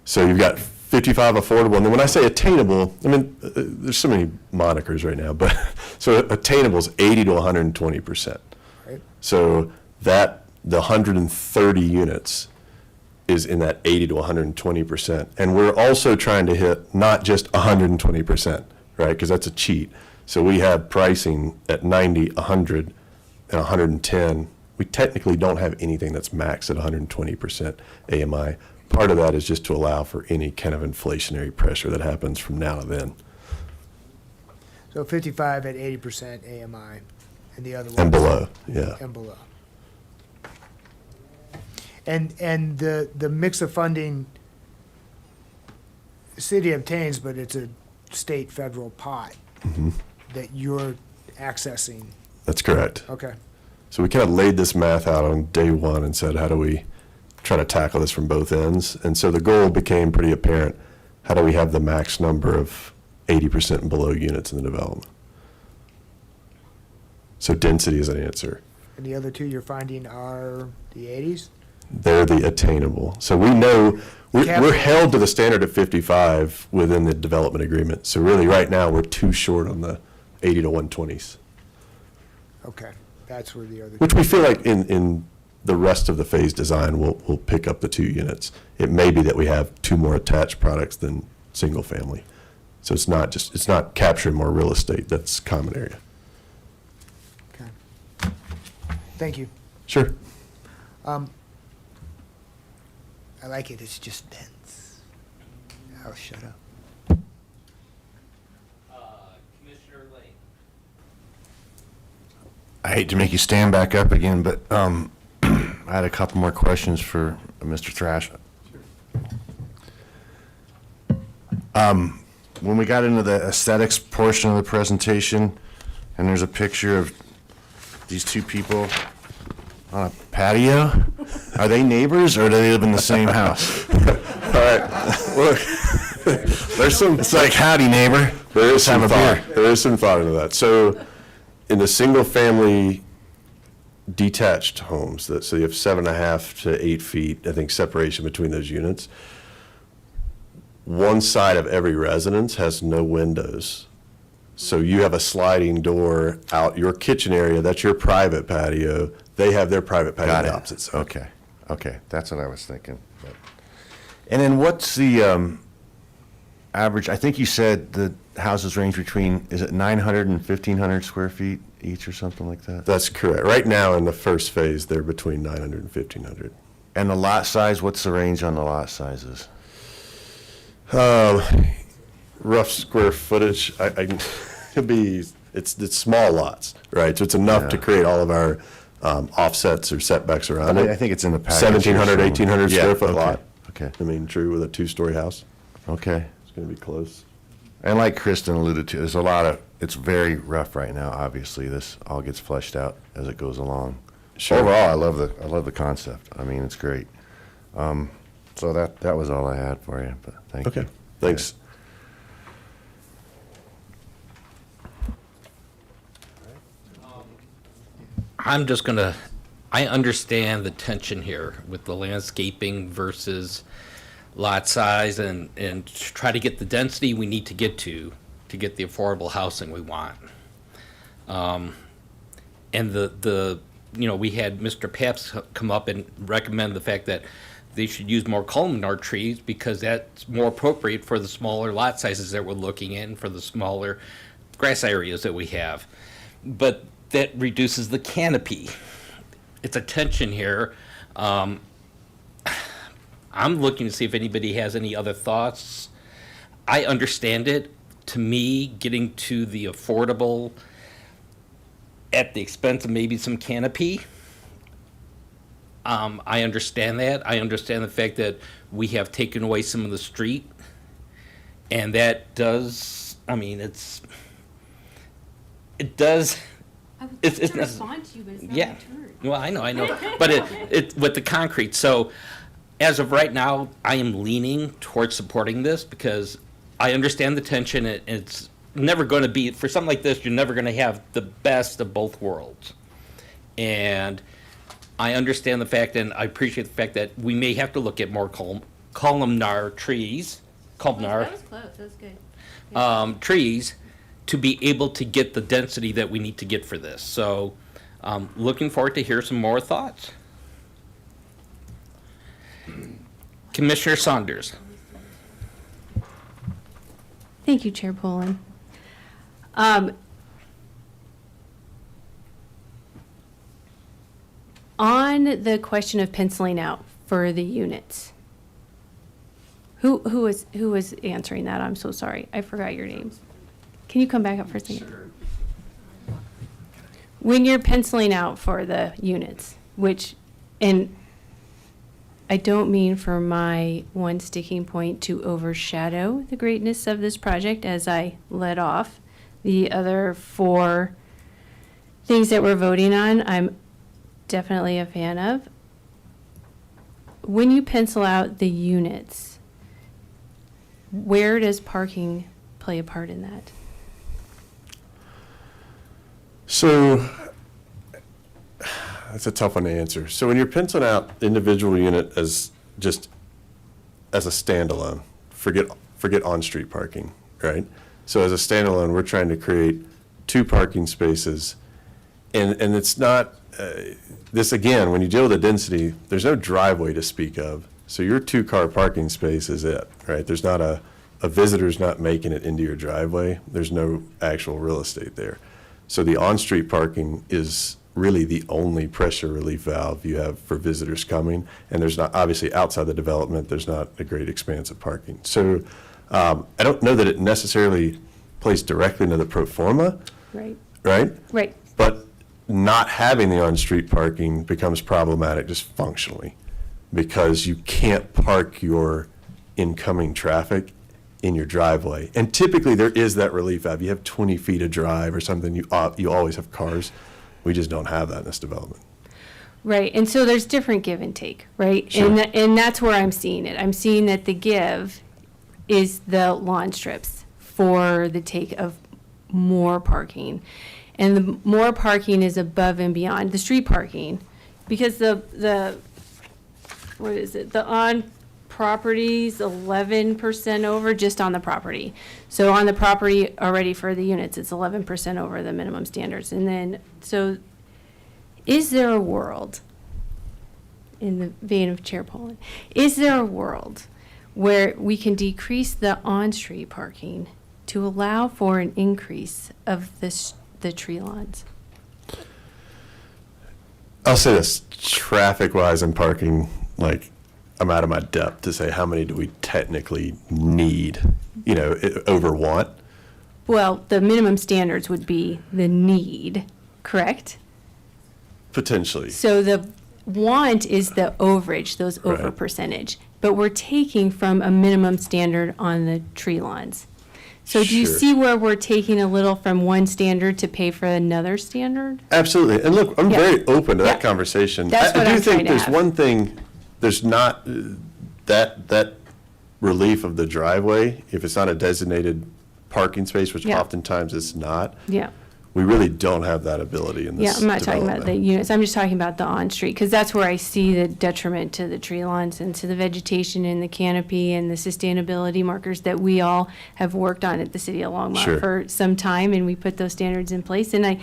So you've got 55 affordable, and then when I say attainable, there's so many monikers right now, but so attainable is 80 to 120%. Right. So the 130 units is in that 80 to 120%. And we're also trying to hit not just 120%, right? Because that's a cheat. So we have pricing at 90, 100, and 110. We technically don't have anything that's maxed at 120% AMI. Part of that is just to allow for any kind of inflationary pressure that happens from now to then. So 55 at 80% AMI, and the other one. And below, yeah. And below. And the mix of funding, the city obtains, but it's a state, federal pot that you're accessing. That's correct. Okay. So we kind of laid this math out on day one and said, how do we try to tackle this from both ends? And so the goal became pretty apparent. How do we have the max number of 80% and below units in the development? So density is an answer. And the other 2 you're finding are the 80s? They're the attainable. So we know we're held to the standard of 55 within the development agreement. So really right now we're too short on the 80 to 120s. Okay, that's where the other. Which we feel like in the rest of the phase design, we'll pick up the 2 units. It may be that we have 2 more attached products than single family. So it's not capturing more real estate, that's common area. Okay. Thank you. Sure. I like it, it's just dense. I'll shut up. Commissioner Lane. I hate to make you stand back up again, but I had a couple more questions for Mr. Thrash. When we got into the aesthetics portion of the presentation, and there's a picture of these 2 people on a patio, are they neighbors or do they live in the same house? right, look, there's some. It's like, howdy, neighbor. There is some Let's have a thought. There is some thought into that. So, in the single-family detached homes, so you have 7.5 to 8 feet, I think, separation between those units. One side of every residence has no windows. So you have a sliding door out your kitchen area. That's your private patio. They have their private patio on Got the it. opposite side. Okay, that's what I was thinking. And then what's the average, I think you said the houses range between, is it 900 and 1,500 square feet each or something like that? That's correct. Right now, in the first phase, they're between 900 and 1,500. And the lot size, what's the range on the lot sizes? Rough square footage, it's small lots, right? So it's enough to create all of our offsets or setbacks around it. I think it's in the package. 1,700, 1,800 Yeah, square foot okay, lot. Okay. I mean, true with a 2-story house. Okay. It's going to be close. And like Kristen alluded to, there's a lot of, it's very rough right now, obviously. This all gets fleshed out as it goes along. Sure. Overall, I love the concept. I mean, it's great. So that was all I had for you, but thank you. Okay, thanks. I'm just gonna, I understand the tension here with the landscaping versus lot size and to try to get the density we need to get get the affordable housing we want. And we had Mr. Pabst come up and recommend the fact that they should use more columnar trees because that's more appropriate for the smaller lot sizes that we're looking at and for the smaller grass areas that we have. But that reduces the canopy. It's a tension here. I'm looking to see if anybody has any other thoughts. I understand it. To me, getting to the affordable at the expense of maybe some canopy, I understand that. I understand the fact that we have taken away some of the street, and that does, I mean, it does. It's to respond to you, but it's not yeah. my turn. Well, I know, but it with the concrete. So, as of right now, I am leaning towards supporting this because I understand the tension. It's never going to be, for something like this, you're never going to have the best of both worlds. And I understand the fact, and I appreciate the fact that we may have to look at more columnar trees, That was close, that was good. trees, to be able to get the density that we need to get for this. So, looking forward to hear some more thoughts. Commissioner Saunders. Thank you, Chair Poland. On the question of penciling out for the units, who was answering that? I'm so sorry. I forgot your names. Can you come back up for a second? Sure. When you're penciling out for the units, and I don't mean for my one sticking point to overshadow the greatness of this project as I led off. The other 4 things that we're voting on, I'm definitely a fan of. When you pencil out the units, where does parking play a part in that? So that's a tough one to answer. So when you're penciling out individual unit as a standalone, forget on-street parking, right? So as a standalone, we're trying to create 2 parking spaces, and it's not this again. When you deal with the density, there's no driveway to speak of. So your 2-car parking space is it, right? There's not a visitor's not making it into your driveway. There's no actual real estate there. So the on-street parking is really the only pressure relief valve you have for visitors coming. And there's not, obviously outside the development, there's not a great expanse of parking. So I don't know that it necessarily plays directly into the pro forma. Right. Right? Right. But not having the on-street parking becomes problematic just functionally because you can't park your incoming traffic in your driveway. And typically there is that relief valve. You have 20 feet of drive or something, you always have cars. We just don't have that in this development. Right, and so there's different give and take, right? Sure. And that's where I'm seeing it. I'm seeing that the give is the lawn strips for the take of more parking. And the more parking is above and beyond the street parking. Because the what is it, the on property's 11% over just on the property. So on the property already for the units, it's 11% over the minimum standards. And then, so is there a world, in the vein of Chair Poland, is there a world where we can decrease the on-street parking to allow for an increase of the tree lawns? I'll say this, traffic-wise and parking, like, I'm out of my depth to say how many do we technically need, over want. Well, the minimum standards would be the need, correct? Potentially. So the want is the overage, those over Right. percentage. But we're taking from a minimum standard on the tree lawns. So do you Sure. see where we're taking a little from one standard to pay for another standard? Absolutely. And look, I'm Yeah. very open to that Yeah. conversation. That's what I do I'm trying think to there's have. one thing, there's not that relief of the driveway, if it's not a designated parking space, which Yeah. oftentimes it's not, Yeah. we really don't have that ability in this Yeah, I'm not talking about the development. units, I'm just talking about the on-street, because that's where I see the detriment to the tree lawns and to the vegetation and the canopy and the sustainability markers that we all have worked on at the city of Longmont Sure. for some time, and we put those standards in place, and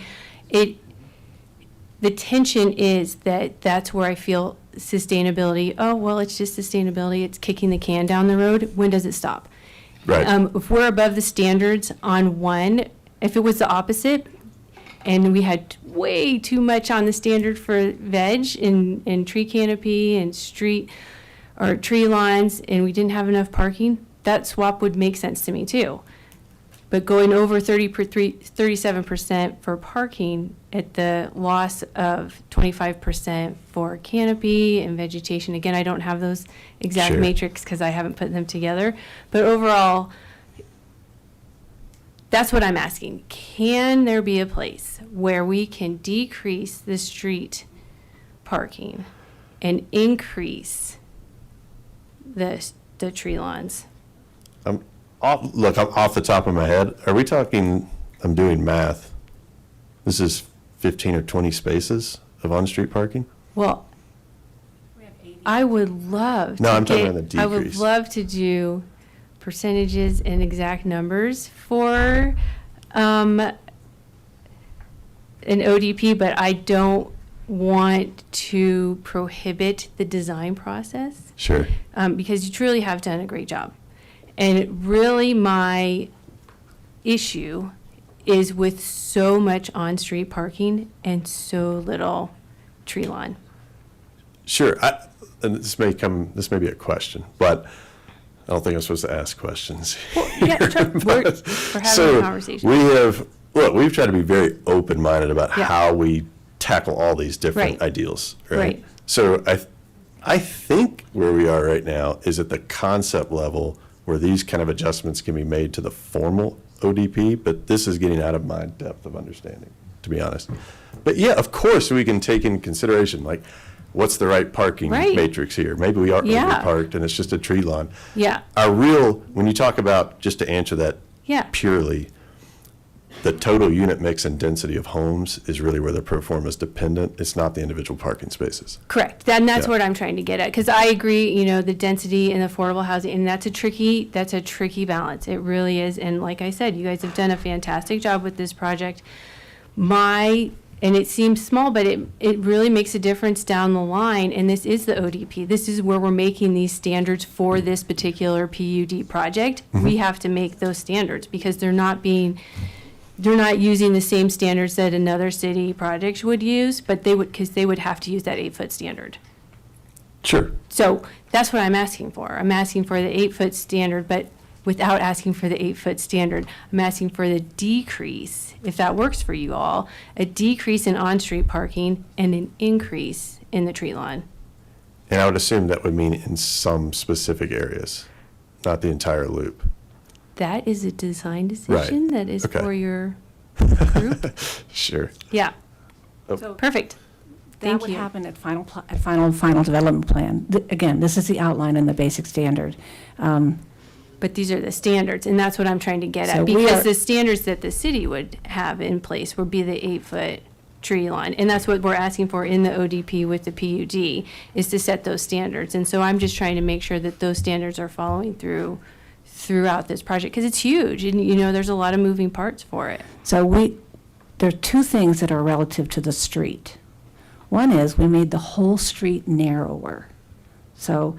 the tension is that that's where I feel sustainability, oh, well, it's just sustainability, it's kicking the can down the road, when does it stop? Right. If we're above the standards on one, if it was the opposite, and we had way too much on the standard for veg and tree canopy and street or tree lines, and we didn't have enough parking, that swap would make sense to me too. But going over 37% for parking at the loss of 25% for canopy and vegetation, again, I don't have those exact Sure. matrix because I haven't put them together. But overall, that's what I'm asking. Can there be a place where we can decrease the street parking and increase the tree lawns? Look, I'm off the top of my head. Are we talking, I'm doing math, this is 15 or 20 spaces of on-street parking? Well, I would love No, to I'm talking get- about the I would decrease. love to do percentages and exact numbers for an ODP, but I don't want to prohibit the design process. Sure. Because you truly have done a great job. And really, my issue is with so much on-street parking and so little tree lawn. Sure, and this may be a question, but I don't think I'm supposed to ask questions. Yeah, sure. We're having a conversation. We've tried to be very open-minded about Yeah. how we tackle all these different Right. ideals, right? Right. So I think where we are right now is at the concept level where these kind of adjustments can be made to the formal ODP, but this is getting out of my depth of understanding, to be honest. But yeah, of course, we can take in consideration, like, what's the right parking Right. matrix here? Maybe we are Yeah. over-parked and it's just a tree lawn. Yeah, When you talk about, just to answer that yeah, purely, the total unit mix and density of homes is really where the pro forma is dependent. It's not the individual parking spaces. correct. And that's Yeah. what I'm trying to get at, because I agree, the density and affordable housing, and that's a tricky balance. It really is. And like I said, you guys have done a fantastic job with this project. And it seems small, but it really makes a difference down the line, and this is the ODP. This is where we're making these standards for this particular PUD project. We have to make those standards, because they're not using the same standards that another city project would use, but because they would have to use that 8-foot standard. Sure. So that's what I'm asking for. I'm asking for the 8-foot standard, but without asking for the 8-foot standard, I'm asking for the decrease, if that works for you all, a decrease in on-street parking and an increase in the tree lawn. And I would assume that would mean in some specific areas, not the entire loop. That is a design decision that is Okay. for your group. Sure. Yeah. Oh. So perfect. Thank That you. would happen at final development plan. Again, this is the outline and the basic standard. But these are the standards, and that's what I'm trying to get So at. we Because are- the standards that the city would have in place would be the 8-foot tree line. And that's what we're asking for in the ODP with the PUD, is to set those standards. And so I'm just trying to make sure that those standards are following throughout this project, because it's huge, and, you know, there's a lot of moving parts for it. So there are two things that are relative to the street. One is we made the whole street narrower. So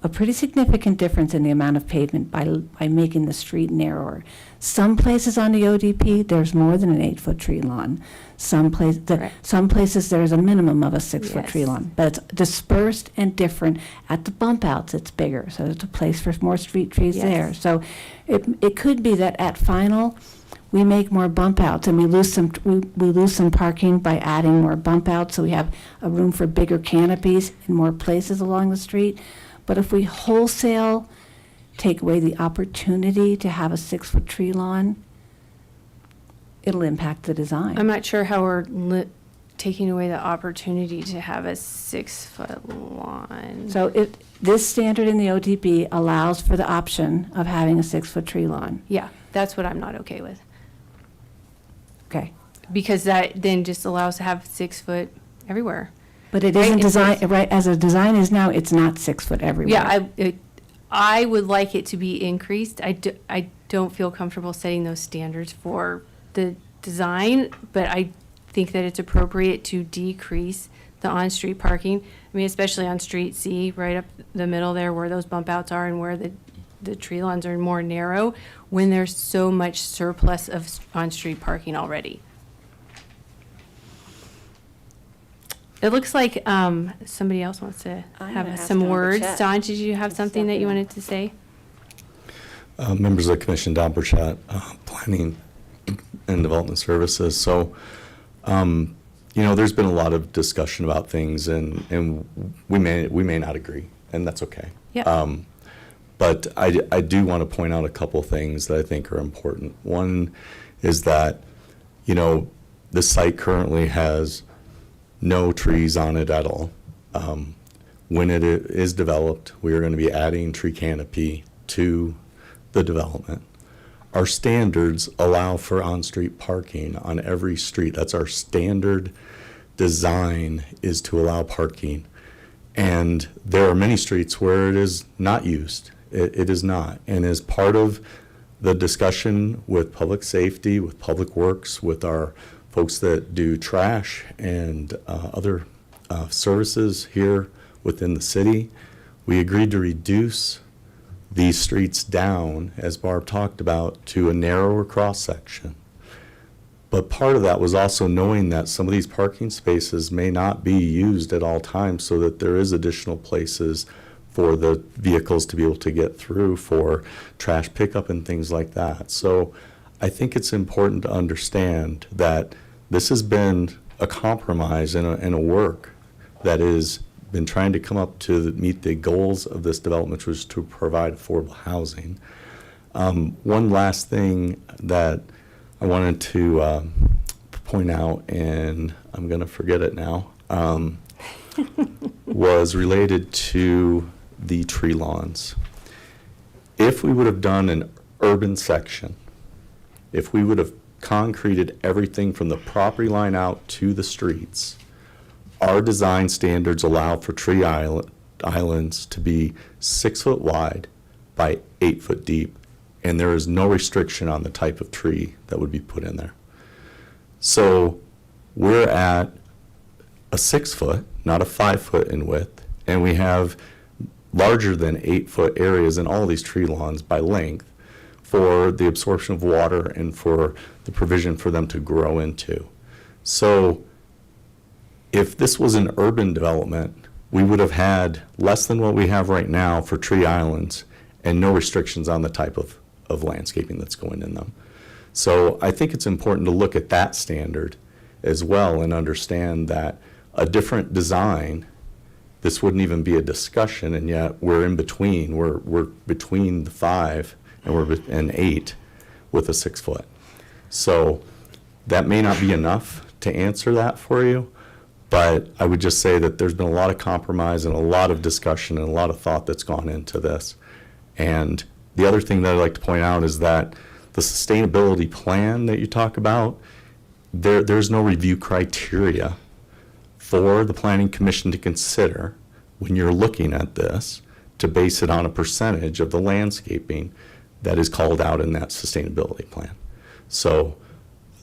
a pretty significant difference in the amount of pavement by making the street narrower. Some places on the ODP, there's more than an 8-foot tree lawn. Some places, there's a minimum of a 6-foot tree Yes. lawn. But it's dispersed and different. At the bump outs, it's bigger, so there's a place for more street trees Yes. there. So it could be that at final, we make more bump outs and we lose some parking by adding more bump outs, so we have a room for bigger canopies in more places along the street. But if we wholesale take away the opportunity to have a 6-foot tree lawn, it'll impact the design. I'm not sure how we're taking away the opportunity to have a 6-foot lawn. So this standard in the ODP allows for the option of having a 6-foot tree lawn. Yeah, that's what I'm not okay with. Okay. Because that then just allows to have 6-foot everywhere. But it Right, isn't it designed, says- right, as a design is now, it's not 6-foot everywhere. Yeah, I would like it to be increased. I don't feel comfortable setting those standards for the design, but I think that it's appropriate to decrease the on-street parking. I mean, especially on Street C, right up the middle there where those bump outs are and where the tree lawns are more narrow, when there's so much surplus of on-street parking already. It looks like somebody else wants to I'm have gonna ask some Don to words. chat. Don, did you have something that you wanted to say? Members of the commission, Don Burchett, Planning and Development Services. So, there's been a lot of discussion about things, and we may not agree, and that's okay. Yep. But I do want to point out a couple things that I think are important. One is that, the site currently has no trees on it at all. When it is developed, we are going to be adding tree canopy to the development. Our standards allow for on-street parking on every street. That's our standard design, is to allow parking. And there are many streets where it is not used. It is not. And as part of the discussion with public safety, with public works, with our folks that do trash and other services here within the city, we agreed to reduce these streets down, as Barb talked about, to a narrower cross-section. But part of that was also knowing that some of these parking spaces may not be used at all times, so that there is additional places for the vehicles to be able to get through for trash pickup and things like that. So I think it's important to understand that this has been a compromise and a work that has been trying to come up to meet the goals of this development, which was to provide affordable housing. One last thing that I wanted to point out, and I'm going to forget it now, was related to the tree lawns. If we would have done an urban section, if we would have concreted everything from the property line out to the streets, our design standards allow for tree islands to be 6 foot wide by 8 foot deep, and there is no restriction on the type of tree that would be put in there. So we're at a 6 foot, not a 5 foot in width, and we have larger than 8 foot areas in all these tree lawns by length for the absorption of water and for the provision for them to grow into. So if this was an urban development, we would have had less than what we have right now for tree islands and no restrictions on the type of landscaping that's going in them. So I think it's important to look at that standard as well and understand that a different design, this wouldn't even be a discussion, and yet we're in between. We're between the 5 and 8 with a 6 foot. So that may not be enough to answer that for you, But I would just say that there's been a lot of compromise and a lot of discussion and a lot of thought that's gone into this. And the other thing that I'd like to point out is that the sustainability plan that you talk about, there's no review criteria for the Planning Commission to consider when you're looking at this to base it on a percentage of the landscaping that is called out in that sustainability plan. So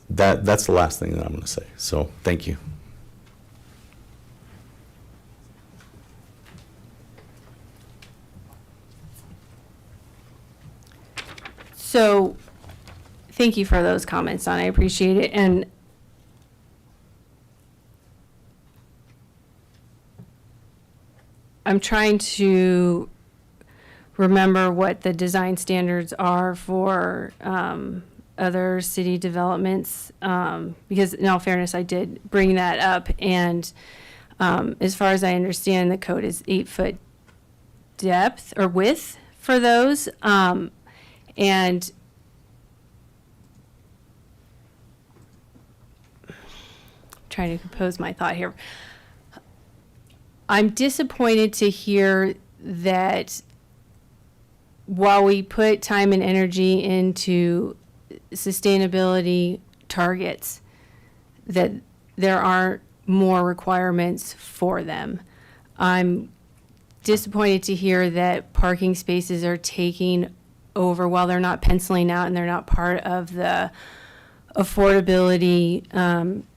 that's the last thing that I'm going to say. So thank you. So, thank you for those comments, Don. I appreciate it. And I'm trying to remember what the design standards are for other city developments, because in all fairness, I did bring that up. And as far as I understand, the code is 8-foot depth or width for those. And trying to compose my thought here. I'm disappointed to hear that while we put time and energy into sustainability targets, that there aren't more requirements for them. I'm disappointed to hear that parking spaces are taking over while they're not penciling out and they're not part of the affordability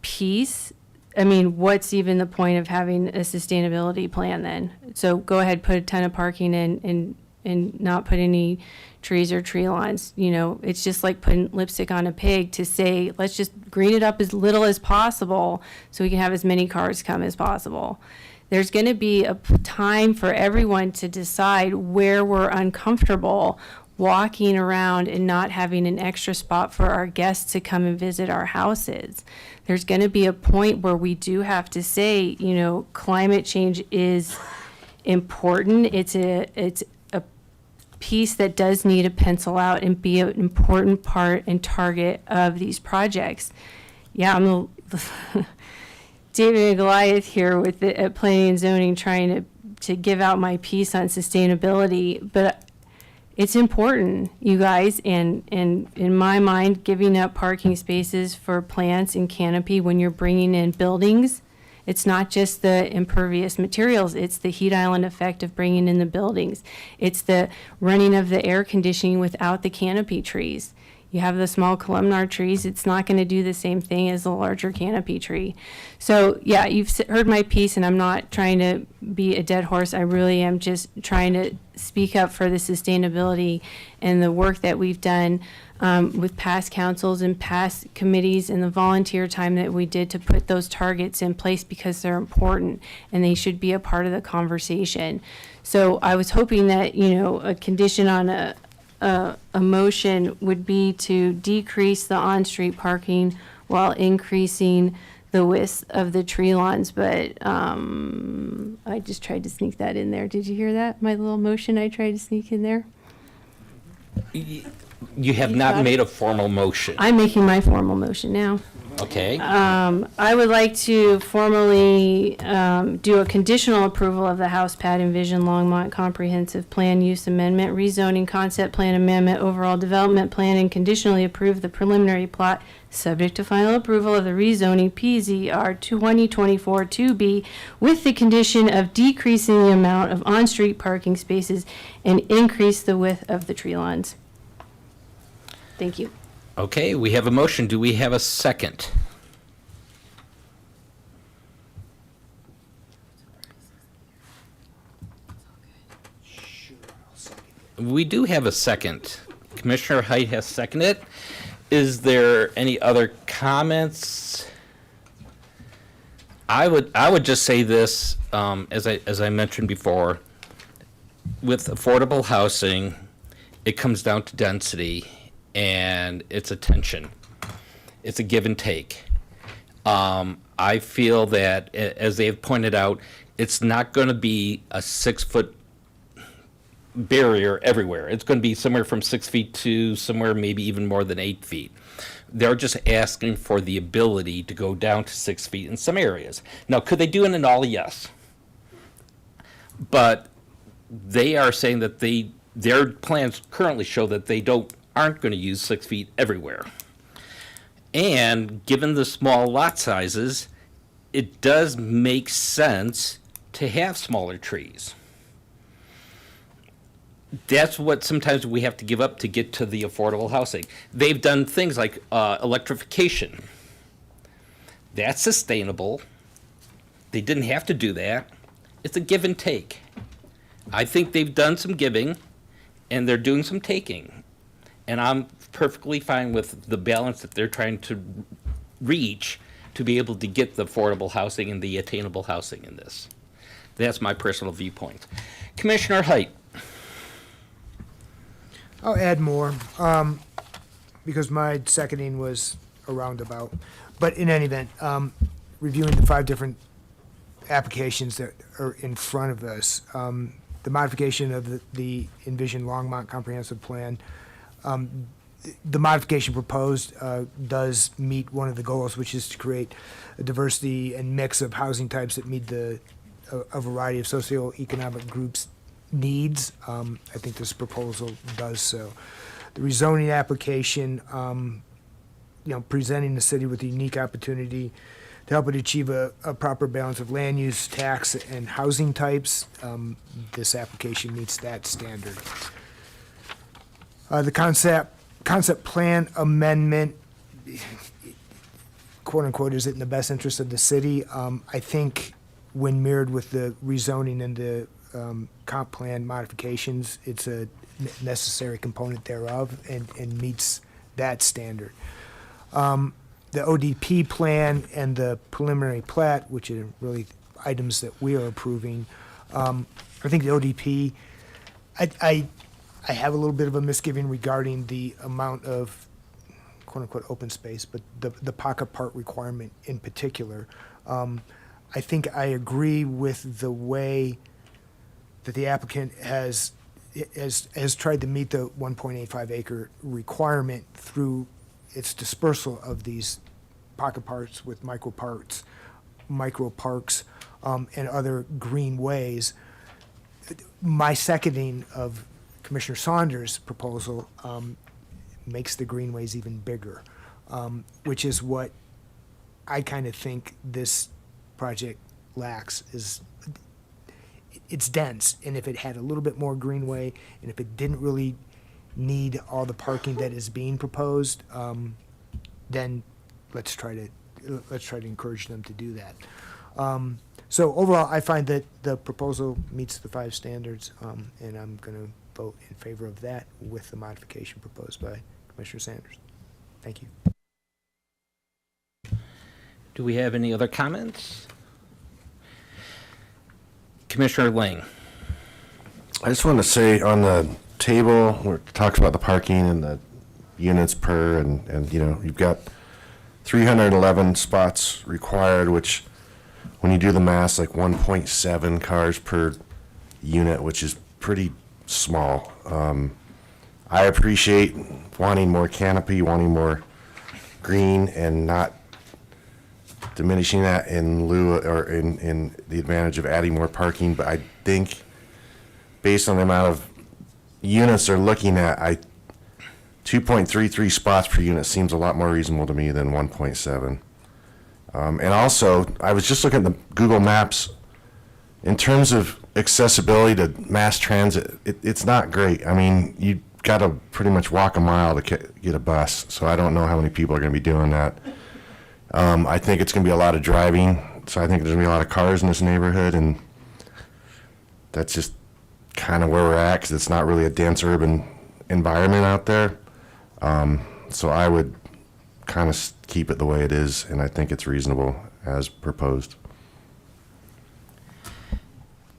piece. I mean, what's even the point of having a sustainability plan then? So go ahead, put a ton of parking in and not put any trees or tree lawns. You know, it's just like putting lipstick on a pig to say, let's just green it up as little as possible so we can have as many cars come as possible. There's going to be a time for everyone to decide where we're uncomfortable walking around and not having an extra spot for our guests to come and visit our houses. There's going to be a point where we do have to say, you know, climate change is important. It's a piece that does need to pencil out and be an important part and target of these projects. Yeah, I'm the David and Goliath here with the planning and zoning trying to give out my piece on sustainability, but it's important, you guys, and in my mind, giving up parking spaces for plants and canopy when you're bringing in buildings, it's not just the impervious materials, it's the heat island effect of bringing in the buildings. It's the running of the air conditioning without the canopy trees. You have the small columnar trees, it's not going to do the same thing as the larger canopy tree. So yeah, you've heard my piece, and I'm not trying to be a dead horse. I really am just trying to speak up for the sustainability and the work that we've done with past councils and past committees and the volunteer time that we did to put those targets in place, because they're important and they should be a part of the conversation. So I was hoping that, you know, a condition on a motion would be to decrease the on-street parking while increasing the width of the tree lawns, but I just tried to sneak that in there. Did you hear that? My little motion I tried to sneak in there? You have not made a formal motion. I'm making my formal motion now. Okay. I would like to formally do a conditional approval of the House Pad Envision Longmont Comprehensive Plan Use Amendment, Rezoning Concept Plan Amendment, Overall Development Plan, and conditionally approve the preliminary plot subject to final approval of the rezoning PZR 2024-2B with the condition of decreasing the amount of on-street parking spaces and increase the width of the tree lawns. Thank you. Okay, we have a motion. Do we have a second? We do have a second. Commissioner Height has seconded it. Is there any other comments? I would just say this, as I mentioned before, with affordable housing, it comes down to density. And it's a tension. It's a give and take. I feel that, as they've pointed out, it's not going to be a 6-foot barrier everywhere. It's going to be somewhere from 6 feet to somewhere maybe even more than 8 feet. They're just asking for the ability to go down to 6 feet in some areas. Now, could they do it in all? Yes. But they are saying that their plans currently show that they aren't going to use 6 feet everywhere. And given the small lot sizes, it does make sense to have smaller trees. That's what sometimes we have to give up to get to the affordable housing. They've done things like electrification. That's sustainable. They didn't have to do that. It's a give and take. I think they've done some giving, and they're doing some taking. And I'm perfectly fine with the balance that they're trying to reach to be able to get the affordable housing and the attainable housing in this. That's my personal viewpoint. Commissioner Height. I'll add more, because my seconding was a roundabout. But in any event, reviewing the 5 different applications that are in front of us, the modification of the Envision Longmont Comprehensive Plan, the modification proposed does meet one of the goals, which is to create a diversity and mix of housing types that meet a variety of socioeconomic groups' needs. I think this proposal does so. The rezoning application, presenting the city with a unique opportunity to help it achieve a proper balance of land use, tax, and housing types. This application meets that standard. The concept plan amendment, quote unquote, is it in the best interest of the city? I think when mirrored with the rezoning and the comp plan modifications, it's a necessary component thereof and meets that standard. The ODP plan and the preliminary plat, which are really items that we are approving, I think the ODP, I have a little bit of a misgiving regarding the amount of quote-unquote open space, but the pocket park requirement in particular. I think I agree with the way that the applicant has tried to meet the 1.85 acre requirement through its dispersal of these pocket parks with micro parks, and other green ways. My seconding of Commissioner Saunders' proposal makes the greenways even bigger, which is what I kind of think this project lacks. It's dense, and if it had a little bit more greenway, and if it didn't really need all the parking that is being proposed, then let's try to encourage them to do that. So overall, I find that the proposal meets the 5 standards, and I'm going to vote in favor of that with the modification proposed by Commissioner Sanders. Thank you. Do we have any other comments? Commissioner Lang. I just want to say on the table where it talks about the parking and the units per, and you've got 311 spots required, which when you do the math, like 1.7 cars per unit, which is pretty small. I appreciate wanting more canopy, wanting more green, and not diminishing that in lieu or in the advantage of adding more parking. But I think based on the amount of units they're looking at, 2.33 spots per unit seems a lot more reasonable to me than 1.7. And also, I was just looking at the Google Maps. In terms of accessibility to mass transit, it's not great. I mean, you got to pretty much walk a mile to get a bus, so I don't know how many people are going to be doing that. I think it's going to be a lot of driving, so I think there's going to be a lot of cars in this neighborhood, and that's just kind of where we're at, because it's not really a dense urban environment out there. So I would kind of keep it the way it is, and I think it's reasonable as proposed.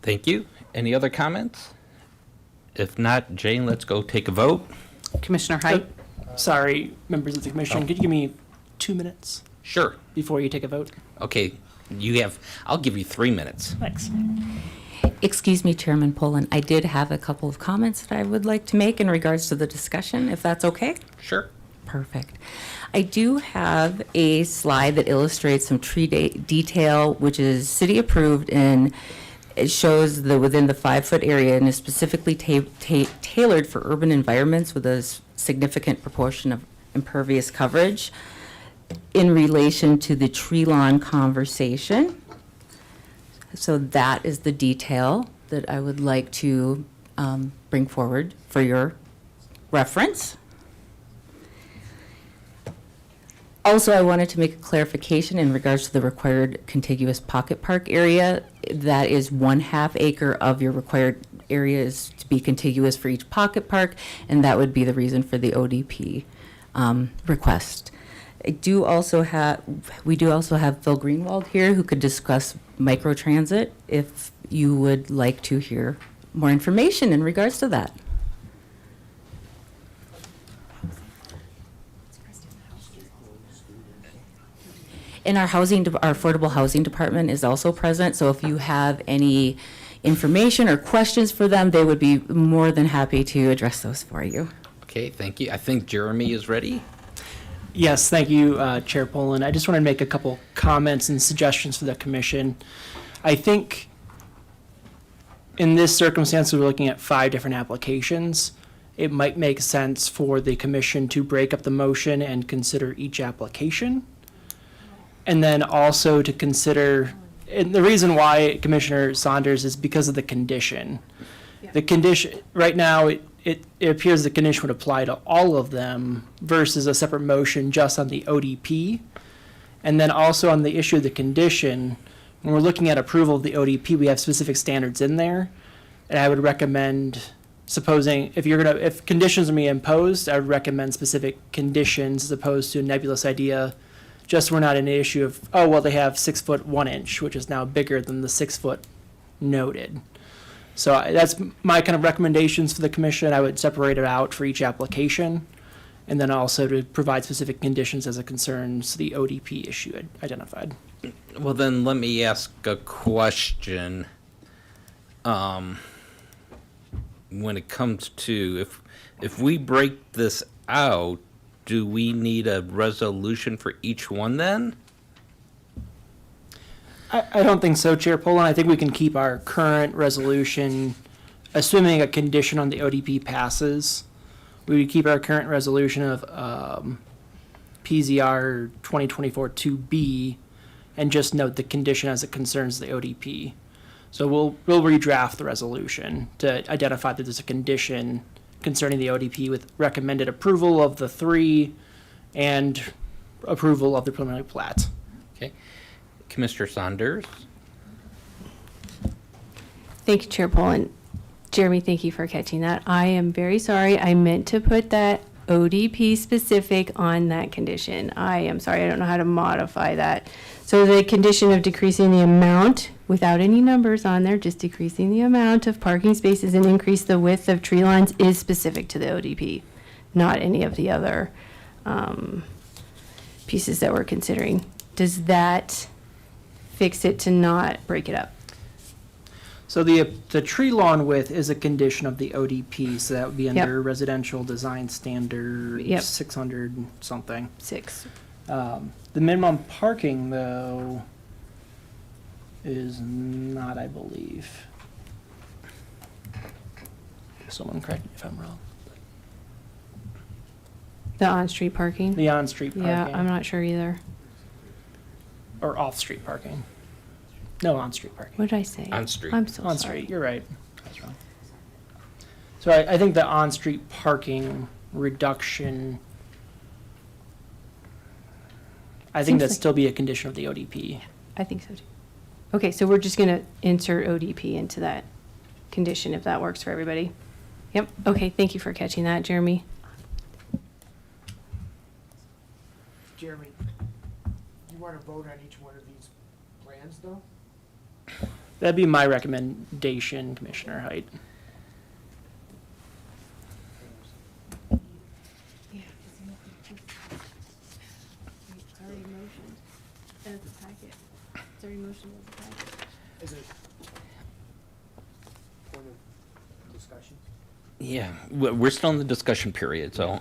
Thank you. Any other comments? If not, Jane, let's go take a vote. Commissioner Height? Sorry, members of the commission, could you give me 2 minutes Sure. before you take a vote? Okay, I'll give you 3 minutes. Thanks. Excuse me, Chairman Poland, I did have a couple of comments that I would like to make in regards to the discussion, if that's okay? Sure. Perfect. I do have a slide that illustrates some tree detail, which is city approved, and it shows the within the 5-foot area and is specifically tailored for urban environments with a significant proportion of impervious coverage in relation to the tree lawn conversation. So that is the detail that I would like to bring forward for your reference. Also, I wanted to make a clarification in regards to the required contiguous pocket park area. That is 1/2 acre of your required area is to be contiguous for each pocket park, and that would be the reason for the ODP request. We do also have Phil Greenwald here who could discuss microtransit if you would like to hear more information in regards to that. And our affordable housing department is also present, so if you have any information or questions for them, they would be more than happy to address those for you. Okay, thank you. I think Jeremy is ready. Yes, thank you, Chair Poland. I just want to make a couple comments and suggestions for the commission. I think in this circumstance, we're looking at 5 different applications. It might make sense for the commission to break up the motion and consider each application. And then also to consider, and the reason why Commissioner Saunders is because of the condition. The condition, right now, it appears the condition would apply to all of them versus a separate motion just on the ODP. And then also on the issue of the condition, when we're looking at approval of the ODP, we have specific standards in there. And I would recommend, supposing, if conditions are being imposed, I would recommend specific conditions as opposed to a nebulous idea. Just we're not in an issue of, oh, well, they have 6 foot 1 inch, which is now bigger than the 6 foot noted. So that's my kind of recommendations for the commission. I would separate it out for each application, and then also to provide specific conditions as it concerns the ODP issue identified. Well, then let me ask a question. When it comes to, if we break this out, do we need a resolution for each one then? I don't think so, Chair Poland. I think we can keep our current resolution, assuming a condition on the ODP passes. We would keep our current resolution of PZR 2024-2B and just note the condition as it concerns the ODP. So we'll redraft the resolution to identify that there's a condition concerning the ODP with recommended approval of the 3 and approval of the preliminary plat. Okay. Commissioner Saunders? Thank you, Chair Poland. Jeremy, thank you for catching that. I am very sorry. I meant to put that ODP specific on that condition. I am sorry. I don't know how to modify that. So the condition of decreasing the amount without any numbers on there, just decreasing the amount of parking spaces and increase the width of tree lines is specific to the ODP, not any of the other pieces that we're considering. Does that fix it to not break it up? So the tree lawn width is a condition of the ODP, so that would be Yep. under residential design standard Yep. 600 something. 6. The minimum parking, though, is not, I believe. Someone correct me if I'm wrong. The on-street parking? The on-street parking. Yeah, I'm not sure either. Or off-street parking. No, on-street parking. What did I say? On-street. I'm so sorry. On-street, you're right. That's wrong. So I think the on-street parking reduction, I think Seems that'd like- still be a condition of the ODP. I think so too. Okay, so we're just going to insert ODP into that condition if that works for everybody. Yep, okay, thank you for catching that, Jeremy. Jeremy, you want to vote on each one of these plans, though? That'd be my recommendation, Commissioner Height. It's already motioned as a packet. It's already motioned as a packet. Is it? Yeah, we're still in the discussion period, so,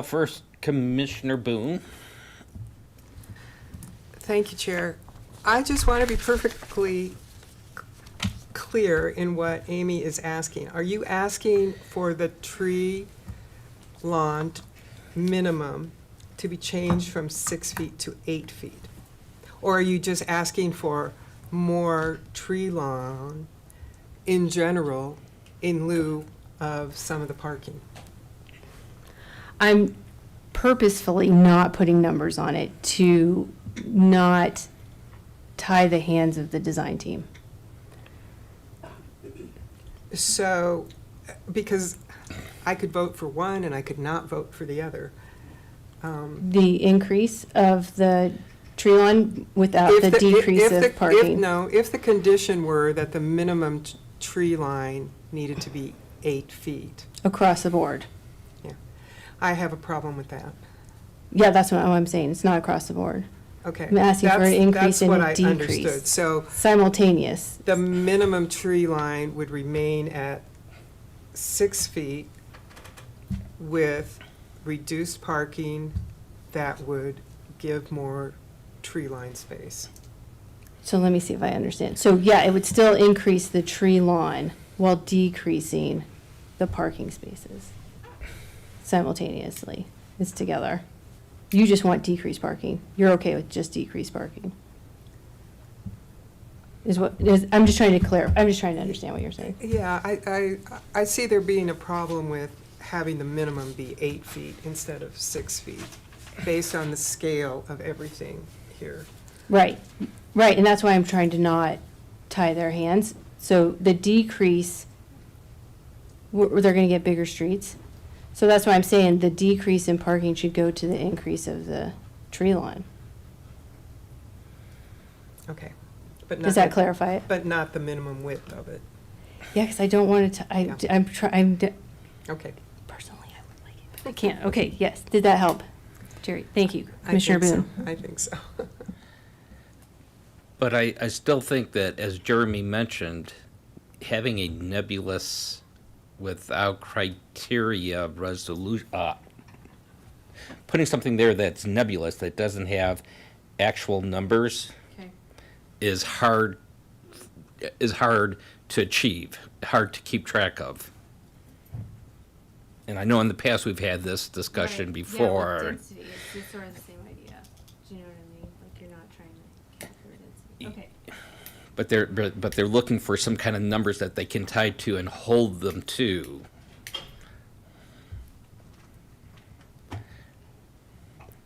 first, Commissioner Boone. Thank you, Chair. I just want to be perfectly clear in what Amy is asking. Are you asking for the tree lawn minimum to be changed from 6 feet to 8 feet? Or are you just asking for more tree lawn in general in lieu of some of the parking? I'm purposefully not putting numbers on it to not tie the hands of the design team. So, because I could vote for one and I could not vote for the other. The increase of the tree lawn without the decrease of parking. If the condition were that the minimum tree line needed to be 8 feet. Across the board. Yeah, I have a problem with that. Yeah, that's what I'm saying. It's not across the board. Okay. I'm asking for an increase and a That's what I decrease. understood. So simultaneous. the minimum tree line would remain at 6 feet with reduced parking that would give more tree line space. So let me see if I understand. So yeah, it would still increase the tree lawn while decreasing the parking spaces simultaneously. It's together. You just want decreased parking. You're okay with just decreased parking. I'm just trying to clarify. I'm just trying to understand what you're saying. Yeah, I see there being a problem with having the minimum be 8 feet instead of 6 feet, based on the scale of everything here. Right, right, and that's why I'm trying to not tie their hands. So the decrease, they're gonna get bigger streets. So that's why I'm saying the decrease in parking should go to the increase of the tree lawn. Okay. But Does not that clarify it? But not the minimum width of it. Yeah, because I don't want it to, Okay. personally, I would like it, but I can't. Okay, yes, did that help? Jerry, thank you. Commissioner Boone. I think so. But I still think that, as Jeremy mentioned, having a nebulous, without criteria resolution, putting something there that's nebulous, that doesn't have actual numbers, is hard to achieve, hard to keep track of. And I know in the past we've had this discussion before. Yeah, with density, it's sort of the same idea. Do you know what I mean? Like, you're not trying to calculate density. Okay. But they're looking for some kind of numbers that they can tie to and hold them to.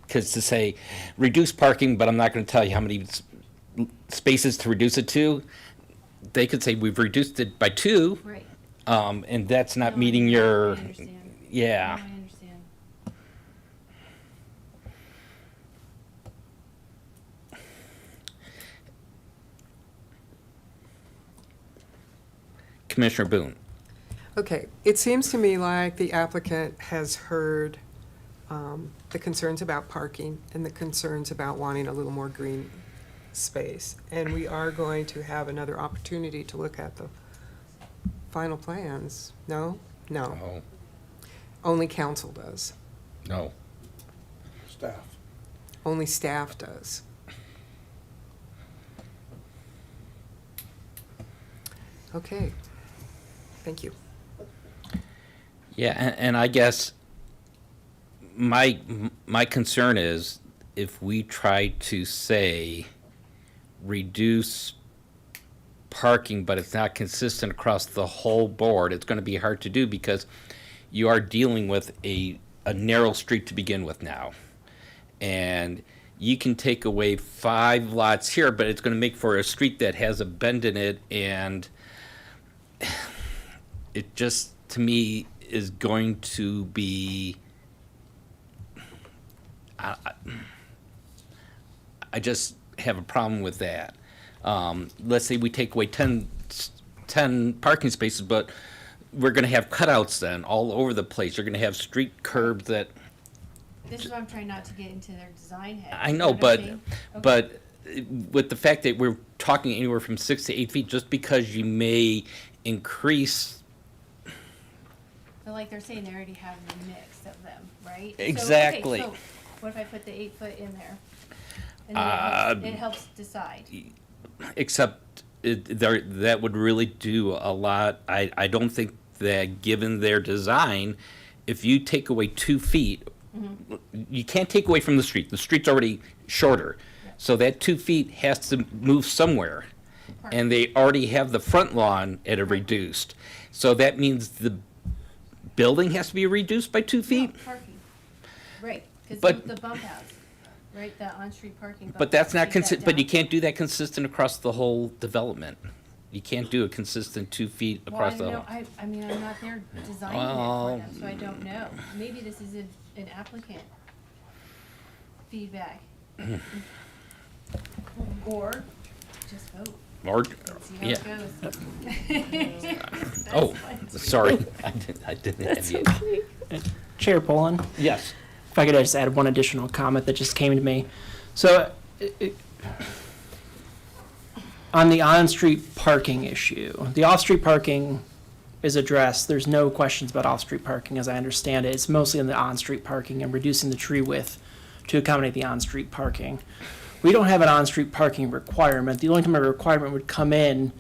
Because to say, reduce parking, but I'm not going to tell you how many spaces to reduce it to, they could say, we've reduced it by 2. Right. And that's not meeting your, yeah. I understand. Commissioner Boone. Okay, it seems to me like the applicant has heard the concerns about parking and the concerns about wanting a little more green space. And we are going to have another opportunity to look at the final plans. No? No. No. Only council does. No. Staff. Only staff does. Okay. Thank you. Yeah, and I guess my concern is if we try to say reduce parking, but it's not consistent across the whole board, it's going to be hard to do because you are dealing with a narrow street to begin with now. And you can take away 5 lots here, but it's going to make for a street that has a bend in it, and it just, to me, is going to be, I just have a problem with that. Let's say we take away 10 parking spaces, but we're going to have cutouts then all over the place. You're going to have street curbs that. This is why I'm trying not to get into their design head. I know, but with the fact that we're talking anywhere from 6 to 8 feet, just because you may increase. But like they're saying, they already have a mix of them, right? So, okay, Exactly. so what if I put the 8-foot in there? And then it helps decide. Except that would really do a lot. I don't think that, given their design, if you take away 2 feet, you can't take away from the street. The street's already shorter. So that 2 feet has to move somewhere. And they already have the front lawn at a reduced. So that means the building has to be reduced by 2 feet? No, parking. Right, because But- the bump outs, right, the on-street parking. bump But that's outs, not take that consistent, but you down. can't do that consistent across the whole development. You can't do a consistent 2 feet Well, across I the don't whole. know, I mean, I'm not there designing Well- it for them, so I don't know. Maybe this is an applicant feedback. Or just vote. Or, and see how yeah. it goes. Oh, That's sorry, I didn't have That's you. okay. Chair Poland? Yes. If I could just add one additional comment that just came to me. So, on the on-street parking issue, the off-street parking is addressed. There's no questions about off-street parking, as I understand it. It's mostly on the on-street parking and reducing the tree width to accommodate the on-street parking. We don't have an on-street parking requirement. The only time a requirement would come in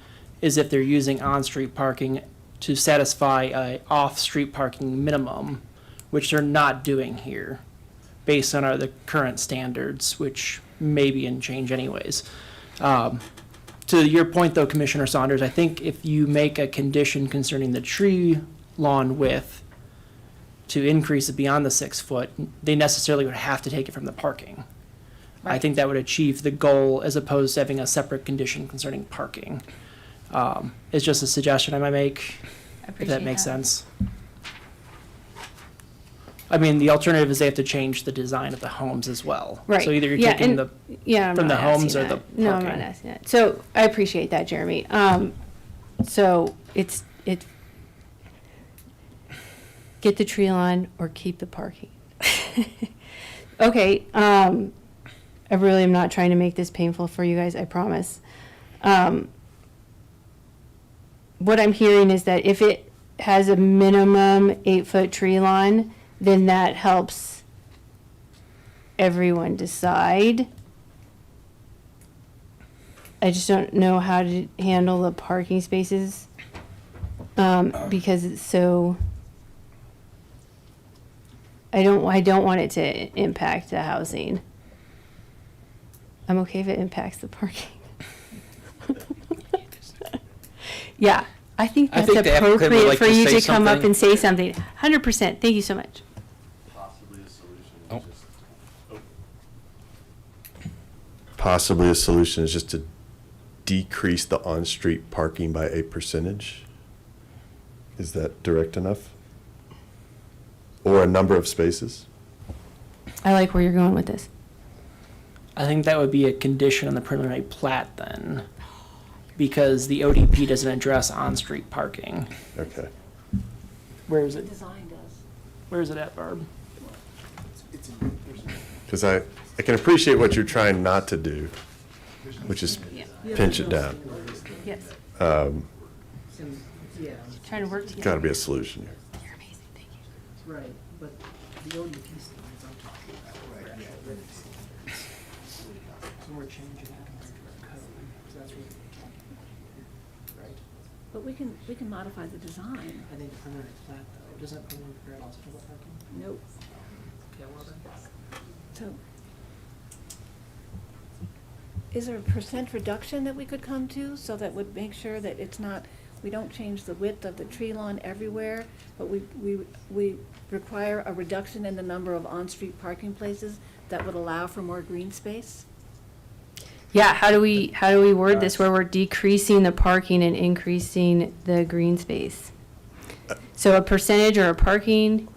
is if they're using on-street parking to satisfy a off-street parking minimum, which they're not doing here, based on the current standards, which may be in change anyways. To your point, though, Commissioner Saunders, I think if you make a condition concerning the tree lawn width to increase it beyond the 6 foot, they necessarily would have to take it from the parking. I think that would achieve the goal as opposed to having a separate condition concerning parking. It's just a suggestion I might make, if that makes sense. I mean, the alternative is they have to change the design of the homes as well. Right. So either you're Yeah, taking and- the, yeah, I'm from the not homes asking or the that. No, I'm parking. not asking that. So I appreciate that, Jeremy. So it's get the tree lawn or keep the parking. Okay, I really am not trying to make this painful for you guys, I promise. What I'm hearing is that if it has a minimum 8-foot tree lawn, then that helps everyone decide. I just don't know how to handle the parking spaces, because it's so, I don't want it to impact the housing. I'm okay if it impacts the parking. Yeah, I think I that's think the applicant would appropriate like for to you say to come up something. and say something. 100%, thank you so much. Possibly a solution is just to decrease the on-street parking by a percentage? Is that direct enough? Or a number of spaces? I like where you're going with this. I think that would be a condition on the preliminary plat then, because the ODP doesn't address on-street parking. Okay. Where is it? Design does. Where is it at, Barb? Because I can appreciate what you're trying not to do, which is pinch it down. Yes. Um, Trying to work together. Got to be a solution here. You're amazing, thank you. Right, but the ODP standards I'm talking about. So we're changing that to our code, so that's what we're talking about, right? But we can modify the design. I think the preliminary plat though, doesn't that preliminary plat also talk about parking? Nope. Okay, well then. So, is there a percent reduction that we could come to, so that would make sure that it's not, we don't change the width of the tree lawn everywhere, but we require a reduction in the number of on-street parking places that would allow for more green space? Yeah, how do we word this where we're decreasing the parking and increasing the green space? So a percentage or a parking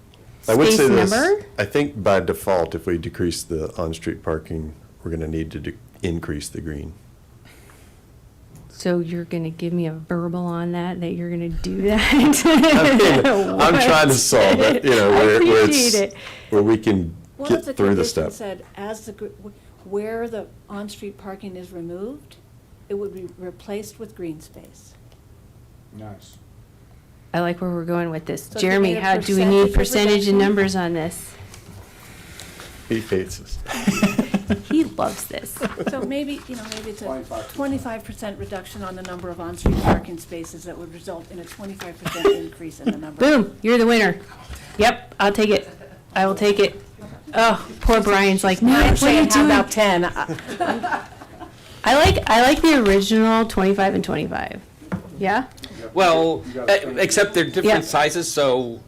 I would space say this, number? I think by default, if we decrease the on-street parking, we're going to need to increase the green. So you're gonna give me a verbal on that you're gonna do that? I'm trying to solve it, where appreciate where we can What if get the through the condition step. said, where the on-street parking is removed, it would be replaced with green space? Nice. I like where we're going with this. So Jeremy, give me a how do we need percentage of percentage and reduction? numbers on this? He hates us. He loves this. So maybe, maybe it's a 25% reduction on the number of on-street parking spaces that would result in a 25% increase in the number. Boom, you're the winner. Yep, I'll take it. I will take it. Oh, poor Brian's like, no, what are you How doing? about 10? I like the original 25 and 25. Yeah? Well, except they're Yeah. different sizes, so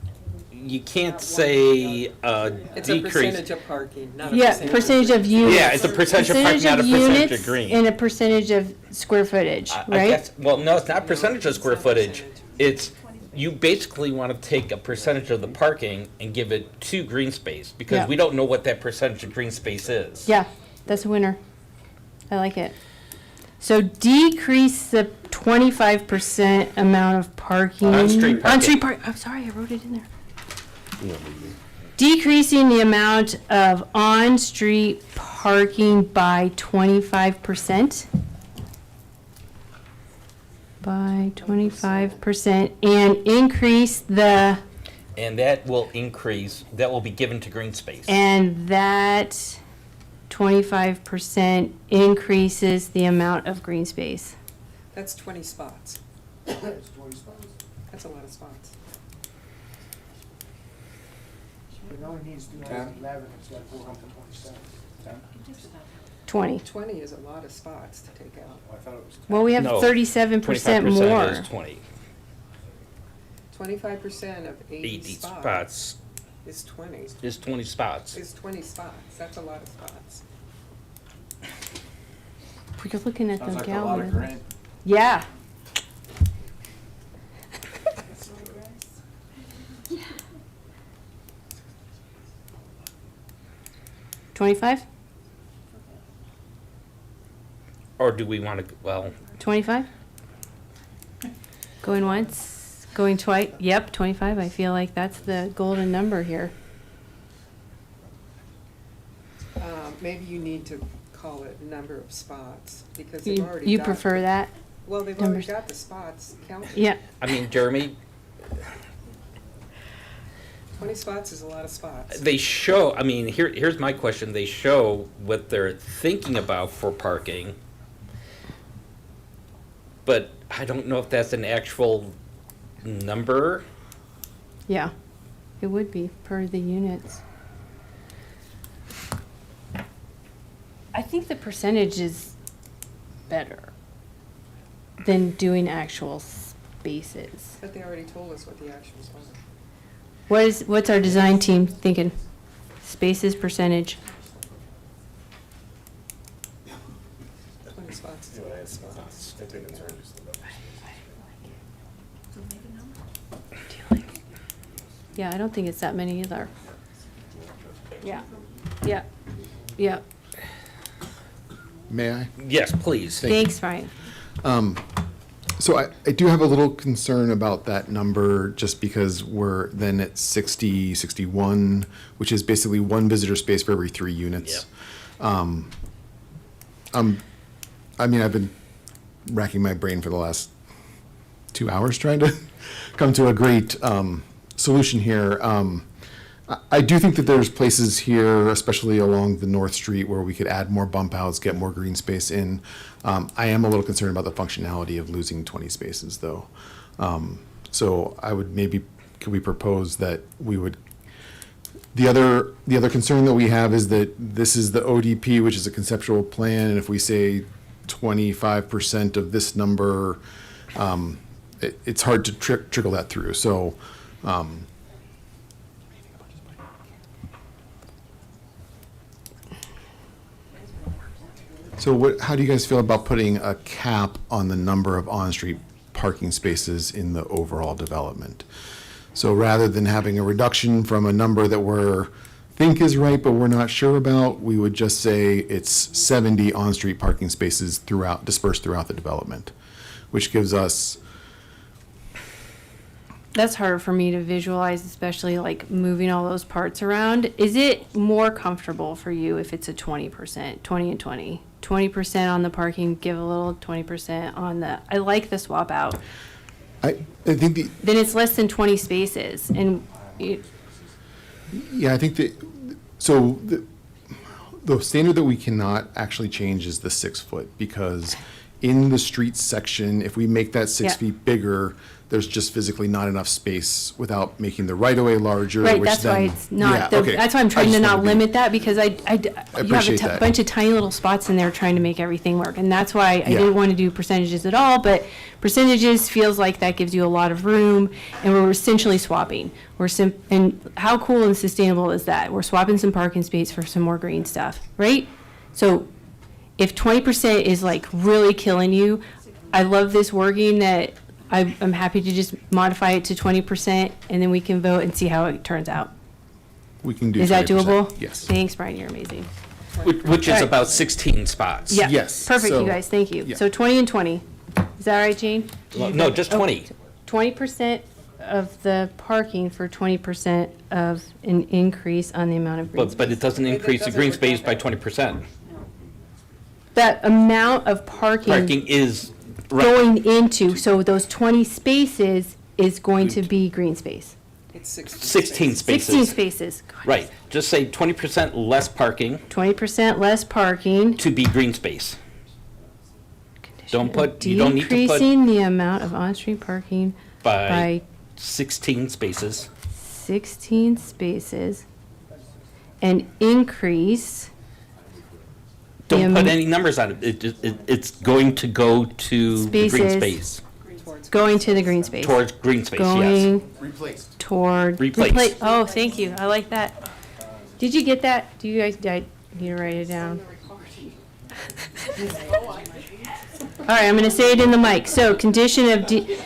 you can't say It's a decrease. percentage of parking, not a Yeah, percentage. percentage of units. Yeah, it's a percentage of parking, not a percentage of units green. and a percentage of square footage, I right? guess, well, no, it's not percentage of square footage. It's, you basically want to take a percentage of the parking and give it to green space, because Yeah. we don't know what that percentage of green space is. Yeah, that's a winner. I like it. So decrease the 25% amount of parking. On-street parking. On-street park, I'm sorry, I wrote it in there. Decreasing the amount of on-street parking by 25%. By 25%, and increase the, And that will increase, that will be given to green space. and that 25% increases the amount of green space. That's 20 spots. It's 20 spots. That's a lot of spots. It only needs 211, it's got 427. 20. 20 is a lot of spots to take out. I thought it was 10. Well, we have No, 37% 25% more. is 20. 25% of 80 80 spots spots is 20. is 20 spots. Is 20 spots. That's a lot of spots. We're looking at Sounds the like a lot of gallery. green. Yeah. $25? Or do we want to, well, 25? Going once, going twice? Yep, 25. I feel like that's the golden number here. Maybe you need to call it number of spots, because they've already You got. prefer that? Well, they've already numbers? got the spots counted. Yeah. I mean, Jeremy, 20 spots is a lot of spots. they show, I mean, here's my question. They show what they're thinking about for parking, but I don't know if that's an actual number. Yeah, it would be per the units. I think the percentage is better than doing actual spaces. But they already told us what the actuals are. What's our design team thinking? Spaces percentage? 20 spots is a lot of spots. Yeah, I don't think it's that many either. Yeah, yeah, yeah. May I? Yes, please. Thanks, Brian. So I do have a little concern about that number, just because we're then at 60, 61, which is basically one visitor space for every 3 units. I mean, I've been racking my brain for the last 2 hours trying to come to a great solution here. I do think that there's places here, especially along the North Street, where we could add more bump outs, get more green space in. I am a little concerned about the functionality of losing 20 spaces, though. So I would maybe, could we propose that we would, the other concern that we have is that this is the ODP, which is a conceptual plan, and if we say 25% of this number, it's hard to trickle that through. So, how do you guys feel about putting a cap on the number of on-street parking spaces in the overall development? So rather than having a reduction from a number that think is right, but we're not sure about, we would just say it's 70 on-street parking spaces dispersed throughout the development, which gives us. That's harder for me to visualize, especially like moving all those parts around. Is it more comfortable for you if it's a 20%, 20 and 20? 20% on the parking, give a little, 20% on the, I like the swap out. I think the, then it's less than 20 spaces, and yeah, I think that, so the standard that we cannot actually change is the 6 foot, because in the street section, if we make that 6 Yeah. feet bigger, there's just physically not enough space without making the right-of-way larger, right, which that's why then- it's not, Yeah, okay. that's why I'm I trying to just not wanna be- limit that, because you have appreciate a that. bunch of tiny little spots in there trying to make everything work, and that's why I Yeah. didn't want to do percentages at all, but percentages feels like that gives you a lot of room, and we're essentially swapping. And how cool and sustainable is that? We're swapping some parking space for some more green stuff, right? So if 20% is like really killing you, I love this wording that I'm happy to just modify it to 20%, and then we can vote and see how it turns out. We can do Is that 20%. doable? Yes. Thanks, Brian, you're amazing. Which is Alright. about 16 spots. Yeah. Yes, Perfect, you so- guys, thank you. yeah. So 20 and 20. Is that all right, Jane? Well, no, just 20. 20% of the parking for 20% of an increase on the amount of green space. But it doesn't increase the green space by 20%. That amount of Parking is, right, going into, so those 20 spaces is going to be green space. It's 16 spaces. 16 spaces, Right, just say 20% less parking 20% less parking. to be green space. Don't put, you don't need to put Decreasing the amount of on-street parking by by 16 spaces. 16 spaces and increase the Don't put am- any numbers on it. It's going to go to the green Spaces. space. going to the green space. Towards green space, yes. Going Replaced. toward. Replace. Oh, thank you, I like that. Did you get that? Do you guys, did I need to write it down? All right, I'm gonna say it in the mic. So condition of the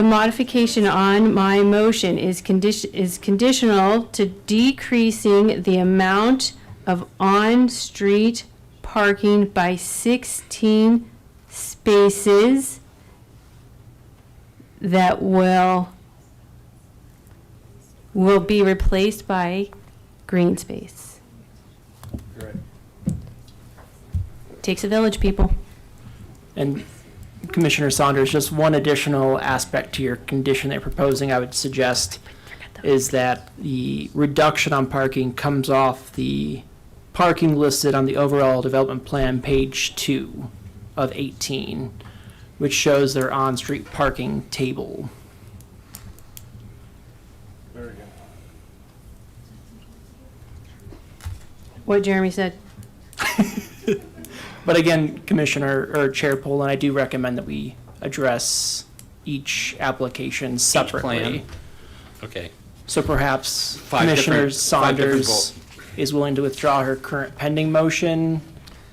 modification on my motion is conditional to decreasing the amount of on-street parking by 16 spaces that will be replaced by green space. Takes a village, people. And Commissioner Saunders, just one additional aspect to your condition they're proposing, I would suggest, is that the reduction on parking comes off the parking listed on the overall development plan, page 2 of 18, which shows their on-street parking table. Very good. What Jeremy said. But again, Commissioner, or Chair Poland, I do recommend that we address each application separately. plan. Okay. So perhaps Five Commissioner different- five different Saunders is willing to withdraw her current pending motion.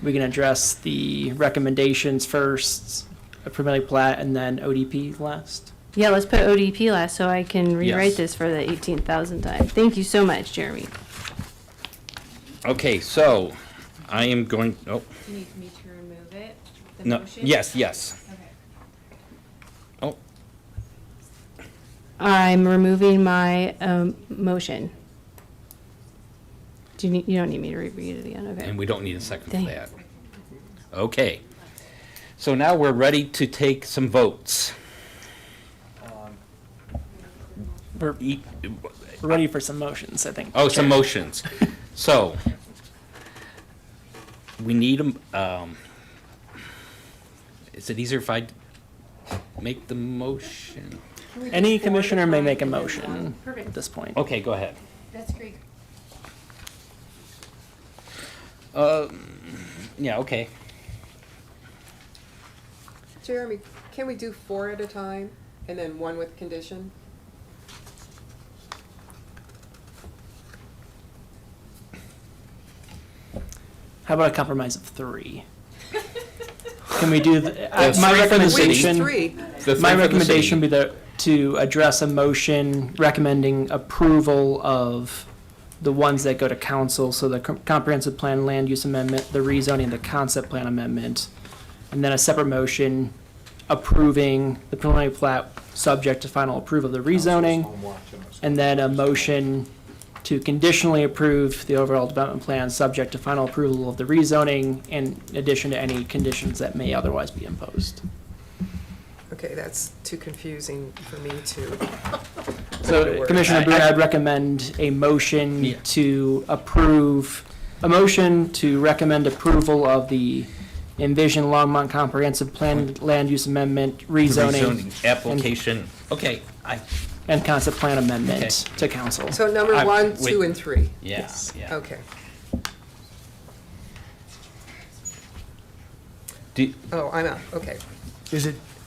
We can address the recommendations first, a preliminary plat, and then ODP last. Yeah, let's put ODP last so I can rewrite Yes. this for the 18,000th time. Thank you so much, Jeremy. Okay, so I am going, oh, You need me to remove it, the no, motion? yes. Okay. Oh, I'm removing my motion. You don't need me to reread it again, okay? and we don't need a second for Dang. that. Okay. So now we're ready to take some votes. We're ready for some motions, I think. Oh, some Chair. motions. So, we need is it easier if I make the motion? Any commissioner may make a motion Perfect. at this point. Okay, go ahead. That's great. Yeah, okay. Jeremy, can we do 4 at a time and then 1 with condition? How about a compromise of 3? Can we do, That's my 3 for the city. recommendation, Three. The my 3 for the recommendation city. would be to address a motion recommending approval of the ones that go to council, so the comprehensive plan land use amendment, the rezoning, the concept plan amendment, and then a separate motion approving the preliminary plat subject to final approval of the rezoning, and then a motion to conditionally approve the overall development plan subject to final approval of the rezoning in addition to any conditions that may otherwise be imposed. Okay, that's too confusing for me to. So Commissioner Boone, I'd recommend a motion to approve, a motion to recommend approval of the Envision Longmont Comprehensive Plan Land Use Amendment rezoning. Application, okay, And concept plan amendment to council. So number 1, 2, and 3? Yes, yeah. Okay. Oh, I'm out, okay.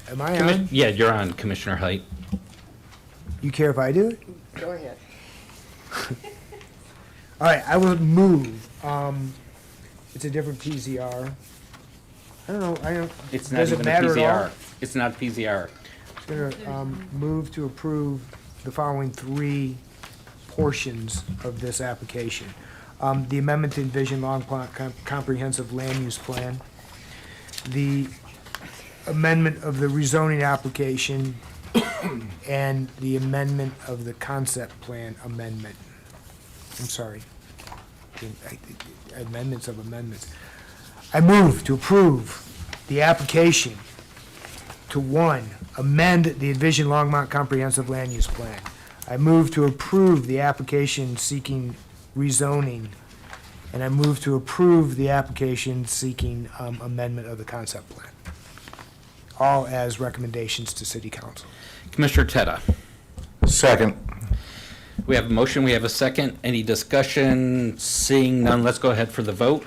Am I on? Yeah, you're on, Commissioner Height. You care if I do it? Go ahead. All right, I will move. It's a different PZR. I don't know, It's not does it even a matter at all? PZR. It's not PZR. I'm gonna move to approve the following 3 portions of this application. The amendment to Envision Longmont Comprehensive Land Use Plan, the amendment of the rezoning application, and the amendment of the concept plan amendment. I'm sorry. Amendments of amendments. I move to approve the application to 1, amend the Envision Longmont Comprehensive Land Use Plan. I move to approve the application seeking rezoning, and I move to approve the application seeking amendment of the concept plan. All as recommendations to City Council. Commissioner Teta. Second. We have a motion, we have a second. Any discussion? Seeing none, let's go ahead for the vote.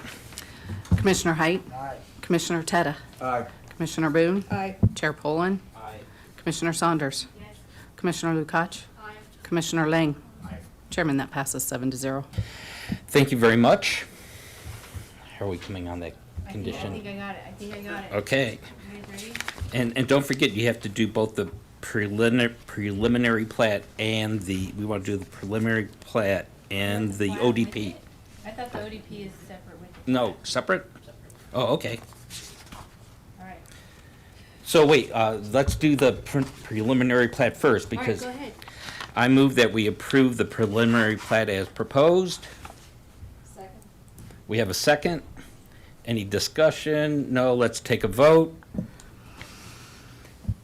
Commissioner Height? Aye. Commissioner Teta? Aye. Commissioner Boone? Aye. Chair Poland? Aye. Commissioner Saunders? Commissioner Lukacs? Commissioner Lang? Chairman, that passes 7-0. Thank you very much. How are we coming on that I condition? think I got it. Okay. You guys ready? And don't forget, you have to do both the preliminary plat and we want to do the preliminary plat and the ODP. I thought the ODP is separate with. No, separate? Oh, okay. All right. So wait, let's do the preliminary plat first, because All right, go ahead. I move that we approve the preliminary plat as proposed. Second. We have a second. Any discussion? No, let's take a vote.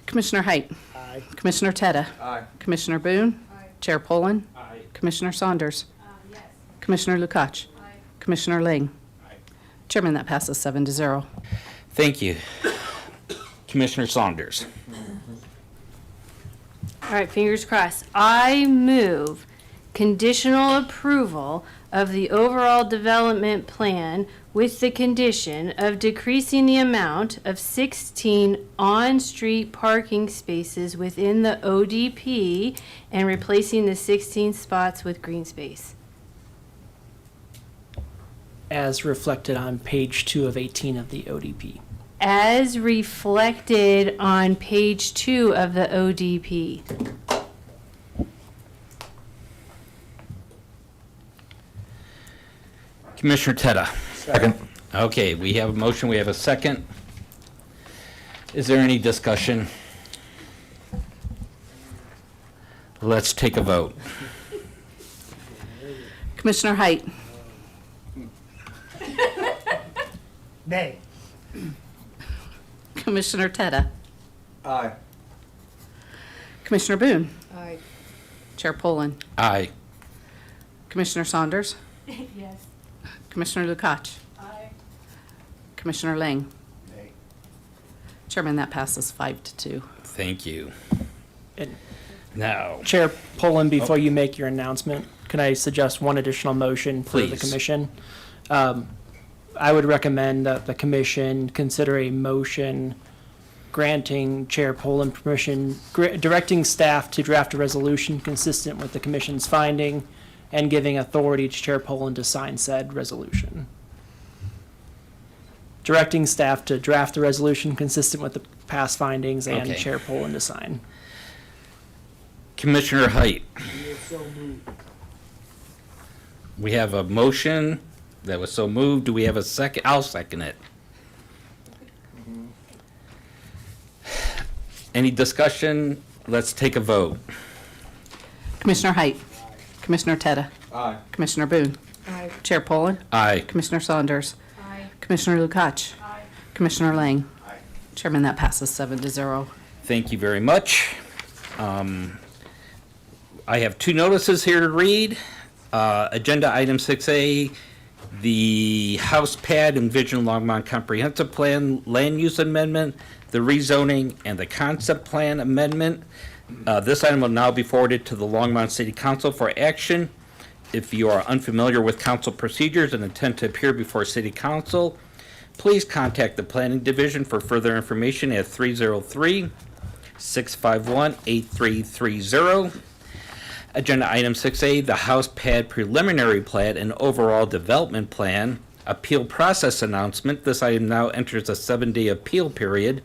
Commissioner Height? Aye. Commissioner Teta? Aye. Commissioner Boone? Chair Poland? Aye. Commissioner Saunders? Yes. Commissioner Lukacs? Commissioner Lang? Chairman, that passes 7-0. Thank you. Commissioner Saunders. All right, fingers crossed. I move conditional approval of the overall development plan with the condition of decreasing the amount of 16 on-street parking spaces within the ODP and replacing the 16 spots with green space. As reflected on page 2 of 18 of the ODP. As reflected on page 2 of the ODP. Commissioner Teta. Second. Okay, we have a motion, we have a second. Is there any discussion? Let's take a vote. Commissioner Height? Nay. Commissioner Teta? Aye. Commissioner Boone? Aye. Chair Poland? Aye. Commissioner Saunders? Yes. Commissioner Lukacs? Aye. Commissioner Lang? Nay. Chairman, that passes 5-2. Thank you. And Now, Chair Poland, before you make your announcement, can I suggest one additional motion for the Please. commission? I would recommend that the commission consider a motion granting Chair Poland permission, directing staff to draft a resolution consistent with the commission's finding and giving authority to Chair Poland to sign said resolution. Directing staff to draft the resolution consistent with the past findings and Okay. Chair Poland to sign. Commissioner Height, We are so moved. we have a motion that was so moved. Do we have a second? I'll second it. Any discussion? Let's take a vote. Commissioner Height? Commissioner Teta? Aye. Commissioner Boone? Aye. Chair Poland? Aye. Commissioner Saunders? Aye. Commissioner Lukacs? Commissioner Lang? Chairman, that passes 7-0. Thank you very much. I have two notices here to read. Agenda item 6A, the House Pad and Vision Longmont Comprehensive Plan Land Use Amendment, the rezoning, and the Concept Plan Amendment. This item will now be forwarded to the Longmont City Council for action. If you are unfamiliar with council procedures and intend to appear before City Council, please contact the Planning Division for further information at 303-651-8330. Agenda item 6A, the House Pad Preliminary Plat and Overall Development Plan Appeal Process Announcement. This item now enters a 7-day appeal period.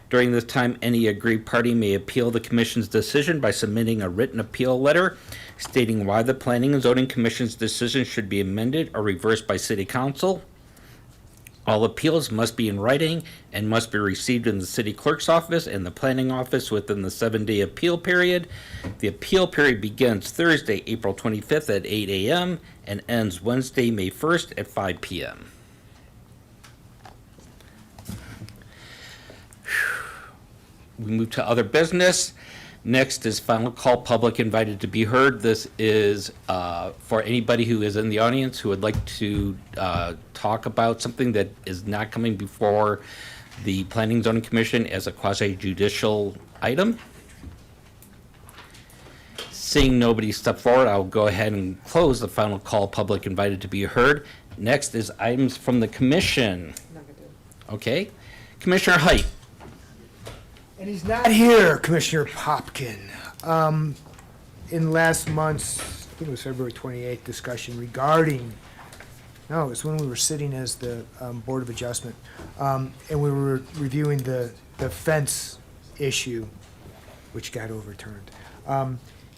During this time, any aggrieved party may appeal the Commission's decision by submitting a written appeal letter stating why the Planning and Zoning Commission's decision should be amended or reversed by City Council. All appeals must be in writing and must be received in the city clerk's office and the planning office within the 7-day appeal period. The appeal period begins Thursday, April 25th at 8 a.m. and ends Wednesday, May 1st at 5 p.m. We move to other business. Next is final call, public invited to be heard. This is for anybody who is in the audience who would like to talk about something that is not coming before the Planning and Zoning Commission as a quasi-judicial item. Seeing nobody step forward, I'll go ahead and close the final call, public invited to be heard. Next is items from the commission. Okay. Commissioner Height. And he's not here, Commissioner Popkin. In last month's, I think it was February 28th, discussion regarding, no, it was when we were sitting as the Board of Adjustment, and we were reviewing the fence issue, which got overturned.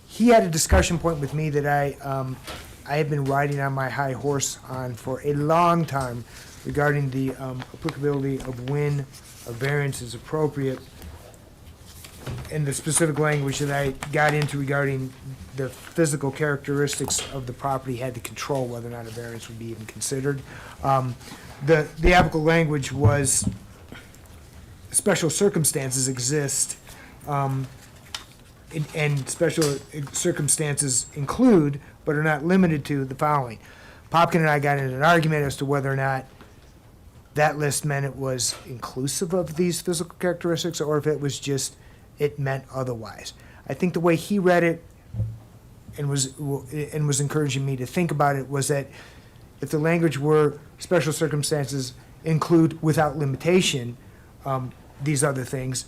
He had a discussion point with me that I have been riding on my high horse on for a long time regarding the applicability of when a variance is appropriate, and the specific language that I got into regarding the physical characteristics of the property had to control whether or not a variance would be even considered. The applicable language was special circumstances exist, and special circumstances include, but are not limited to, the following. Popkin and I got into an argument as to whether or not that list meant it was inclusive of these physical characteristics or if it was just it meant otherwise. I think the way he read it and was encouraging me to think about it was that if the language were special circumstances include without limitation these other things,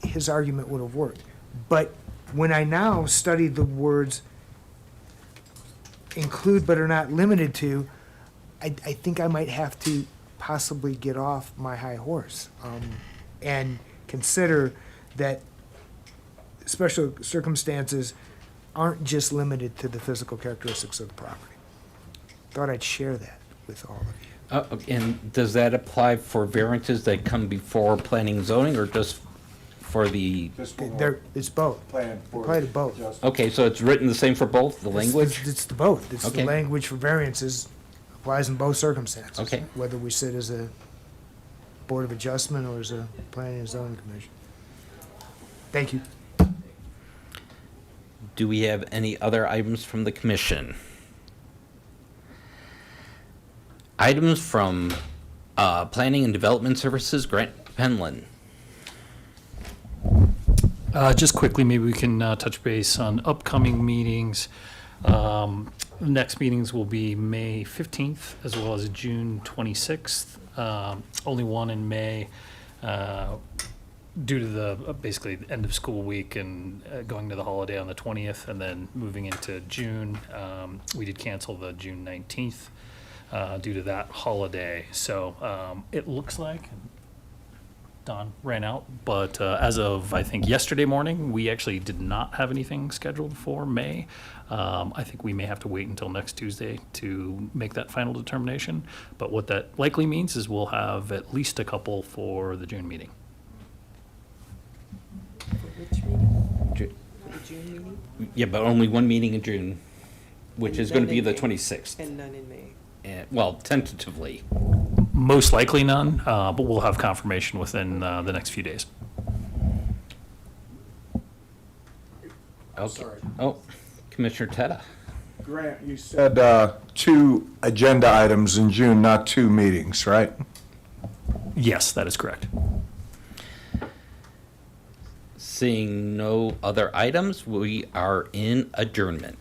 his argument would have worked. But when I now study the words include but are not limited to, I think I might have to possibly get off my high horse and consider that special circumstances aren't just limited to the physical characteristics of the property. Thought I'd share that with all of you. And does that apply for variances that come before planning and zoning, or just for the? It's both. Apply to both. Okay, so it's written the same for both, the language? It's the both. It's the Okay. language for variances applies in both circumstances. Okay. Whether we sit as a Board of Adjustment or as a Planning and Zoning Commission. Thank you. Do we have any other items from the commission? Items from Planning and Development Services, Grant Penland. Just quickly, maybe we can touch base on upcoming meetings. Next meetings will be May 15th as well as June 26th. Only one in May due to the basically the end of school week and going to the holiday on the 20th, and then moving into June. We did cancel the June 19th due to that holiday. So it looks like Don ran out, but as of I think yesterday morning, we actually did not have anything scheduled for May. I think we may have to wait until next Tuesday to make that final determination. But what that likely means is we'll have at least a couple for the June meeting. Yeah, but only one meeting in June, which is going to be the 26th. And none in May. Well, tentatively. Most likely none, but we'll have confirmation within the next few days. Okay. Oh, Commissioner Tetta. Grant, you said 2 agenda items in June, not 2 meetings, right? Yes, that is correct. Seeing no other items, we are in adjournment.